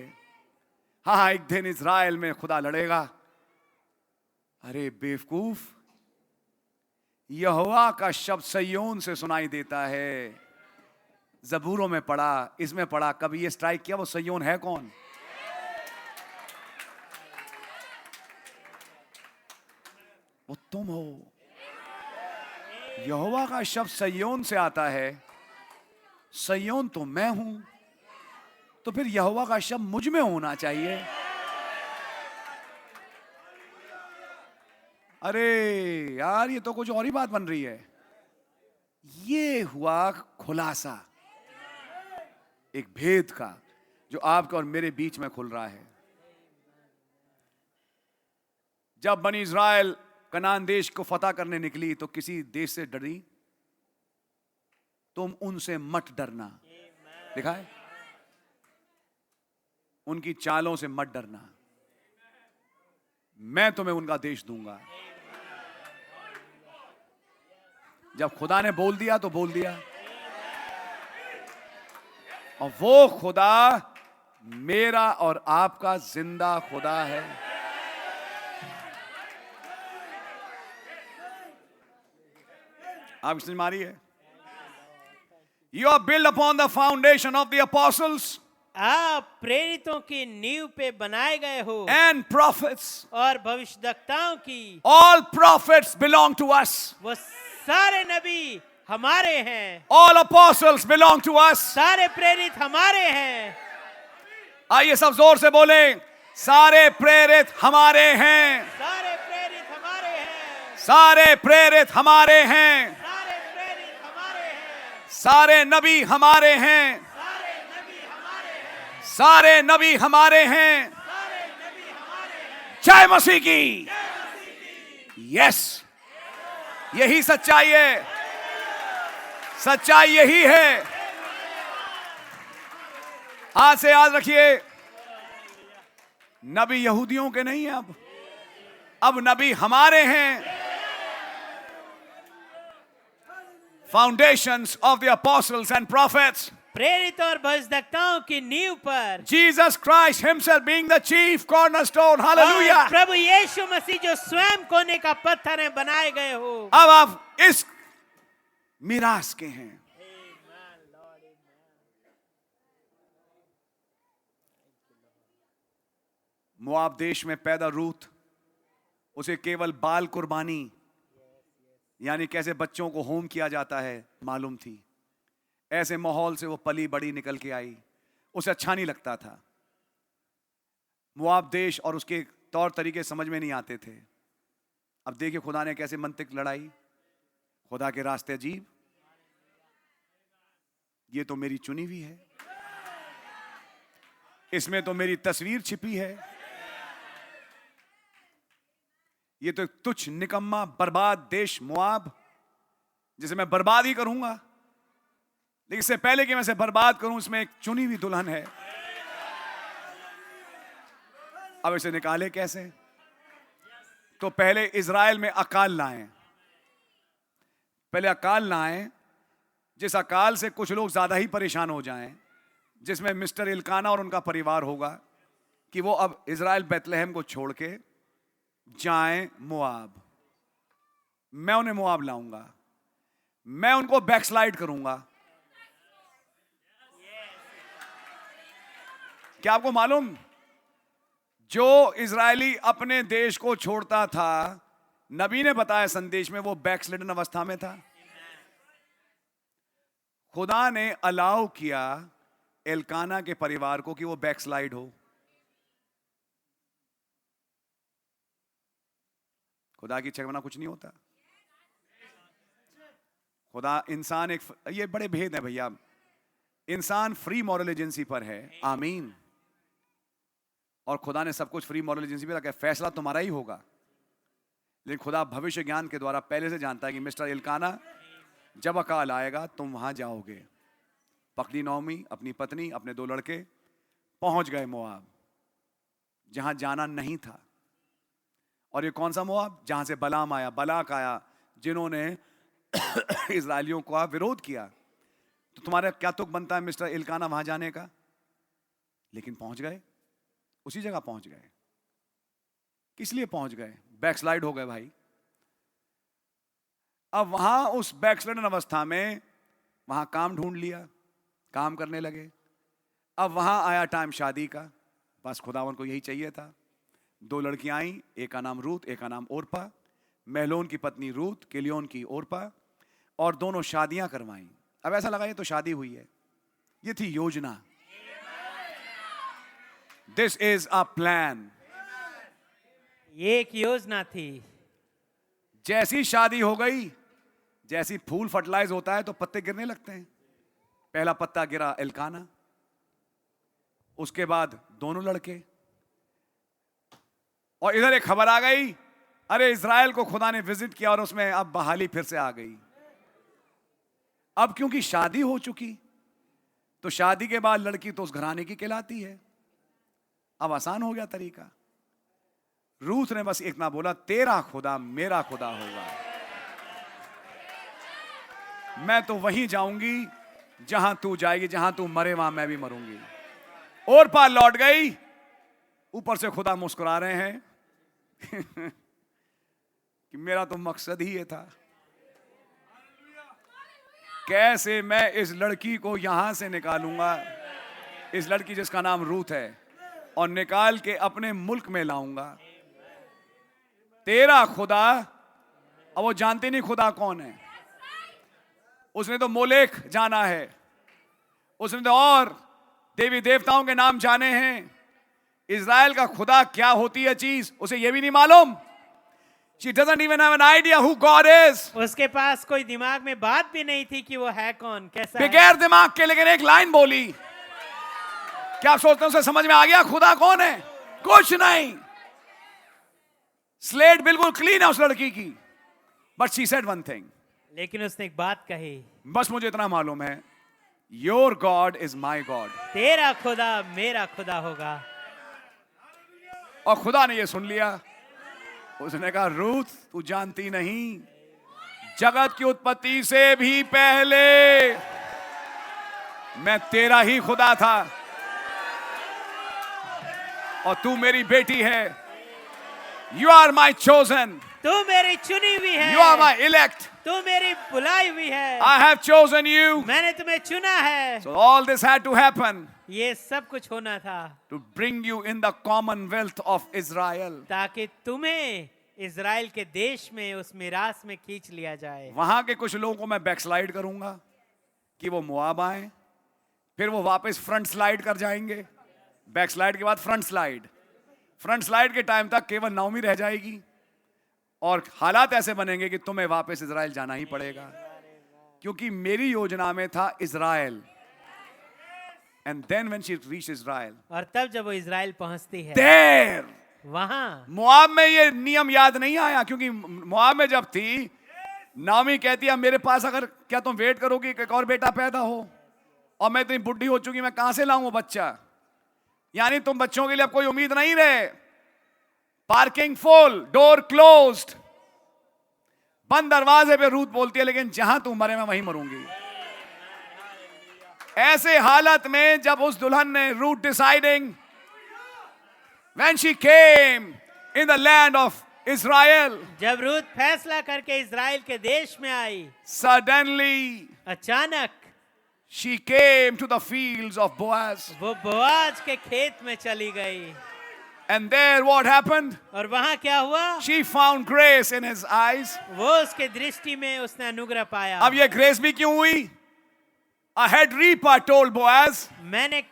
Speaker 3: हाँ, एक दिन इज़राइल में खुदा लड़ेगा। अरे बेवकूफ, यहोवा का शब्द सयोन से सुनाई देता है। ज़बूरों में पढ़ा, इसमें पढ़ा, कभी ये स्ट्राइक किया वो सयोन है कौन? वो तुम हो। यहोवा का शब्द सयोन से आता है। सयोन तो मैं हूं, तो फिर यहोवा का शब्द मुझ में होना चाहिए। अरे यार, ये तो कुछ और ही बात बन रही है। ये हुआ खुलासा एक भेद का, जो आपके और मेरे बीच में खुल रहा है। जब बनी इज़राइल कनान देश को फतह करने निकली, तो किसी देश से डरी? तुम उनसे मत डरना। देखा है, उनकी चालों से मत डरना, मैं तुम्हें उनका देश दूंगा। जब खुदा ने बोल दिया तो बोल दिया, और वो खुदा मेरा और आपका जिंदा खुदा है। आप समझ मारी है? You are built upon the foundation of the apostles
Speaker 2: आप प्रेरितों की नींव पे बनाए गए हो,
Speaker 3: and prophets.
Speaker 2: और भविष्यद्वक्ताओं की।
Speaker 3: All prophets belong to us.
Speaker 2: वो सारे नबी हमारे हैं।
Speaker 3: All apostles belong to us.
Speaker 2: सारे प्रेरित हमारे हैं।
Speaker 3: आइए सब जोर से बोलें, सारे प्रेरित हमारे हैं।
Speaker 2: सारे प्रेरित हमारे हैं।
Speaker 3: सारे प्रेरित हमारे हैं।
Speaker 2: सारे प्रेरित हमारे हैं।
Speaker 3: सारे नबी हमारे हैं।
Speaker 2: सारे नबी हमारे हैं।
Speaker 3: सारे नबी हमारे हैं।
Speaker 2: सारे नबी हमारे हैं।
Speaker 3: जय मसीह की। यस, यही सच्चाई है। सच्चाई यही है। आज से याद रखिए, नबी यहूदियों के नहीं हैं, अब नबी हमारे हैं। Foundations of the apostles and prophets.
Speaker 2: प्रेरित और भविष्यद्वक्ताओं की नींव पर
Speaker 3: Jesus Christ himself being the chief cornerstone. Hallelujah.
Speaker 2: और प्रभु यीशु मसीह जो स्वयं कोने का पत्थर है, बनाए गए हो।
Speaker 3: अब आप इस मिरास के हैं। मोआब देश में पैदा रूथ, उसे केवल बाल कुर्बानी यानी कैसे बच्चों को होम किया जाता है मालूम थी। ऐसे माहौल से वो पली बड़ी निकल के आई, उसे अच्छा नहीं लगता था। मुआब देश और उसके तौर तरीके समझ में नहीं आते थे। अब देखिए खुदा ने कैसे मंतिक लड़ाई। खुदा के रास्ते अजीब, ये तो मेरी चुनी हुई है, इसमें तो मेरी तस्वीर छिपी है, ये तो एक तुच्छ निकम्मा बर्बाद देश मुआब, जिसे मैं बर्बाद ही करूंगा। लेकिन इससे पहले कि मैं इसे बर्बाद करूं, इसमें एक चुनी हुई दुल्हन है। अब इसे निकाले कैसे? तो पहले इज़राइल में अकाल लाएं, पहले अकाल लाएं, जिस अकाल से कुछ लोग ज्यादा ही परेशान हो जाएं, जिसमें मिस्टर इल्काना और उनका परिवार होगा, कि वो अब इज़राइल बैतलहम को छोड़ के जाएं मुआब। मैं उन्हें मुआब लाऊंगा, मैं उनको बैकस्लाइड करूंगा। क्या आपको मालूम, जो इजरायली अपने देश को छोड़ता था, नबी ने बताया संदेश में, वो बैकस्लिडन अवस्था में था। खुदा ने अलाउ किया एल्काना के परिवार को कि वो बैकस्लाइड हो। खुदा की इच्छा के बिना कुछ नहीं होता। खुदा इंसान एक, ये बड़े भेद है भैया। इंसान फ्री मॉरल एजेंसी पर है, आमीन, और खुदा ने सब कुछ फ्री मॉरल एजेंसी पे रखा है। फैसला तुम्हारा ही होगा, लेकिन खुदा भविष्य ज्ञान के द्वारा पहले से जानता है कि मिस्टर इल्काना, जब अकाल आएगा तुम वहां जाओगे। पकड़ी नौमी अपनी पत्नी, अपने 2 लड़के, पहुंच गए मुआब, जहां जाना नहीं था। और ये कौन सा मुआब? जहां से बलाम आया, बलाक आया, जिन्होंने इजरायलियों का विरोध किया। तो तुम्हारा क्या तुक बनता है मिस्टर इल्काना वहां जाने का? लेकिन पहुंच गए, उसी जगह पहुंच गए। किस लिए पहुंच गए? बैकस्लाइड हो गए भाई। अब वहां उस बैकस्लाइडन अवस्था में वहां काम ढूंढ लिया, काम करने लगे। अब वहां आया टाइम शादी का, बस खुदावन को यही चाहिए था। 2 लड़कियां आई, एक का नाम रूत, एक का नाम ओरपा। महलोन की पत्नी रूत, किलियोन की ओरपा, और दोनों शादियां करवाई। अब ऐसा लगा ये तो शादी हुई है, ये थी योजना। This is a plan.
Speaker 2: ये एक योजना थी।
Speaker 3: जैसी शादी हो गई, जैसी फूल फर्टिलाइज होता है तो पत्ते गिरने लगते हैं। पहला पत्ता गिरा एल्काना, उसके बाद दोनों लड़के, और इधर एक खबर आ गई, अरे इज़राइल को खुदा ने विजिट किया और उसमें अब बहाली फिर से आ गई। अब क्योंकि शादी हो चुकी, तो शादी के बाद लड़की तो उस घराने की कहलाती है। अब आसान हो गया तरीका। रूथ ने बस इतना बोला, तेरा खुदा मेरा खुदा होगा। मैं तो वहीं जाऊंगी जहां तू जाएगी, जहां तू मरे वहां मैं भी मरूंगी। और पार लौट गई, ऊपर से खुदा मुस्कुरा रहे हैं कि मेरा तो मकसद ही ये था, कैसे मैं इस लड़की को यहां से निकालूंगा, इस लड़की जिसका नाम रूथ है, और निकाल के अपने मुल्क में लाऊंगा। तेरा खुदा, अब वो जानते नहीं खुदा कौन है। उसने तो मोलेक जाना है, उसने तो और देवी देवताओं के नाम जाने हैं। इज़राइल का खुदा क्या होती है चीज, उसे ये भी नहीं मालूम। She doesn't even have an idea who God is.
Speaker 2: उसके पास कोई दिमाग में बात भी नहीं थी कि वो है कौन, कैसा है।
Speaker 3: बगैर दिमाग के लेकिन एक लाइन बोली। क्या आप सोचते हैं उसे समझ में आ गया खुदा कौन है? कुछ नहीं। स्लेट बिल्कुल क्लीन है उस लड़की की, but she said one thing.
Speaker 2: लेकिन उसने एक बात कही,
Speaker 3: बस मुझे इतना मालूम है, your God is my God.
Speaker 2: तेरा खुदा मेरा खुदा होगा।
Speaker 3: और खुदा ने ये सुन लिया। उसने कहा, रूथ तू जानती नहीं, जगत की उत्पत्ति से भी पहले मैं तेरा ही खुदा था, और तू मेरी बेटी है। यू आर माई चोजन,
Speaker 2: तू मेरी चुनी हुई है।
Speaker 3: यू आर माई इलेक्ट,
Speaker 2: तू मेरी बुलाई हुई है।
Speaker 3: I have chosen you.
Speaker 2: मैंने तुम्हें चुना है।
Speaker 3: So all this had to happen
Speaker 2: ये सब कुछ होना था
Speaker 3: to bring you in the commonwealth of Israel.
Speaker 2: ताकि तुम्हें इज़राइल के देश में, उस मिरास में खींच लिया जाए।
Speaker 3: वहां के कुछ लोगों को मैं बैकस्लाइड करूंगा कि वो मोआब आए, फिर वो वापस फ्रंट स्लाइड कर जाएंगे, बैकस्लाइड के बाद फ्रंट स्लाइड। फ्रंट स्लाइड के टाइम तक केवल नाओमी रह जाएगी और हालात ऐसे बनेंगे कि तुम्हें वापस इज़राइल जाना ही पड़ेगा, क्योंकि मेरी योजना में था Israel. And then when she reach Israel,
Speaker 2: और तब जब वो इज़राइल पहुंचती है,
Speaker 3: देयर
Speaker 2: वहां
Speaker 3: मोआब में ये नियम याद नहीं आया, क्योंकि मोआब में जब थी, नाओमी कहती है मेरे पास अगर, क्या तुम वेट करोगी कि एक और बेटा पैदा हो, और मैं इतनी बुढ़ी हो चुकी, मैं कहां से लाऊं वो बच्चा? यानी तुम बच्चों के लिए अब कोई उम्मीद नहीं रहे। पार्किंग फुल, डोर क्लोज्ड, बंद दरवाजे पे रूथ बोलती है, लेकिन जहां तू मरे मैं वहीं मरूंगी। ऐसे हालत में जब उस दुल्हन ने, Ruth deciding when she came in the land of Israel,
Speaker 2: जब रूथ फैसला करके इज़राइल के देश में आई,
Speaker 3: suddenly
Speaker 2: अचानक
Speaker 3: she came to the fields of Boaz,
Speaker 2: वो बोआज के खेत में चली गई।
Speaker 3: and there what happened?
Speaker 2: और वहां क्या हुआ?
Speaker 3: She found grace in his eyes.
Speaker 2: वो उसके दृष्टि में उसने अनुग्रह पाया।
Speaker 3: अब ये ग्रेस भी क्यों हुई? A head reaper told Boaz,
Speaker 2: मैंने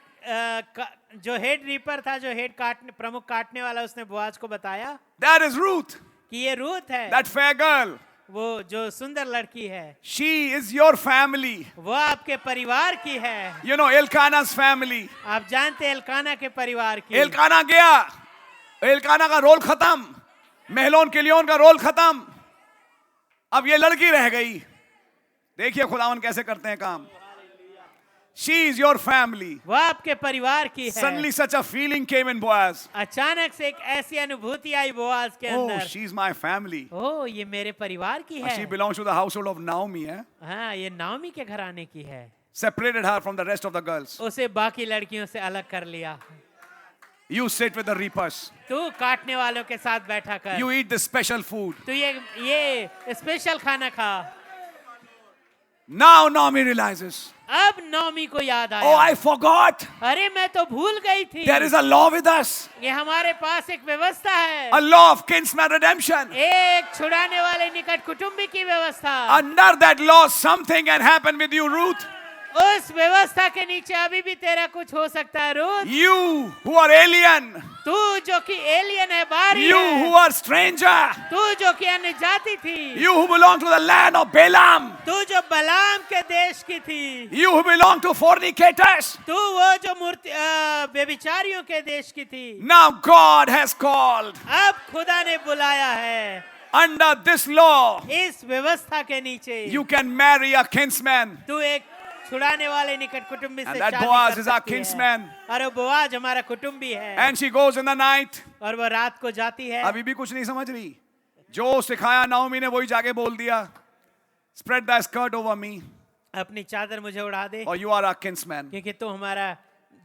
Speaker 2: जो हेड रीपर था, जो हेड काटने, प्रमुख काटने वाला, उसने बोआज को बताया
Speaker 3: that is Ruth,
Speaker 2: कि ये रूथ है,
Speaker 3: that fair girl.
Speaker 2: वो जो सुंदर लड़की है,
Speaker 3: She is your family.
Speaker 2: वो आपके परिवार की है।
Speaker 3: You know Elkanah's family.
Speaker 2: आप जानते हैं एल्काना के परिवार की।
Speaker 3: एल्काना गया, एल्काना का रोल खत्म, महलोन किलियोन का रोल खत्म, अब ये लड़की रह गई। देखिए खुदावन कैसे करते हैं काम। She is your family.
Speaker 2: वो आपके परिवार की है।
Speaker 3: Suddenly such a feeling came in Boaz.
Speaker 2: अचानक से एक ऐसी अनुभूति आई बोआज के
Speaker 3: Oh,
Speaker 2: अंदर।
Speaker 3: she's my family.
Speaker 2: ओह, ये मेरे परिवार की है।
Speaker 3: She belongs to the household of Naomi.
Speaker 2: हाँ, ये नाओमी के घराने की है।
Speaker 3: Separated her from the rest of the girls.
Speaker 2: उसे बाकी लड़कियों से अलग कर लिया।
Speaker 3: You sit with the reapers.
Speaker 2: तू काटने वालों के साथ बैठा कर।
Speaker 3: You eat the special food.
Speaker 2: तू ये स्पेशल खाना खा।
Speaker 3: Now Naomi realizes,
Speaker 2: अब नौमी को याद आया।
Speaker 3: oh, I forgot.
Speaker 2: अरे मैं तो भूल गई थी।
Speaker 3: There is a law with us.
Speaker 2: ये हमारे पास एक व्यवस्था है।
Speaker 3: A law of kinsman redemption.
Speaker 2: एक छुड़ाने वाले निकट कुटुंबी की व्यवस्था।
Speaker 3: Under that law, something can happen with you, Ruth.
Speaker 2: उस व्यवस्था के नीचे अभी भी तेरा कुछ हो सकता है Ruth.
Speaker 3: You who are alien.
Speaker 2: तू जो कि एलियन है, बाहरी
Speaker 3: You
Speaker 2: है।
Speaker 3: who are stranger.
Speaker 2: तू जो कि अन्य जाति थी।
Speaker 3: You who belong to the land of Balaam.
Speaker 2: तू जो बलाम के देश की थी।
Speaker 3: You who belong to fornicators.
Speaker 2: तू वो जो मूर्ति व्यभिचारियों के देश की थी।
Speaker 3: Now God has called.
Speaker 2: अब खुदा ने बुलाया है।
Speaker 3: Under this law,
Speaker 2: इस व्यवस्था के नीचे
Speaker 3: you can marry a kinsman.
Speaker 2: तू एक छुड़ाने वाले निकट कुटुंबी से
Speaker 3: And that
Speaker 2: शादी
Speaker 3: Boaz
Speaker 2: कर
Speaker 3: is our
Speaker 2: सकती है।
Speaker 3: kinsman.
Speaker 2: और वो बोआज हमारा कुटुंबी है।
Speaker 3: And she goes in the night.
Speaker 2: और वो रात को जाती है।
Speaker 3: अभी भी कुछ नहीं समझ रही। जो सिखाया नाओमी ने वही जाके बोल दिया। Spread thy skirt over me.
Speaker 2: अपनी चादर मुझे उड़ा दे,
Speaker 3: Or you are our kinsman.
Speaker 2: क्योंकि तू हमारा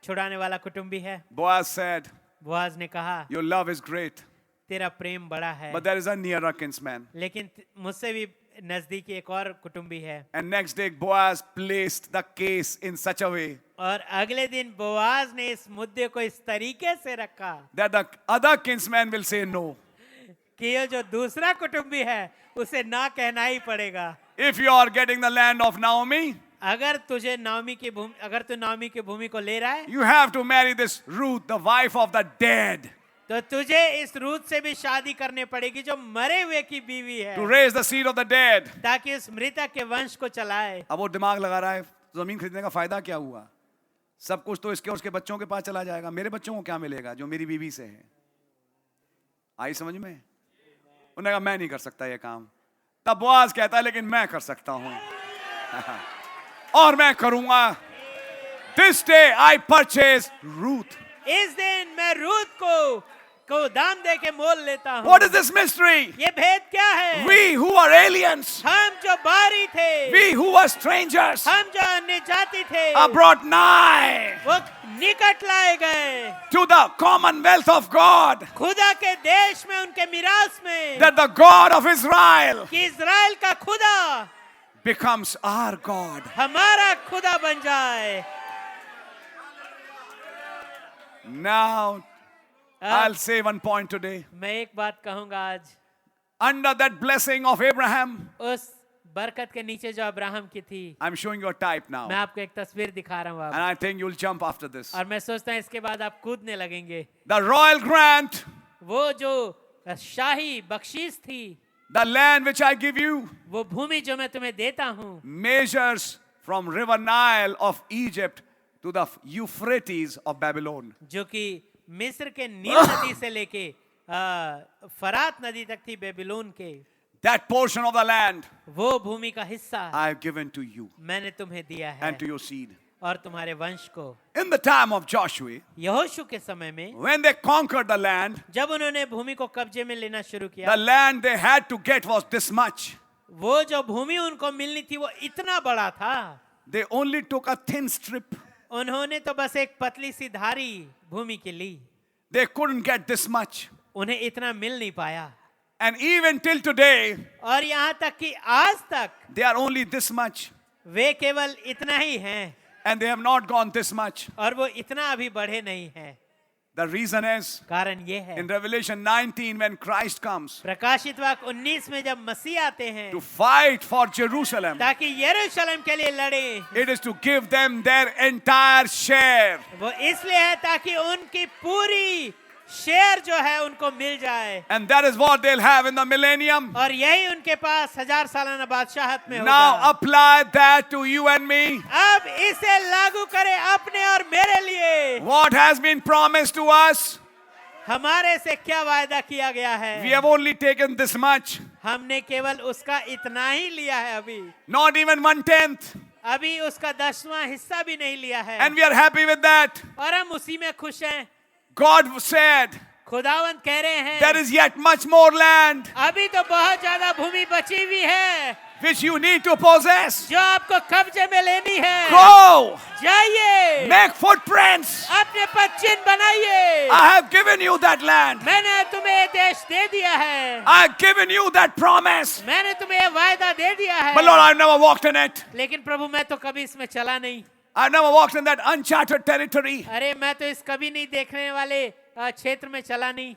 Speaker 2: छुड़ाने वाला कुटुंबी है।
Speaker 3: Boaz said,
Speaker 2: बोआज ने कहा,
Speaker 3: your love is great,
Speaker 2: तेरा प्रेम बड़ा है,
Speaker 3: but there is a nearer kinsman.
Speaker 2: लेकिन मुझसे भी नजदीकी एक और कुटुंबी है।
Speaker 3: And next day, Boaz placed the case in such a way
Speaker 2: और अगले दिन बोआज ने इस मुद्दे को इस तरीके से रखा
Speaker 3: that the other kinsman will say no.
Speaker 2: कि ये जो दूसरा कुटुंबी है उसे ना कहना ही पड़ेगा।
Speaker 3: If you are getting the land of Naomi,
Speaker 2: अगर तुझे नाओमी की भूमि, अगर तू नाओमी की भूमि को ले रहा है,
Speaker 3: you have to marry this Ruth, the wife of the dead,
Speaker 2: तो तुझे इस रूथ से भी शादी करनी पड़ेगी जो मरे हुए की बीवी है,
Speaker 3: to raise the seed of the dead.
Speaker 2: ताकि उस मृतक के वंश को चलाए।
Speaker 3: अब वो दिमाग लगा रहा है, जमीन खरीदने का फायदा क्या हुआ? सब कुछ तो इसके और उसके बच्चों के पास चला जाएगा, मेरे बच्चों को क्या मिलेगा जो मेरी बीवी से है? आई समझ में? उन्होंने कहा मैं नहीं कर सकता ये काम। तब बोआज कहता है लेकिन मैं कर सकता हूं और मैं करूंगा। This day I purchase Ruth.
Speaker 2: इस दिन मैं रूथ को दाम दे के मोल लेता हूँ।
Speaker 3: What is this mystery?
Speaker 2: ये भेद क्या है?
Speaker 3: We who are aliens,
Speaker 2: हम जो बाहरी थे,
Speaker 3: we who are strangers,
Speaker 2: हम जो अन्य जाति थे,
Speaker 3: are brought nigh
Speaker 2: वो निकट लाए गए
Speaker 3: to the commonwealth of God,
Speaker 2: खुदा के देश में, उनके मिरास में,
Speaker 3: that the God of Israel
Speaker 2: कि इज़राइल का खुदा
Speaker 3: becomes our God.
Speaker 2: हमारा खुदा बन जाए।
Speaker 3: Now, I'll say one point today.
Speaker 2: मैं एक बात कहूंगा आज,
Speaker 3: under that blessing of Abraham.
Speaker 2: उस बरकत के नीचे जो अब्राहम की थी,
Speaker 3: I'm showing you a type
Speaker 2: मैं
Speaker 3: now.
Speaker 2: आपको एक तस्वीर दिखा रहा हूँ
Speaker 3: And
Speaker 2: अब,
Speaker 3: I think you'll jump after this.
Speaker 2: और मैं सोचता हूँ इसके बाद आप कूदने लगेंगे।
Speaker 3: The royal grant,
Speaker 2: वो जो शाही बख्शीश थी,
Speaker 3: the land which I give you,
Speaker 2: वो भूमि जो मैं तुम्हें देता हूँ,
Speaker 3: measures from river Nile of Egypt to the Euphrates of Babylon.
Speaker 2: जो कि मिस्र के नील नदी से लेके फरात नदी तक थी, बेबीलोन के।
Speaker 3: That portion of the land
Speaker 2: वो भूमि का हिस्सा
Speaker 3: I have given to you
Speaker 2: मैंने तुम्हें दिया है
Speaker 3: and to your seed.
Speaker 2: और तुम्हारे वंश को।
Speaker 3: In the time of Joshua,
Speaker 2: यहोशू के समय में
Speaker 3: when they conquered the land,
Speaker 2: जब उन्होंने भूमि को कब्जे में लेना शुरू
Speaker 3: the
Speaker 2: किया,
Speaker 3: land they had to get was this much.
Speaker 2: वो जो भूमि उनको मिलनी थी वो इतना बड़ा था,
Speaker 3: They only took a thin strip.
Speaker 2: उन्होंने तो बस एक पतली सी धारी भूमि की ली,
Speaker 3: They couldn't get this much.
Speaker 2: उन्हें इतना मिल नहीं पाया।
Speaker 3: And even till today,
Speaker 2: और यहाँ तक कि आज तक
Speaker 3: they are only this much.
Speaker 2: वे केवल इतना ही हैं,
Speaker 3: And they have not gone this much.
Speaker 2: और वो इतना अभी बढ़े नहीं हैं।
Speaker 3: The reason is,
Speaker 2: कारण ये है,
Speaker 3: in Revelation 19, when Christ comes
Speaker 2: प्रकाशित वाक्य 19 में जब मसीह आते हैं
Speaker 3: to fight for Jerusalem,
Speaker 2: ताकि यरूशलेम के लिए लड़े,
Speaker 3: it is to give them their entire share.
Speaker 2: वो इसलिए है ताकि उनकी पूरी शेयर जो है उनको मिल जाए,
Speaker 3: And that is what they'll have in the millennium.
Speaker 2: और यही उनके पास 1000 सालाना बादशाहत में
Speaker 3: Now
Speaker 2: होगा।
Speaker 3: apply that to you and me.
Speaker 2: अब इसे लागू करें अपने और मेरे लिए।
Speaker 3: What has been promised to us,
Speaker 2: हमारे से क्या वायदा किया गया है,
Speaker 3: we have only taken this much,
Speaker 2: हमने केवल उसका इतना ही लिया है अभी,
Speaker 3: not even 1/10.
Speaker 2: अभी उसका 10वां हिस्सा भी नहीं लिया है,
Speaker 3: And we are happy with that.
Speaker 2: और हम उसी में खुश हैं।
Speaker 3: God said,
Speaker 2: खुदावंद कह रहे हैं,
Speaker 3: there is yet much more land
Speaker 2: अभी तो बहुत ज्यादा भूमि बची हुई है
Speaker 3: which you need to possess.
Speaker 2: जो आपको कब्जे में लेनी है।
Speaker 3: Go,
Speaker 2: जाइए,
Speaker 3: make footprints.
Speaker 2: अपने पद चिन्ह बनाइए।
Speaker 3: I have given you that land.
Speaker 2: मैंने तुम्हें ये देश दे दिया है,
Speaker 3: I have given you that promise.
Speaker 2: मैंने तुम्हें ये वायदा दे दिया है।
Speaker 3: But Lord, I've never walked in it.
Speaker 2: लेकिन प्रभु मैं तो कभी इसमें चला नहीं।
Speaker 3: I've never walked in that uncharted territory.
Speaker 2: अरे मैं तो इस कभी नहीं देखने वाले क्षेत्र में चला नहीं,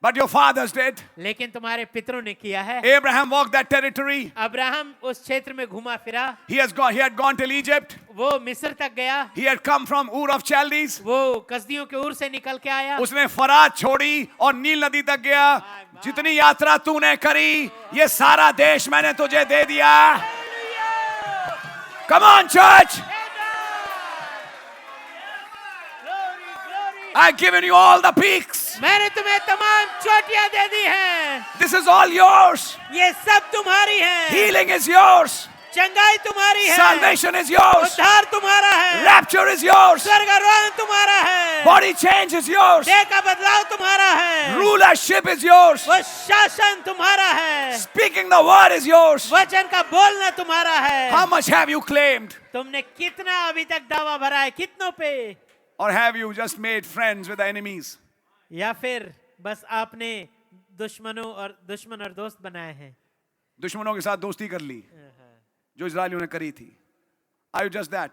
Speaker 3: But your fathers did.
Speaker 2: लेकिन तुम्हारे पितरों ने किया है।
Speaker 3: Abraham walked that territory.
Speaker 2: Abraham उस क्षेत्र में घुमा फिरा,
Speaker 3: He had gone till Egypt.
Speaker 2: वो मिस्र तक गया,
Speaker 3: He had come from Ur of Chaldees.
Speaker 2: वो कसदियों के उर से निकल के आया,
Speaker 3: उसने फरात छोड़ी और नील नदी तक गया। जितनी यात्रा तूने करी, ये सारा देश मैंने तुझे दे दिया। Come on, church. I've given you all the peaks.
Speaker 2: मैंने तुम्हें तमाम चोटियां दे दी हैं,
Speaker 3: This is all yours.
Speaker 2: ये सब तुम्हारी हैं।
Speaker 3: Healing is yours.
Speaker 2: चंगाई तुम्हारी है,
Speaker 3: Salvation is yours.
Speaker 2: उद्धार तुम्हारा है,
Speaker 3: Rapture is yours.
Speaker 2: स्वर्गारोहण तुम्हारा है,
Speaker 3: Body change is yours.
Speaker 2: देह का बदलाव तुम्हारा है,
Speaker 3: Rulership is yours.
Speaker 2: वो शासन तुम्हारा है,
Speaker 3: Speaking the word is yours.
Speaker 2: वचन का बोलना तुम्हारा है।
Speaker 3: How much have you claimed?
Speaker 2: तुमने कितना अभी तक दावा भरा है, कितनों पे?
Speaker 3: Or have you just made friends with the enemies?
Speaker 2: या फिर बस आपने दुश्मन और दोस्त बनाए हैं?
Speaker 3: दुश्मनों के साथ दोस्ती कर ली जो इजरायलियों ने करी थी। Are you just that?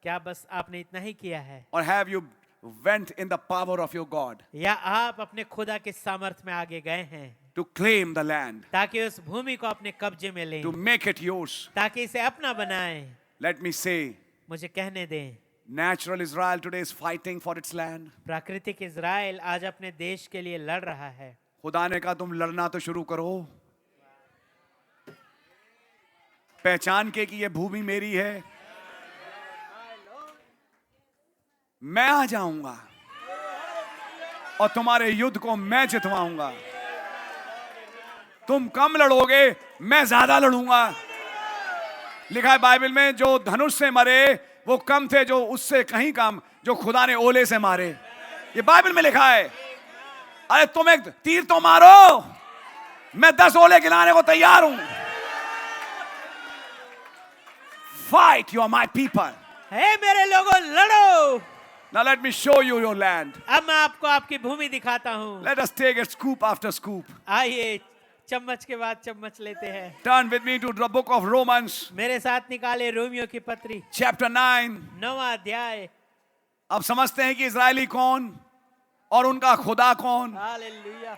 Speaker 2: क्या बस आपने इतना ही किया है?
Speaker 3: Or have you went in the power of your God
Speaker 2: या आप अपने खुदा के सामर्थ्य में आगे गए हैं
Speaker 3: to claim the land,
Speaker 2: ताकि उस भूमि को अपने कब्जे में लें,
Speaker 3: to make it yours?
Speaker 2: ताकि इसे अपना बनाएं?
Speaker 3: Let me say,
Speaker 2: मुझे कहने दें,
Speaker 3: natural Israel today is fighting for its land.
Speaker 2: प्राकृतिक इज़राइल आज अपने देश के लिए लड़ रहा है।
Speaker 3: खुदा ने कहा तुम लड़ना तो शुरू करो, पहचान के कि ये भूमि मेरी है, मैं आ जाऊंगा और तुम्हारे युद्ध को मैं जितवाऊंगा। तुम कम लड़ोगे, मैं ज्यादा लड़ूंगा। लिखा है बाइबल में, जो धनुष से मरे वो कम थे जो उससे कहीं कम जो खुदा ने ओले से मारे। ये बाइबल में लिखा है। अरे तुम एक तीर तो मारो, मैं 10 ओले गिराने को तैयार हूं। Fight, you are my people.
Speaker 2: हे मेरे लोगों, लड़ो।
Speaker 3: Now let me show you your land.
Speaker 2: अब मैं आपको आपकी भूमि दिखाता हूँ।
Speaker 3: Let us take it scoop after scoop.
Speaker 2: आइए, चम्मच के बाद चम्मच लेते हैं।
Speaker 3: Turn with me to the book of Romans,
Speaker 2: मेरे साथ निकाले रोमियो की पत्री,
Speaker 3: chapter 9.
Speaker 2: 9वां अध्याय।
Speaker 3: अब समझते हैं कि इजरायली कौन और उनका खुदा कौन।
Speaker 2: हालेलुया।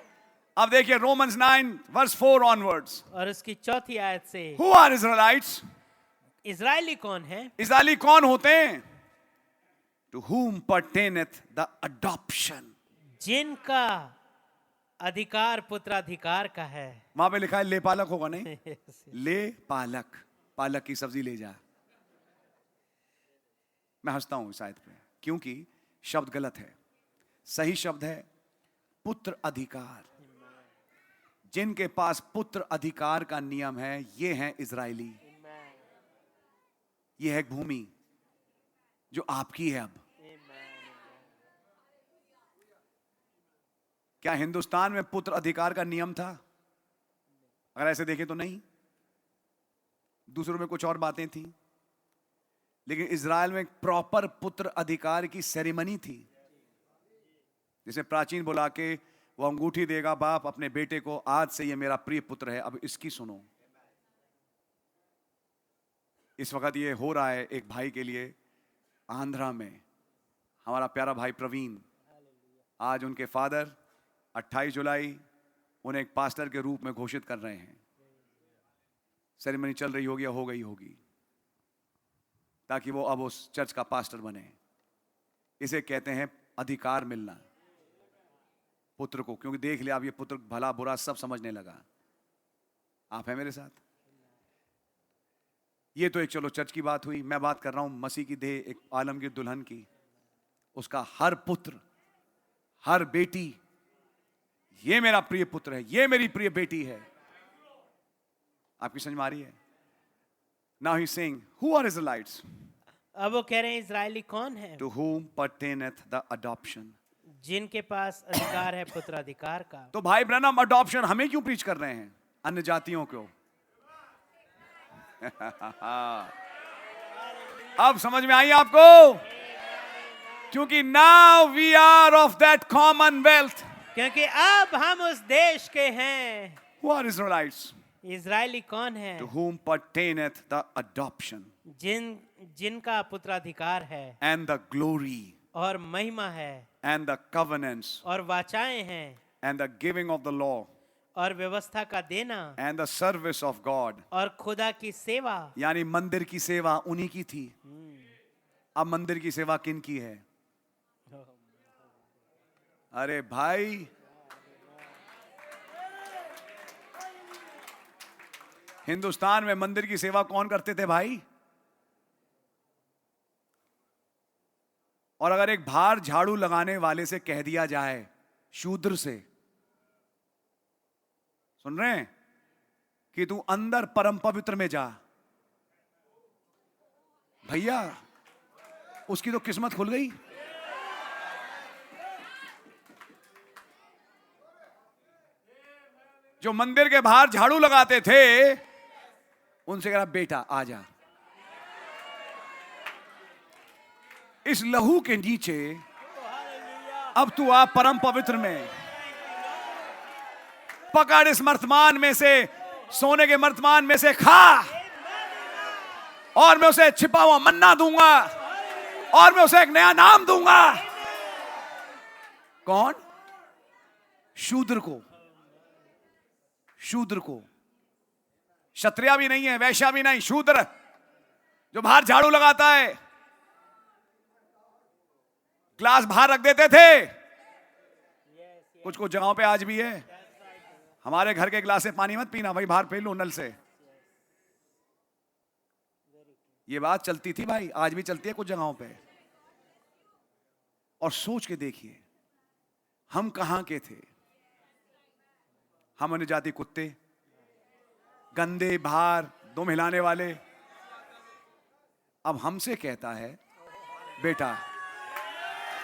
Speaker 3: अब देखिए रोमन्स 9 वर्स 4 ऑनवर्ड्स.
Speaker 2: और उसकी चौथी आयत से
Speaker 3: हु आर इजराइलिट्स?
Speaker 2: इजरायली कौन है?
Speaker 3: इजराइली कौन होते हैं? To whom pertaineth the adoption.
Speaker 2: जिनका अधिकार पुत्राधिकार का है.
Speaker 3: वहां पे लिखा है ले पालक होगा नहीं, ले पालक, पालक की सब्जी ले जा. मैं हंसता हूं इस आयत पे क्योंकि शब्द गलत है. सही शब्द है पुत्र अधिकार. जिनके पास पुत्र अधिकार का नियम है ये हैं इजरायली. ये है भूमि जो आपकी है. अब क्या हिंदुस्तान में पुत्र अधिकार का नियम था? अगर ऐसे देखें तो नहीं. दूसरों में कुछ और बातें थी, लेकिन इजराइल में एक प्रॉपर पुत्र अधिकार की सेरेमनी थी. जिसे प्राचीन बुला के वो अंगूठी देगा बाप अपने बेटे को, आज से ये मेरा प्रिय पुत्र है, अब इसकी सुनो. इस वक्त ये हो रहा है एक भाई के लिए आंध्रा में. हमारा प्यारा भाई प्रवीण, आज उनके फादर 28 जुलाई उन्हें एक पास्टर के रूप में घोषित कर रहे हैं. सेरेमनी चल रही होगी या हो गई होगी, ताकि वो अब उस चर्च का पास्टर बने. इसे कहते हैं अधिकार मिलना पुत्र को. क्योंकि देख लिया अब ये पुत्र भला बुरा सब समझने लगा. आप हैं मेरे साथ? ये तो एक चलो चर्च की बात हुई. मैं बात कर रहा हूं मसीह की देह, एक आलमगीर दुल्हन की. उसका हर पुत्र, हर बेटी, ये मेरा प्रिय पुत्र है, ये मेरी प्रिय बेटी है. आपकी समझ में आ रही है? Now he's saying, who are Israelites?
Speaker 2: अब वो कह रहे हैं इजरायली कौन है?
Speaker 3: To whom pertaineth the adoption.
Speaker 2: जिनके पास अधिकार है पुत्राधिकार का.
Speaker 3: तो भाई ब्रैनम अडॉप्शन हमें क्यों प्रीच कर रहे हैं? अन्य जातियों को. अब समझ में आई आपको? क्योंकि now we are of that commonwealth.
Speaker 2: क्योंकि अब हम उस देश के हैं.
Speaker 3: Who are Israelites?
Speaker 2: इजरायली कौन है?
Speaker 3: To whom pertaineth the adoption
Speaker 2: जिनका पुत्राधिकार है
Speaker 3: and the glory
Speaker 2: और महिमा है
Speaker 3: and the covenants
Speaker 2: और वाचाएं हैं
Speaker 3: and the giving of the law
Speaker 2: और व्यवस्था का देना
Speaker 3: and the service of God.
Speaker 2: और खुदा की सेवा.
Speaker 3: यानी मंदिर की सेवा उन्हीं की थी. अब मंदिर की सेवा किन की है? अरे भाई, हिंदुस्तान में मंदिर की सेवा कौन करते थे भाई? और अगर एक बाहर झाड़ू लगाने वाले से कह दिया जाए, शूद्र से, सुन रहे हैं, कि तू अंदर परम पवित्र में जा, भैया उसकी तो किस्मत खुल गई. जो मंदिर के बाहर झाड़ू लगाते थे उनसे कहा बेटा आ जा. इस लहू के नीचे अब तू आ परम पवित्र में. पकड़ इस मर्तमान में से, सोने के मर्तमान में से खा, और मैं उसे छिपा हुआ मन्ना दूंगा, और मैं उसे एक नया नाम दूंगा. कौन? शूद्र को. शूद्र को. क्षत्रिय भी नहीं है, वैश्य भी नहीं, शूद्र जो बाहर झाड़ू लगाता है. ग्लास बाहर रख देते थे. कुछ कुछ जगहों पे आज भी है. हमारे घर के गिलास से पानी मत पीना भाई, बाहर पी लो नल से. ये बात चलती थी भाई, आज भी चलती है कुछ जगहों पे. और सोच के देखिए हम कहां के थे. हम अन्य जाति कुत्ते, गंदे, बाहर दो हिलाने वाले. अब हमसे कहता है बेटा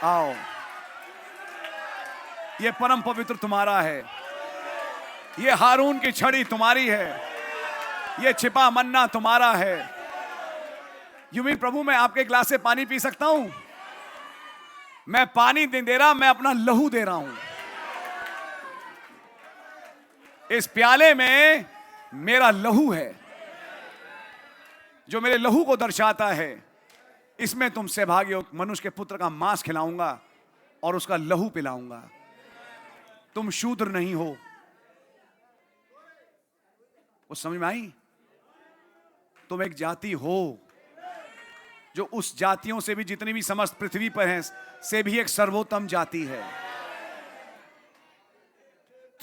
Speaker 3: आओ, ये परम पवित्र तुम्हारा है, ये हारून की छड़ी तुम्हारी है, ये छिपा मन्ना तुम्हारा है. यूं भी प्रभु मैं आपके गिलास से पानी पी सकता हूं? मैं पानी नहीं दे रहा, मैं अपना लहू दे रहा हूं. इस प्याले में मेरा लहू है जो मेरे लहू को दर्शाता है. इसमें तुम सहभागी हो. मनुष्य के पुत्र का मांस खिलाऊंगा और उसका लहू पिलाऊंगा. तुम शूद्र नहीं हो, कुछ समझ में आई? तुम एक जाति हो जो उस जातियों से भी, जितनी भी समस्त पृथ्वी पर हैं, से भी एक सर्वोत्तम जाति है।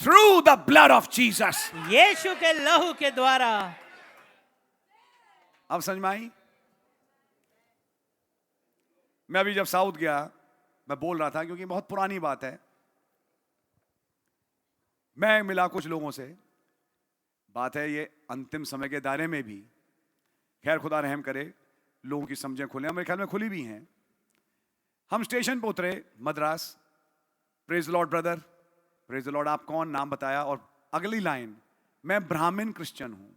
Speaker 3: Through the blood of Jesus,
Speaker 2: Yeshu के लहू के द्वारा।
Speaker 3: अब समझ में आई? मैं अभी जब साउथ गया, मैं बोल रहा था क्योंकि बहुत पुरानी बात है, मैं मिला कुछ लोगों से, बात है ये अंतिम समय के दायरे में भी, खैर खुदा रहम करे, लोगों की समझें खुले, मेरे ख्याल में खुली भी हैं। हम स्टेशन पर उतरे Madras, praise the Lord brother, praise the Lord, आप कौन, नाम बताया, और अगली लाइन, मैं ब्राह्मण क्रिश्चियन हूं,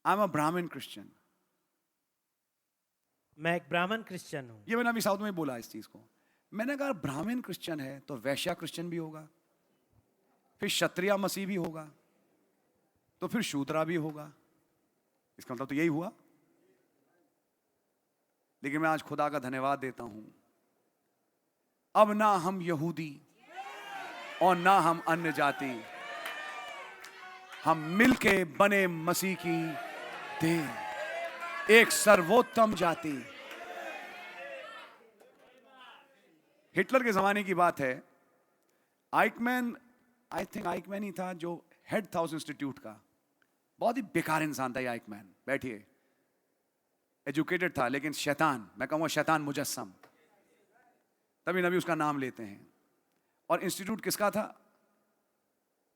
Speaker 3: आई एम अ ब्राह्मण क्रिश्चियन।
Speaker 2: मैं एक ब्राह्मण क्रिश्चियन हूं।
Speaker 3: ये मैंने अभी साउथ में बोला इस चीज को। मैंने कहा ब्राह्मण क्रिश्चियन है तो वैश्या क्रिश्चियन भी होगा, फिर क्षत्रिय मसीह भी होगा, तो फिर शूद्रा भी होगा। इसका मतलब तो यही हुआ। लेकिन मैं आज खुदा का धन्यवाद देता हूं, अब ना हम यहूदी और ना हम अन्य जाति, हम मिलके बने मसीह की देह, एक सर्वोत्तम जाति। हिटलर के जमाने की बात है, आइकमैन, आई थिंक आइकमैन ही था जो हेड था उस इंस्टीट्यूट का। बहुत ही बेकार इंसान था ये आइकमैन, बैठिए, एजुकेटेड था लेकिन शैतान, मैं कहूंगा शैतान मुजस्सम, तभी नबी उसका नाम लेते हैं। और इंस्टीट्यूट किसका था?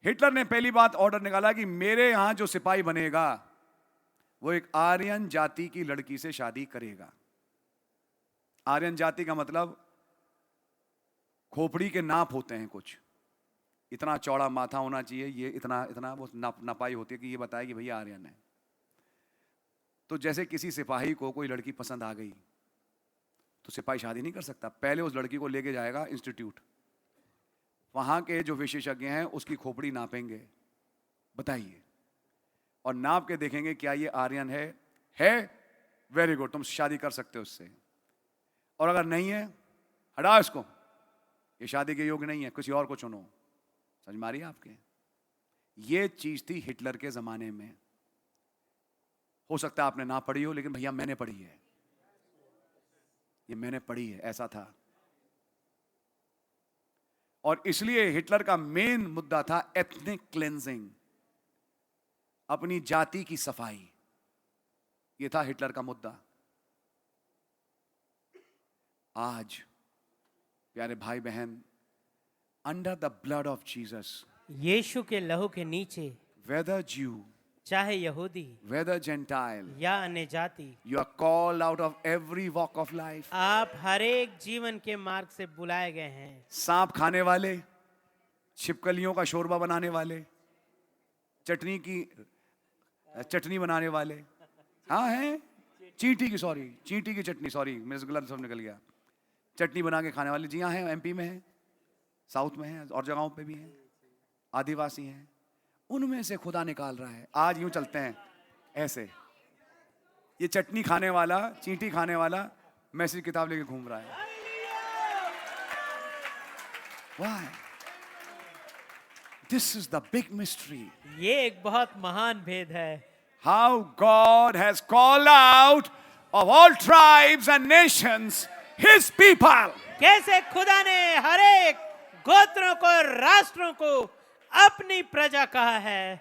Speaker 3: हिटलर ने पहली बात ऑर्डर निकाला कि मेरे यहां जो सिपाही बनेगा वो एक आर्यन जाति की लड़की से शादी करेगा। आर्यन जाति का मतलब खोपड़ी के नाप होते हैं कुछ, इतना चौड़ा माथा होना चाहिए, ये इतना इतना वो नपाई होती है कि ये बताए कि भैया आर्यन है। तो जैसे किसी सिपाही को कोई लड़की पसंद आ गई तो सिपाही शादी नहीं कर सकता, पहले उस लड़की को लेके जाएगा इंस्टीट्यूट, वहां के जो विशेषज्ञ हैं उसकी खोपड़ी नापेंगे, बताइए, और नाप के देखेंगे क्या ये आर्यन है, वेरी गुड, तुम शादी कर सकते हो उससे, और अगर नहीं है हटाओ इसको, ये शादी के योग्य नहीं है, किसी और को चुनो। समझ मारिए आपके? ये चीज थी हिटलर के जमाने में। हो सकता है आपने ना पढ़ी हो, लेकिन भैया मैंने पढ़ी है, ये मैंने पढ़ी है, ऐसा था। और इसलिए हिटलर का मेन मुद्दा था एथनिक क्लेंजिंग, अपनी जाति की सफाई, यह था हिटलर का मुद्दा। आज प्यारे भाई बहन, under the blood of Jesus,
Speaker 2: Yeshu के लहू के नीचे,
Speaker 3: वेदर ज्यू,
Speaker 2: चाहे यहूदी,
Speaker 3: वेदर जेंटाइल,
Speaker 2: या अन्य जाति,
Speaker 3: you are called out of every walk of life.
Speaker 2: आप हर एक जीवन के मार्ग से बुलाए गए हैं।
Speaker 3: सांप खाने वाले, छिपकलियों का शोरबा बनाने वाले, चटनी बनाने वाले, हाँ हैं, चींटी की चटनी, सॉरी मेरे से गलत सब निकल गया, चटनी बना के खाने वाले, जी हाँ हैं, एमपी में हैं, साउथ में हैं, और जगहों पे भी हैं, आदिवासी हैं, उनमें से खुदा निकाल रहा है। आज यूं चलते हैं ऐसे, ये चटनी खाने वाला, चींटी खाने वाला मैसेज किताब लेके घूम रहा है। Why? This is the big mystery.
Speaker 2: ये एक बहुत महान भेद है।
Speaker 3: How God has called out of all tribes and nations His people.
Speaker 2: कैसे खुदा ने हर एक गोत्रों को, राष्ट्रों को अपनी प्रजा कहा है।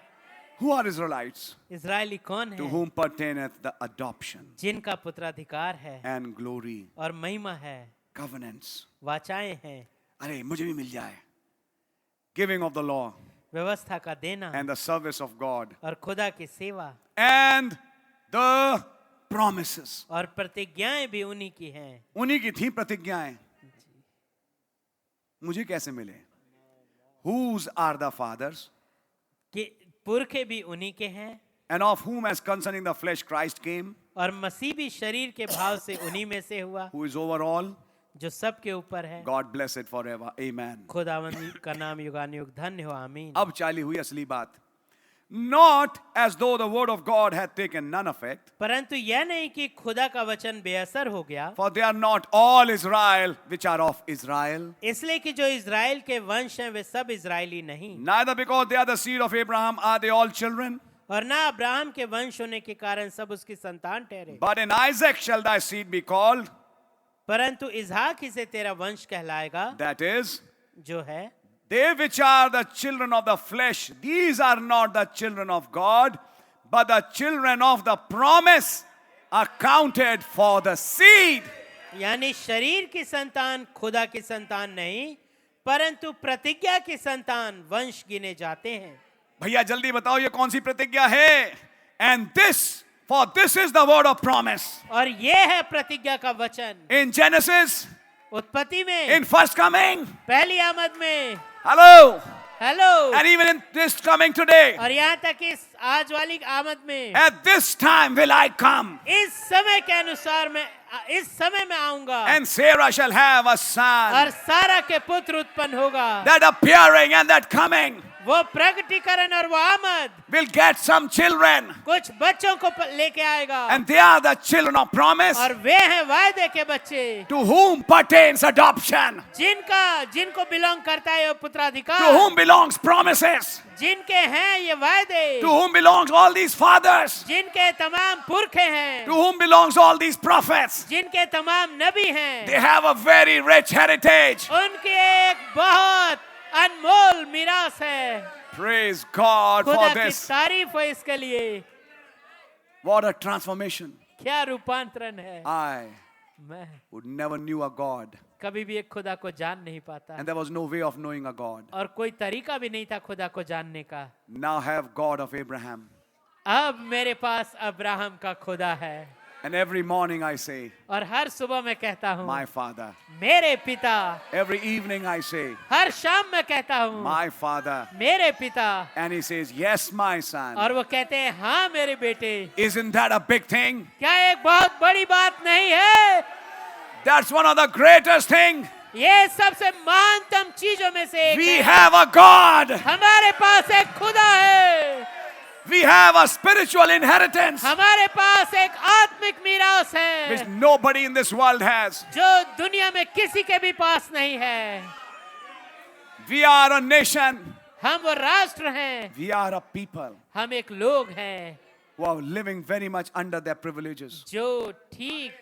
Speaker 3: Who are Israelites?
Speaker 2: इजरायली कौन
Speaker 3: To
Speaker 2: है?
Speaker 3: whom pertaineth the adoption
Speaker 2: जिनका पुत्राधिकार है
Speaker 3: and glory,
Speaker 2: और महिमा है,
Speaker 3: covenants.
Speaker 2: वाचाएं हैं,
Speaker 3: अरे मुझे भी मिल जाए, giving of the law
Speaker 2: व्यवस्था का देना
Speaker 3: and the service of God
Speaker 2: और खुदा की सेवा
Speaker 3: and the promises.
Speaker 2: और प्रतिज्ञाएं भी उन्हीं की हैं।
Speaker 3: उन्हीं की थी प्रतिज्ञाएं, मुझे कैसे मिले? Whose are the fathers?
Speaker 2: कि पुरखे भी उन्हीं के हैं
Speaker 3: And of whom as concerning the flesh Christ came,
Speaker 2: और मसीह भी शरीर के भाव से उन्हीं में से हुआ,
Speaker 3: who is over all.
Speaker 2: जो सबके ऊपर है।
Speaker 3: God bless it forever. Amen.
Speaker 2: खुदावंद का नाम युगानुयुग धन्य हो, आमीन।
Speaker 3: अब चाली हुई असली बात। Not as though the word of God had taken none effect,
Speaker 2: परंतु यह नहीं कि खुदा का वचन बेअसर हो गया,
Speaker 3: for they are not all Israel which are of Israel,
Speaker 2: इसलिए कि जो इजराइल के वंश हैं वे सब इजरायली नहीं,
Speaker 3: neither because they are the seed of Abraham are they all children.
Speaker 2: और ना अब्राहम के वंश होने के कारण सब उसकी संतान ठहरे,
Speaker 3: but in Isaac shall thy seed be called.
Speaker 2: परंतु इसहाक ही से तेरा वंश कहलाएगा,
Speaker 3: That is,
Speaker 2: जो है
Speaker 3: they which are the children of the flesh, these are not the children of God, but the children of the promise are counted for the seed.
Speaker 2: यानी शरीर की संतान खुदा की संतान नहीं, परंतु प्रतिज्ञा की संतान वंश गिने जाते हैं।
Speaker 3: भैया जल्दी बताओ ये कौन सी प्रतिज्ञा है? And this, for this is the word of promise.
Speaker 2: और ये है प्रतिज्ञा का वचन।
Speaker 3: In Genesis,
Speaker 2: उत्पत्ति में,
Speaker 3: in first coming,
Speaker 2: पहली आमद में,
Speaker 3: hello,
Speaker 2: hello,
Speaker 3: and even in this coming today,
Speaker 2: और यहाँ तक इस आज वाली आमद में,
Speaker 3: at this time will I come,
Speaker 2: इस समय के अनुसार मैं इस समय में आऊंगा,
Speaker 3: and Sarah shall have a
Speaker 2: और
Speaker 3: son.
Speaker 2: सारा के पुत्र उत्पन्न होगा।
Speaker 3: That appearing and that coming
Speaker 2: वो प्रगटीकरण और वो आमद
Speaker 3: will get some children,
Speaker 2: कुछ बच्चों को लेके आएगा,
Speaker 3: and they are the children of promise,
Speaker 2: और वे हैं वायदे के बच्चे,
Speaker 3: to whom pertains adoption,
Speaker 2: जिनको बिलोंग करता है ये
Speaker 3: to
Speaker 2: पुत्राधिकार,
Speaker 3: whom belongs promises,
Speaker 2: जिनके हैं ये वायदे,
Speaker 3: to whom belongs all these fathers,
Speaker 2: जिनके तमाम पुरखे हैं,
Speaker 3: to whom belongs all these prophets.
Speaker 2: जिनके तमाम नबी
Speaker 3: They
Speaker 2: हैं,
Speaker 3: have a very rich heritage.
Speaker 2: उनकी एक बहुत अनमोल मिरास है।
Speaker 3: Praise God
Speaker 2: खुदा
Speaker 3: for
Speaker 2: की
Speaker 3: this.
Speaker 2: तारीफ हो इसके लिए।
Speaker 3: What a transformation.
Speaker 2: क्या रूपांतरण है।
Speaker 3: I
Speaker 2: मैं
Speaker 3: would never knew a God,
Speaker 2: कभी भी एक खुदा को जान नहीं पाता,
Speaker 3: and there was no way of knowing a God.
Speaker 2: और कोई तरीका भी नहीं था खुदा को जानने का।
Speaker 3: Now have God of Abraham.
Speaker 2: अब मेरे पास अब्राहम का खुदा है,
Speaker 3: And every morning I say,
Speaker 2: और हर सुबह मैं कहता हूँ
Speaker 3: my Father.
Speaker 2: मेरे पिता,
Speaker 3: Every evening I say,
Speaker 2: हर शाम मैं कहता हूँ
Speaker 3: my Father.
Speaker 2: मेरे पिता,
Speaker 3: And he says, yes, my son.
Speaker 2: और वो कहते हैं हाँ मेरे बेटे।
Speaker 3: Isn't that a big thing?
Speaker 2: क्या एक बहुत बड़ी बात नहीं है?
Speaker 3: That's one of the greatest things.
Speaker 2: ये सबसे महानतम चीजों में से एक
Speaker 3: We
Speaker 2: है।
Speaker 3: have a God.
Speaker 2: हमारे पास एक खुदा है,
Speaker 3: We have a spiritual inheritance
Speaker 2: हमारे पास एक आत्मिक मीरास
Speaker 3: which
Speaker 2: है
Speaker 3: nobody in this world has.
Speaker 2: जो दुनिया में किसी के भी पास नहीं है।
Speaker 3: We are a nation.
Speaker 2: हम वो राष्ट्र हैं,
Speaker 3: We are a people
Speaker 2: हम एक लोग हैं
Speaker 3: who are living very much under their privileges.
Speaker 2: जो ठीक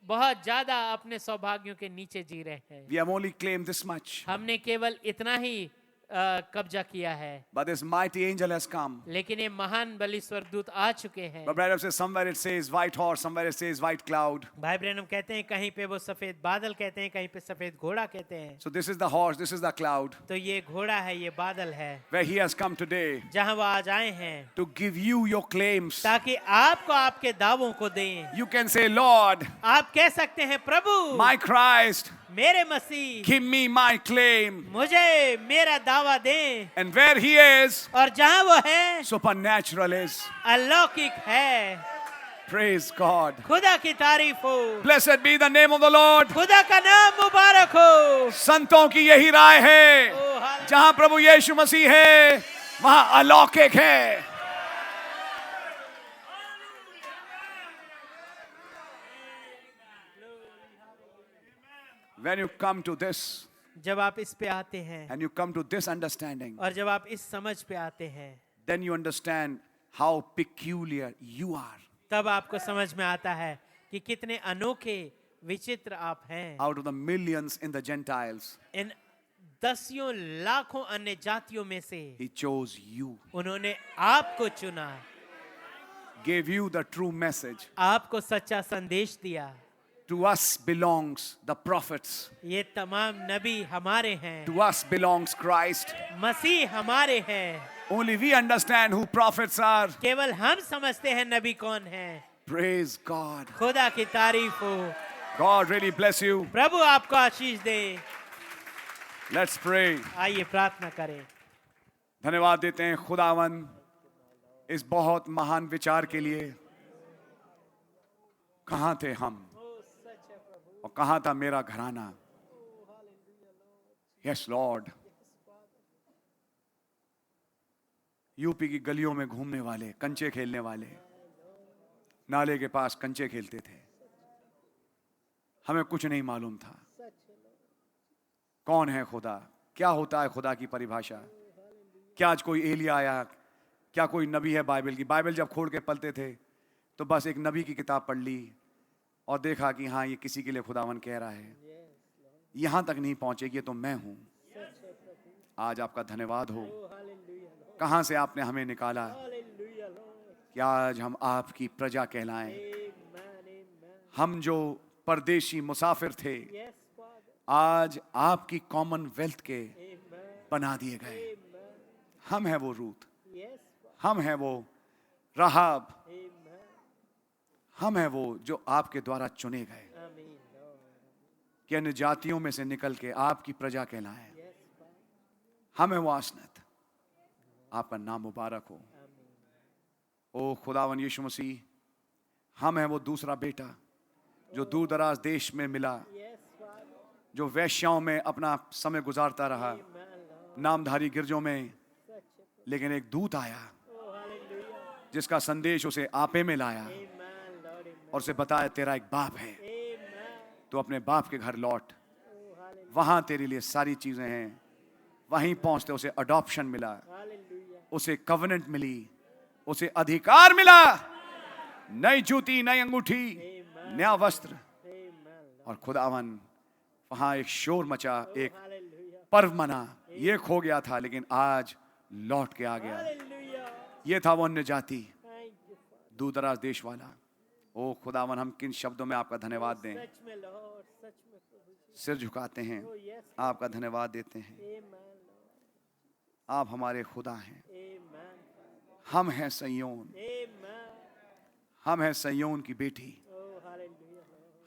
Speaker 2: बहुत ज्यादा अपने सौभाग्यों के नीचे जी रहे हैं।
Speaker 3: We have only claimed this much.
Speaker 2: हमने केवल इतना ही कब्जा किया है,
Speaker 3: But this mighty angel has come.
Speaker 2: लेकिन ये महान बलि स्वर्गदूत आ चुके हैं।
Speaker 3: But Brother says somewhere it says white horse, somewhere it says white cloud.
Speaker 2: भाई ब्रैनम कहते हैं कहीं पे वो सफेद बादल कहते हैं, कहीं पे सफेद घोड़ा कहते हैं।
Speaker 3: So this is the horse, this is the cloud
Speaker 2: तो ये घोड़ा है, ये बादल है,
Speaker 3: where he has come today
Speaker 2: जहां वो आज आए हैं
Speaker 3: to give you your claims.
Speaker 2: ताकि आपको आपके दावों को दें।
Speaker 3: You can say, Lord,
Speaker 2: आप कह सकते हैं प्रभु
Speaker 3: my Christ,
Speaker 2: मेरे मसीह
Speaker 3: give me my claim.
Speaker 2: मुझे मेरा दावा दें,
Speaker 3: And where he is,
Speaker 2: और जहां वो है
Speaker 3: supernatural is.
Speaker 2: अलौकिक है।
Speaker 3: Praise God.
Speaker 2: खुदा की तारीफ हो,
Speaker 3: Blessed be the name of the Lord.
Speaker 2: खुदा का नाम मुबारक हो।
Speaker 3: संतों की यही राय है,
Speaker 2: ओ, हालेलुया।
Speaker 3: जहां प्रभु यीशु मसीह है वहां अलौकिक है। When you come to this
Speaker 2: जब आप इस पे आते हैं
Speaker 3: and you come to this understanding,
Speaker 2: और जब आप इस समझ पे आते हैं,
Speaker 3: then you understand how peculiar you are.
Speaker 2: तब आपको समझ में आता है कि कितने अनोखे विचित्र आप हैं।
Speaker 3: Out of the millions in the Gentiles,
Speaker 2: इन दसियों लाखों अन्य जातियों में से
Speaker 3: he chose you,
Speaker 2: उन्होंने आपको चुना,
Speaker 3: gave you the true message.
Speaker 2: आपको सच्चा संदेश दिया।
Speaker 3: To us belongs the prophets.
Speaker 2: ये तमाम नबी हमारे हैं,
Speaker 3: To us belongs Christ.
Speaker 2: मसीह हमारे हैं।
Speaker 3: Only we understand who prophets are.
Speaker 2: केवल हम समझते हैं नबी कौन है।
Speaker 3: Praise God.
Speaker 2: खुदा की तारीफ हो।
Speaker 3: God really bless you.
Speaker 2: प्रभु आपको आशीष दे।
Speaker 3: Let's pray.
Speaker 2: आइए प्रार्थना करें।
Speaker 3: धन्यवाद देते हैं खुदावन इस बहुत महान विचार के लिए। कहां थे हम और कहां था मेरा घराना? Yes Lord. यूपी की गलियों में घूमने वाले, कंचे खेलने वाले, नाले के पास कंचे खेलते थे, हमें कुछ नहीं मालूम था कौन है खुदा, क्या होता है खुदा की परिभाषा। क्या आज कोई एलिया आया, क्या कोई नबी है बाइबल की? बाइबल जब खोल के पलते थे तो बस एक नबी की किताब पढ़ ली और देखा कि हाँ ये किसी के लिए खुदावन कह रहा है, यहां तक नहीं पहुंचे कि ये तो मैं हूं। आज आपका धन्यवाद हो, कहां से आपने हमें निकाला कि आज हम आपकी प्रजा कहलाएं। हम जो परदेशी मुसाफिर थे आज आपकी कॉमनवेल्थ के बना दिए गए। हम हैं वो रूत, हम हैं वो राहाब, हम हैं वो जो आपके द्वारा चुने गए कि अन्य जातियों में से निकल के आपकी प्रजा कहलाएं। हम हैं वो आसनत, आपका नाम मुबारक हो। ओ खुदावन यीशु मसीह, हम हैं वो दूसरा बेटा जो दूर दराज देश में मिला, जो वैश्याओं में अपना समय गुजारता रहा, नामधारी गिरजों में, लेकिन एक दूत आया जिसका संदेश उसे आपे में लाया और उसे बताया तेरा एक बाप है, तो अपने बाप के घर लौट, वहां तेरे लिए सारी चीजें हैं। वहीं पहुंचते उसे अडॉप्शन मिला, उसे कवनेंट मिली, उसे अधिकार मिला, नई जूती, नई अंगूठी, नया वस्त्र। और खुदावन वहां एक शोर मचा, एक पर्व मना। ये खो गया था लेकिन आज लौट के आ गया। ये था वो अन्य जाति, दूर दराज देश वाला। ओ खुदावन, हम किन शब्दों में आपका धन्यवाद दें? सिर झुकाते हैं, आपका धन्यवाद देते हैं। आप हमारे खुदा हैं। हम हैं सयोन, हम हैं सयोन की बेटी,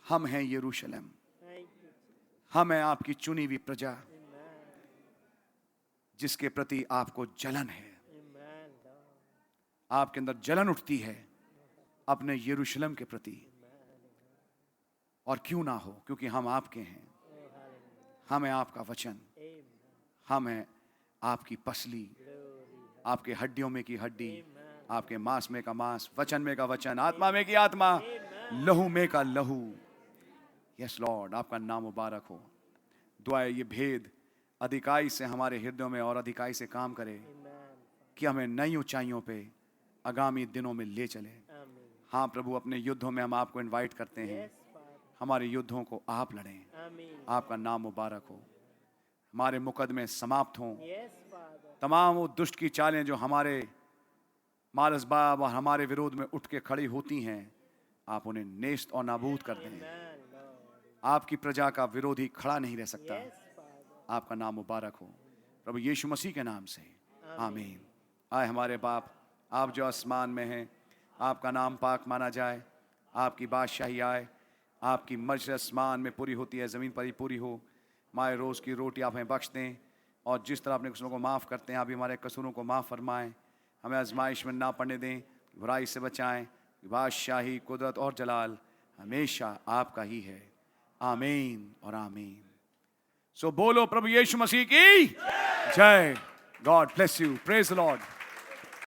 Speaker 3: हम हैं यरूशलेम, हम हैं आपकी चुनी हुई प्रजा जिसके प्रति आपको जलन है। आपके अंदर जलन उठती है अपने यरूशलेम के प्रति। और क्यों ना हो, क्योंकि हम आपके हैं। हम हैं आपका वचन, हम हैं आपकी पसली, आपके हड्डियों में की हड्डी, आपके मांस में का मांस, वचन में का वचन, आत्मा में की आत्मा, लहू में का लहू। यस लॉर्ड, आपका नाम मुबारक हो। दुआ है ये भेद अधिकाई से हमारे हृदयों में और अधिकाई से काम करे कि हमें नई ऊंचाइयों पे आगामी दिनों में ले चले। हाँ प्रभु, अपने युद्धों में हम आपको इनवाइट करते हैं। हमारे युद्धों को आप लड़ें, आपका नाम मुबारक हो। हमारे मुकदमे समाप्त हों। तमाम वो दुष्ट की चालें जो हमारे मारसबाब और हमारे विरोध में उठ के खड़ी होती हैं, आप उन्हें नेस्त और नाबूद कर दें। आपकी प्रजा का विरोधी खड़ा नहीं रह सकता। आपका नाम मुबारक हो प्रभु यीशु मसीह के नाम से, आमीन। आए हमारे बाप, आप जो आसमान में हैं, आपका नाम पाक माना जाए, आपकी बादशाही आए, आपकी मर्जी आसमान में पूरी होती है, ज़मीन पर ही पूरी हो। हमारे रोज़ की रोटी आप हमें बख्श दें, और जिस तरह अपने कसूरों को माफ़ करते हैं, आप भी हमारे कसूरों को माफ़ फरमाएं। हमें आजमाइश में ना पड़ने दें, बुराई से बचाएं। बादशाही, कुदरत और जलाल हमेशा आपका ही है। आमीन और आमीन। सो बोलो प्रभु यीशु मसीह की जय। God bless you. Praise the Lord.